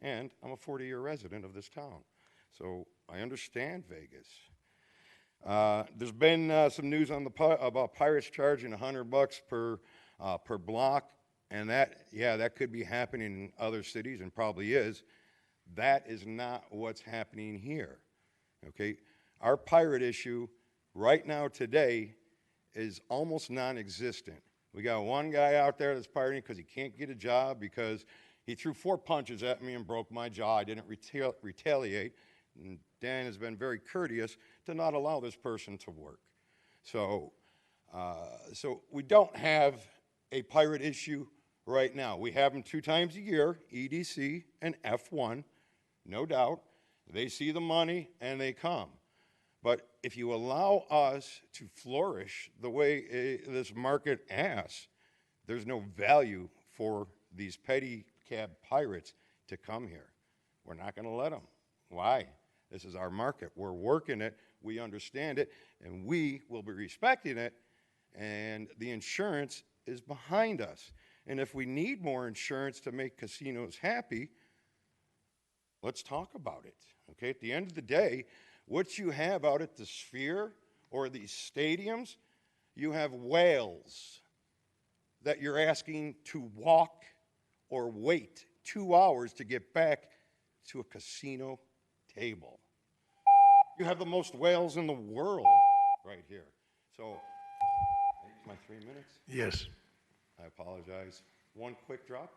and I'm a 40-year resident of this town. So I understand Vegas. There's been some news on about pirates charging $100 per block, and that could be happening in other cities and probably is. That is not what's happening here. Okay, Our pirate issue right now today is almost non-existent. We got one guy out there that's pirating because he can't get a job because he threw 4 punches at me and broke my jaw. I didn't retaliate. And Dan has been very courteous to not allow this person to work. So we don't have a pirate issue right now. We have them 2 times a year, EDC and F1, no doubt. They see the money and they come. But if you allow us to flourish the way this market asks, there's no value for these pedicab pirates to come here. We're not going to let them. Why? This is our market. We're working it. We understand it. And we will be respecting it. And the insurance is behind us. And if we need more insurance to make casinos happy, let's talk about it. Okay? At the end of the day, what you have out at the Sphere or these stadiums, you have whales that you're asking to walk or wait 2 hours to get back to a casino table. You have the most whales in the world right here. So, my 3 minutes? Yes. I apologize. One quick drop?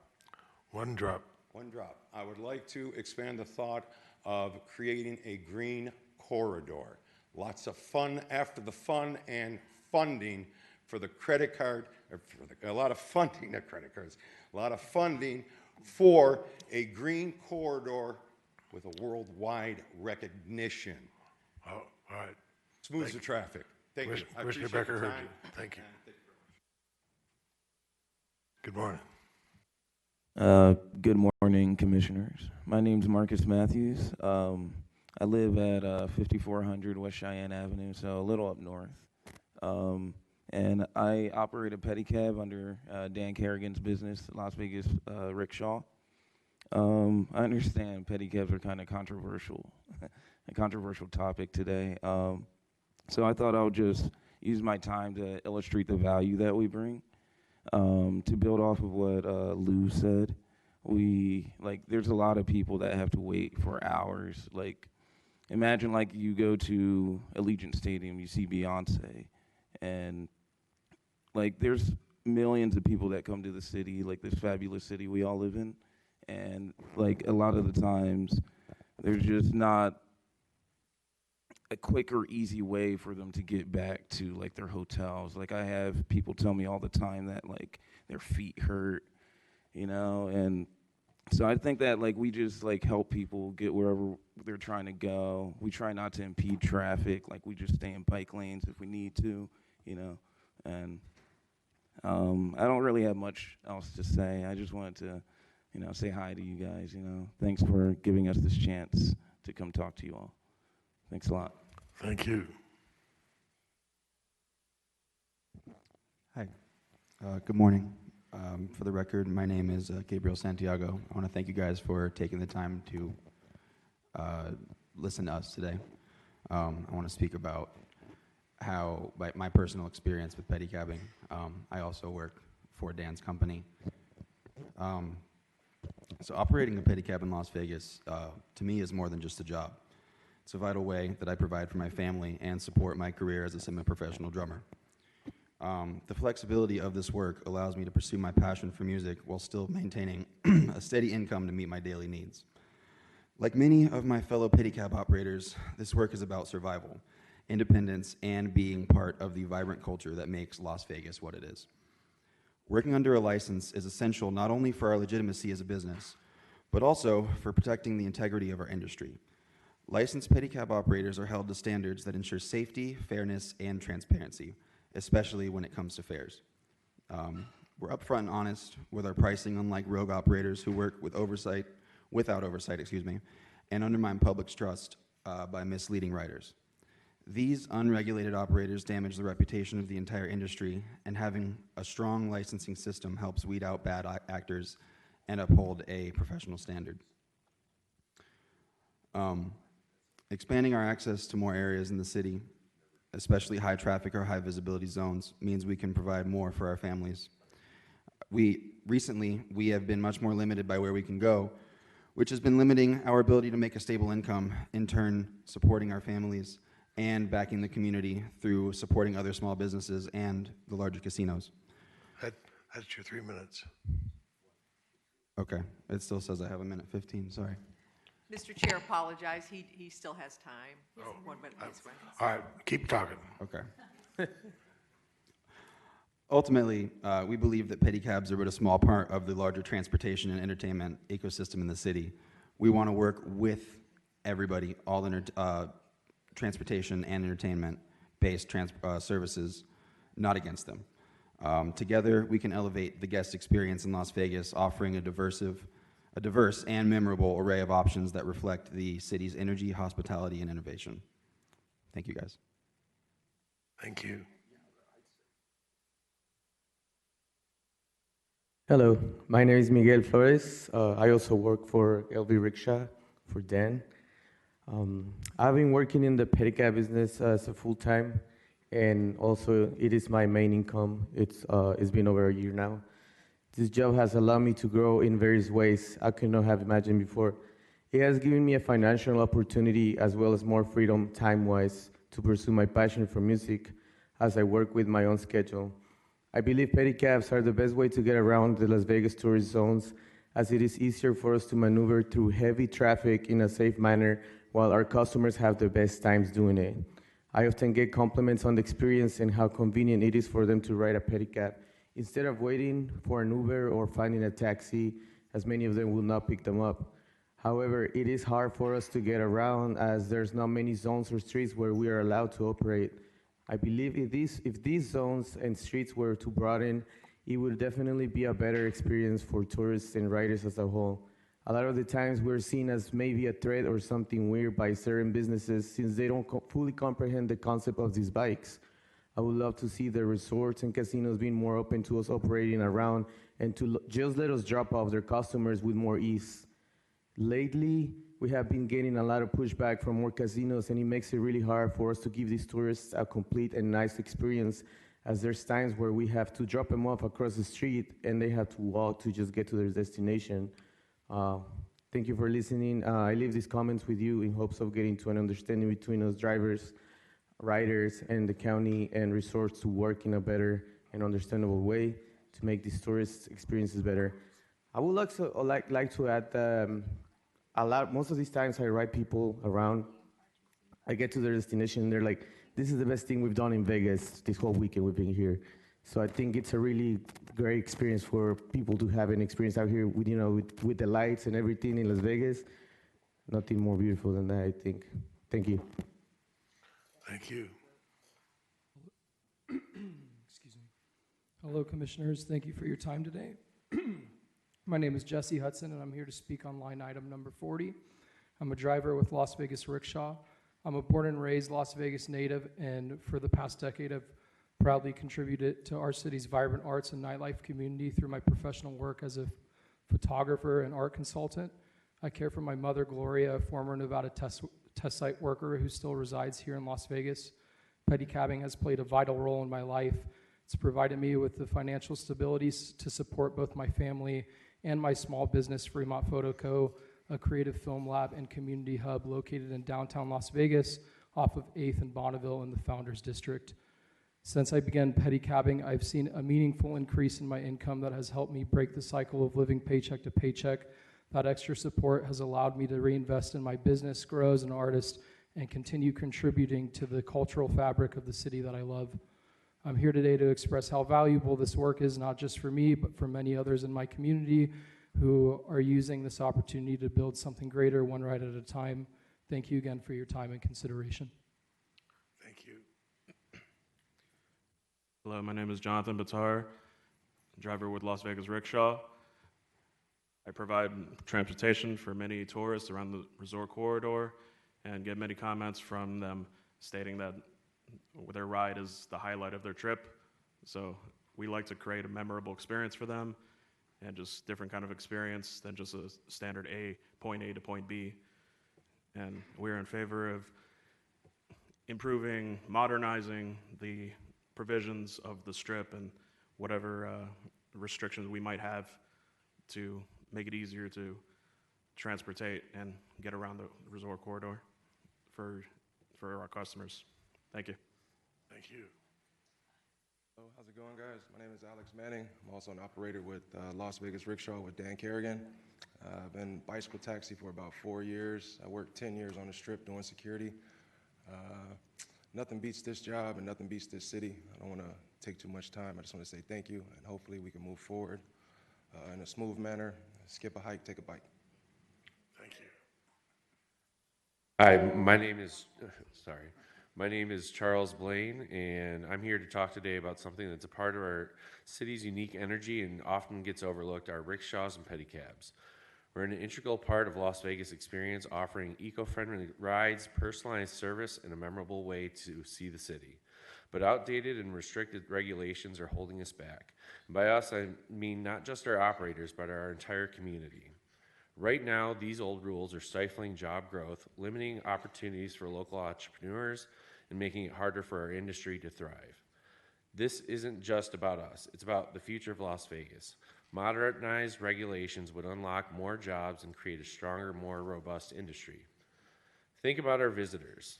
One drop. One drop. I would like to expand the thought of creating a green corridor. Lots of fun after the fun and funding for the credit card, a lot of funding, not credit cards, a lot of funding for a green corridor with a worldwide recognition. Oh, all right. Smooths the traffic. Thank you. I Commissioner appreciate Becker your heard time. you. Thank you. Good morning. Good morning, Commissioners. My name's Marcus Matthews. I live at 5400 West Cheyenne Avenue, so a little up north. And I operate a pedicab under Dan Kerrigan's business, Las Vegas Rickshaw. I understand pedicabs are kind of controversial, a controversial topic today. So I thought I would just use my time to illustrate the value that we bring. To build off of what Lou said, there's a lot of people that have to wait for hours. Like, imagine like you go to Allegiant Stadium, you see Beyonce, and like there's millions of people that come to the city, like this fabulous city we all live in, and like a lot of the times there's just not a quick or easy way for them to get back to like their hotels. Like I have people tell me all the time that like their feet hurt, you know, and so I think that like we just like help people get wherever they're trying to go. We try not to impede traffic, like we just stay in bike lanes if we need to, you know, and I don't really have much else to say. I just wanted to, you know, say hi to you guys, you know. Thanks for giving us this chance to come talk to you all. Thanks a lot. Thank you. Hi. Good morning. For the record, my name is Gabriel Santiago. I want to thank you guys for taking the time to listen to us today. I want to speak about how my personal experience with pedicabbing. I also work for Dan's company. So operating a pedicab in Las Vegas, to me, is more than just a job. It's a vital way that I provide for my family and support my career as a semi-professional drummer. The flexibility of this work allows me to pursue my passion for music while still maintaining a steady income to meet my daily needs. Like many of my fellow pedicab operators, this work is about survival, independence, and being part of the vibrant culture that makes Las Vegas what it is. Working under a license is essential not only for our legitimacy as a business, but also for protecting the integrity of our industry. Licensed pedicab operators are held to standards that ensure safety, fairness, and transparency, especially when it comes to fares. We're upfront and honest with our pricing, unlike rogue operators who work without oversight, and undermine public's trust by misleading riders. These unregulated operators damage the reputation of the entire industry, and having a strong licensing system helps weed out bad actors and uphold a professional standard. Expanding our access to more areas in the city, especially high traffic or high visibility zones, means we can provide more for our families. Recently, we have been much more limited by where we can go, which has been limiting our ability to make a stable income, in turn supporting our families and backing the community through supporting other small businesses and the larger casinos. That's your 3 minutes. Okay, it still says I have 1:15, sorry. Mr. Chair, apologize. He still has time. 1 minute. All right, keep talking. Okay. Ultimately, we believe that pedicabs are but a small part of the larger transportation and entertainment ecosystem in the city. We want to work with everybody, all transportation and entertainment-based services, not against them. Together, we can elevate the guest experience in Las Vegas, offering a diverse and memorable array of options that reflect the city's energy, hospitality, and innovation. Thank you, guys. Thank you. Hello, my name is Miguel Flores. I also work for LV Rickshaw, for Dan. I've been working in the pedicab business as a full-time, and also it is my main income. It's been over a year now. This job has allowed me to grow in various ways I could not have imagined before. It has given me a financial opportunity as well as more freedom time-wise to pursue my passion for music as I work with my own schedule. I believe pedicabs are the best way to get around the Las Vegas tourist zones, as it is easier for us to maneuver through heavy traffic in a safe manner while our customers have the best times doing it. I often get compliments on the experience and how convenient it is for them to ride a pedicab instead of waiting for an Uber or finding a taxi, as many of them will not pick them up. However, it is hard for us to get around as there's not many zones or streets where we are allowed to operate. I believe if these zones and streets were to broaden, it would definitely be a better experience for tourists and riders as a whole. A lot of the times we're seen as maybe a threat or something weird by certain businesses since they don't fully comprehend the concept of these bikes. I would love to see the resorts and casinos being more open to us operating around and to just let us drop off their customers with more ease. Lately, we have been getting a lot of pushback from more casinos, and it makes it really hard for us to give these tourists a complete and nice experience, as there's times where we have to drop them off across the street and they have to walk to just get to their destination. Thank you for listening. I leave these comments with you in hopes of getting to an understanding between us drivers, riders, and the county and resorts to work in a better and understandable way to make these tourist experiences better. I would like to add most of these times I ride people around, I get to their destination and they're like, this is the best thing we've done in Vegas this whole weekend we've been here. So I think it's a really great experience for people to have an experience out here with, with the lights and everything in Las Vegas. Nothing more beautiful than that, I think. Thank you. Thank you. Excuse me. Hello, commissioners. Thank you for your time today. My name is Jesse Hudson, and I'm here to speak on line item number 40. I'm a driver with Las Vegas Rickshaw. I'm a born and raised Las Vegas native, and for the past decade, I've proudly contributed to our city's vibrant arts and nightlife community through my professional work as a photographer and art consultant. I care for my mother, Gloria, a former Nevada test site worker who still resides here in Las Vegas. Pedicabbing has played a vital role in my life. It's provided me with the financial stability to support both my family and my small business, Fremont Photo Co., a creative film lab and community hub located in downtown Las Vegas off of 8th and Bonneville in the Founders District. Since I began pedicabbing, I've seen a meaningful increase in my income that has helped me break the cycle of living paycheck to paycheck. That extra support has allowed me to reinvest in my business, grow as an artist, and continue contributing to the cultural fabric of the city that I love. I'm here today to express how valuable this work is, not just for me, but for many others in my community who are using this opportunity to build something greater one ride at a time. Thank you again for your time and consideration. Thank you. Hello, my name is Jonathan Batar, driver with Las Vegas Rickshaw. I provide transportation for many tourists around the resort corridor and get many comments from them stating that their ride is the highlight of their trip. So we like to create a memorable experience for them and just different kind of experience than just a standard point A to point B. And we're in favor of improving, modernizing the provisions of the strip and whatever restrictions we might have to make it easier to transportate and get around the resort corridor for for our customers. Thank you. Thank you. Hello, how's it going, guys? My name is Alex Manning. I'm also an operator with Las Vegas Rickshaw with Dan Kerrigan. I've been bicycle taxi for about 4 years. I worked 10 years on the Strip doing security. Nothing beats this job and nothing beats this city. I don't want to take too much time. I just want to say thank you, and hopefully we can move forward in a smooth manner. Skip a hike, take a bike. Thank you. Hi, my name is Charles Blaine, and I'm here to talk today about something that's a part of our city's unique energy and often gets overlooked, our rickshaws and pedicabs. We're an integral part of Las Vegas experience, offering eco-friendly rides, personalized service, and a memorable way to see the city. But outdated and restricted regulations are holding us back. And by us, I mean not just our operators, but our entire community. Right now, these old rules are stifling job growth, limiting opportunities for local entrepreneurs, and making it harder for our industry to thrive. This isn't just about us, it's about the future of Las Vegas. Modernized regulations would unlock more jobs and create a stronger, more robust industry. Think about our visitors.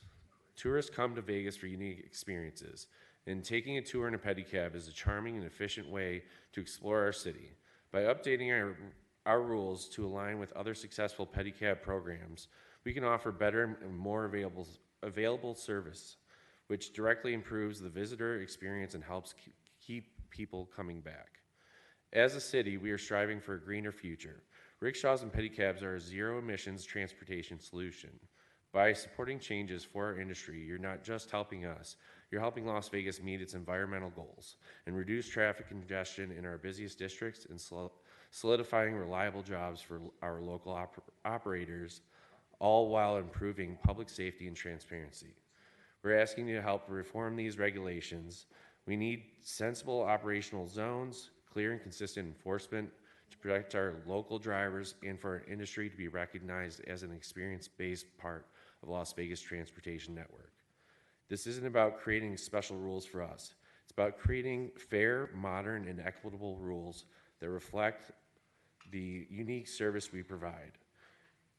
Tourists come to Vegas for unique experiences, and taking a tour in a pedicab is a charming and efficient way to explore our city. By updating our rules to align with other successful pedicab programs, we can offer better and more available service, which directly improves the visitor experience and helps keep people coming back. As a city, we are striving for a greener future. Rickshaws and pedicabs are a zero-emissions transportation solution. By supporting changes for our industry, you're not just helping us, you're helping Las Vegas meet its environmental goals and reduce traffic congestion in our busiest districts and solidifying reliable jobs for our local operators, all while improving public safety and transparency. We're asking you to help reform these regulations. We need sensible operational zones, clear and consistent enforcement to protect our local drivers and for our industry to be recognized as an experience-based part of Las Vegas transportation network. This isn't about creating special rules for us. It's about creating fair, modern, and equitable rules that reflect the unique service we provide.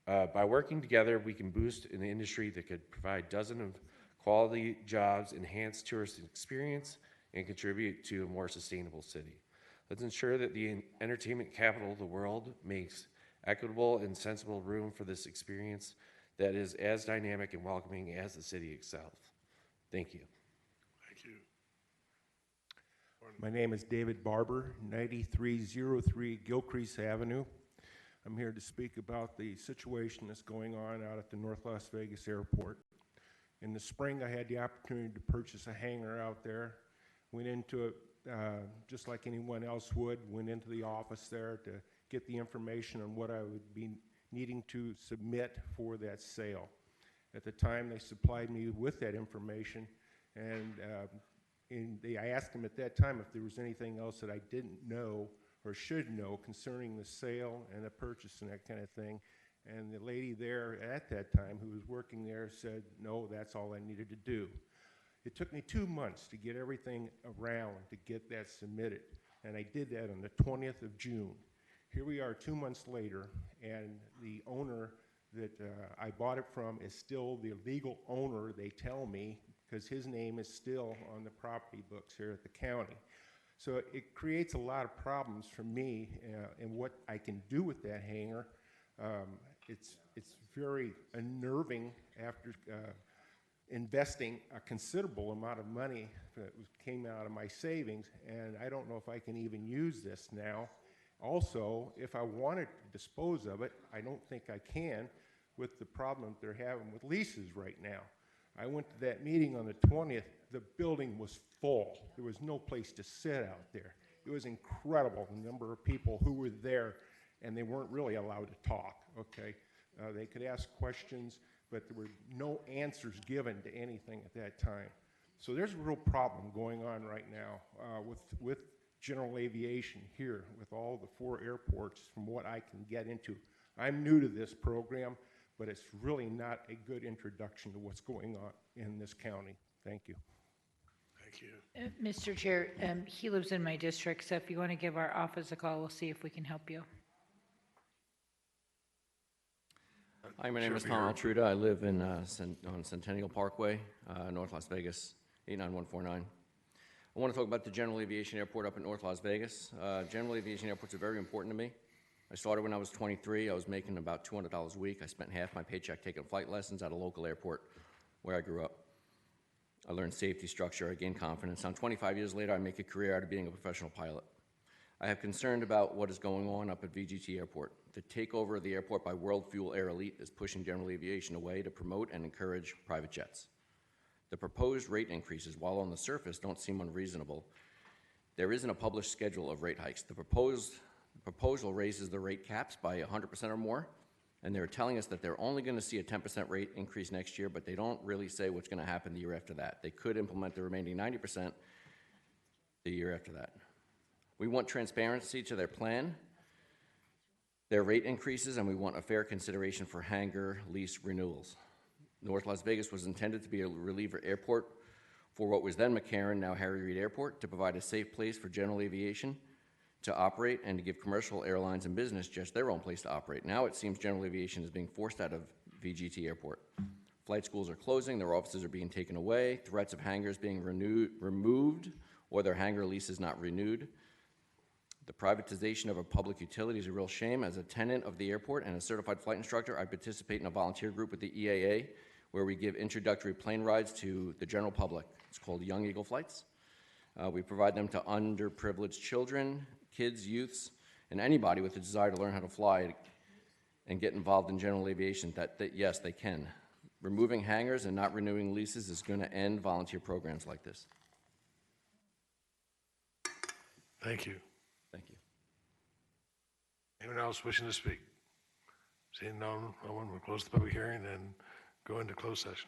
By working together, we can boost an industry that could provide dozens of quality jobs, enhance tourist experience, and contribute to a more sustainable city. Let's ensure that the entertainment capital of the world makes equitable and sensible room for this experience that is as dynamic and welcoming as the city itself. Thank you. Thank you. My name is David Barber, 9303 Gilcrease Avenue. I'm here to speak about the situation that's going on out at the North Las Vegas Airport. In the spring, I had the opportunity to purchase a hangar out there. Went into it just like anyone else would, went into the office there to get the information on what I would be needing to submit for that sale. At the time, they supplied me with that information, and I asked them at that time if there was anything else that I didn't know or should know concerning the sale and the purchase and that kind of thing. And the lady there at that time who was working there said, no, that's all I needed to do. It took me 2 months to get everything around to get that submitted, and I did that on the 20th of June. Here we are 2 months later, and the owner that I bought it from is still the legal owner, they tell me, because his name is still on the property books here at the county. So it creates a lot of problems for me and what I can do with that hangar. It's very unnerving after investing a considerable amount of money that came out of my savings, and I don't know if I can even use this now. Also, if I wanted to dispose of it, I don't think I can with the problem they're having with leases right now. I went to that meeting on the 20th. The building was full. There was no place to sit out there. It was incredible, the number of people who were there, and they weren't really allowed to talk, okay? They could ask questions, but there were no answers given to anything at that time. So there's a real problem going on right now with general aviation here, with all the 4 airports, from what I can get into. I'm new to this program, but it's really not a good introduction to what's going on in this county. Thank you. Thank you. Mr. Chair, he lives in my district, so if you want to give our office a call, we'll see if we can help you. Hi, my name Should is be Tom heard. Altruda. I live on Centennial Parkway, North Las Vegas, 89149. I want to talk about the General Aviation Airport up in North Las Vegas. General Aviation Airports are very important to me. I started when I was 23. I was making about $200 a week. I spent half my paycheck taking flight lessons at a local airport where I grew up. I learned safety structure. I gained confidence. Now, 25 years later, I make a career out of being a professional pilot. I have concern about what is going on up at VGT Airport. The takeover of the airport by World Fuel Air Elite is pushing general aviation away to promote and encourage private jets. The proposed rate increases, while on the surface don't seem unreasonable, there isn't a published schedule of rate hikes. The proposal raises the rate caps by 100% or more, and they're telling us that they're only going to see a 10% rate increase next year, but they don't really say what's going to happen the year after that. They could implement the remaining 90% the year after that. We want transparency to their plan, their rate increases, and we want a fair consideration for hangar lease renewals. North Las Vegas was intended to be a reliever airport for what was then McCarran, now Harry Reid Airport, to provide a safe place for general aviation to operate and to give commercial airlines and business jets their own place to operate. Now it seems general aviation is being forced out of VGT Airport. Flight schools are closing, their offices are being taken away, threats of hangars being removed, or their hangar leases not renewed. The privatization of a public utility is a real shame. As a tenant of the airport and a certified flight instructor, I participate in a volunteer group with the EAA where we give introductory plane rides to the general public. It's called Young Eagle Flights. We provide them to underprivileged children, kids, youths, and anybody with a desire to learn how to fly and get involved in general aviation that yes, they can. Removing hangars and not renewing leases is going to end volunteer programs like this. Thank you. Thank you. Anyone else wishing to speak? Seeing no one, we'll close the public hearing and go into closed session.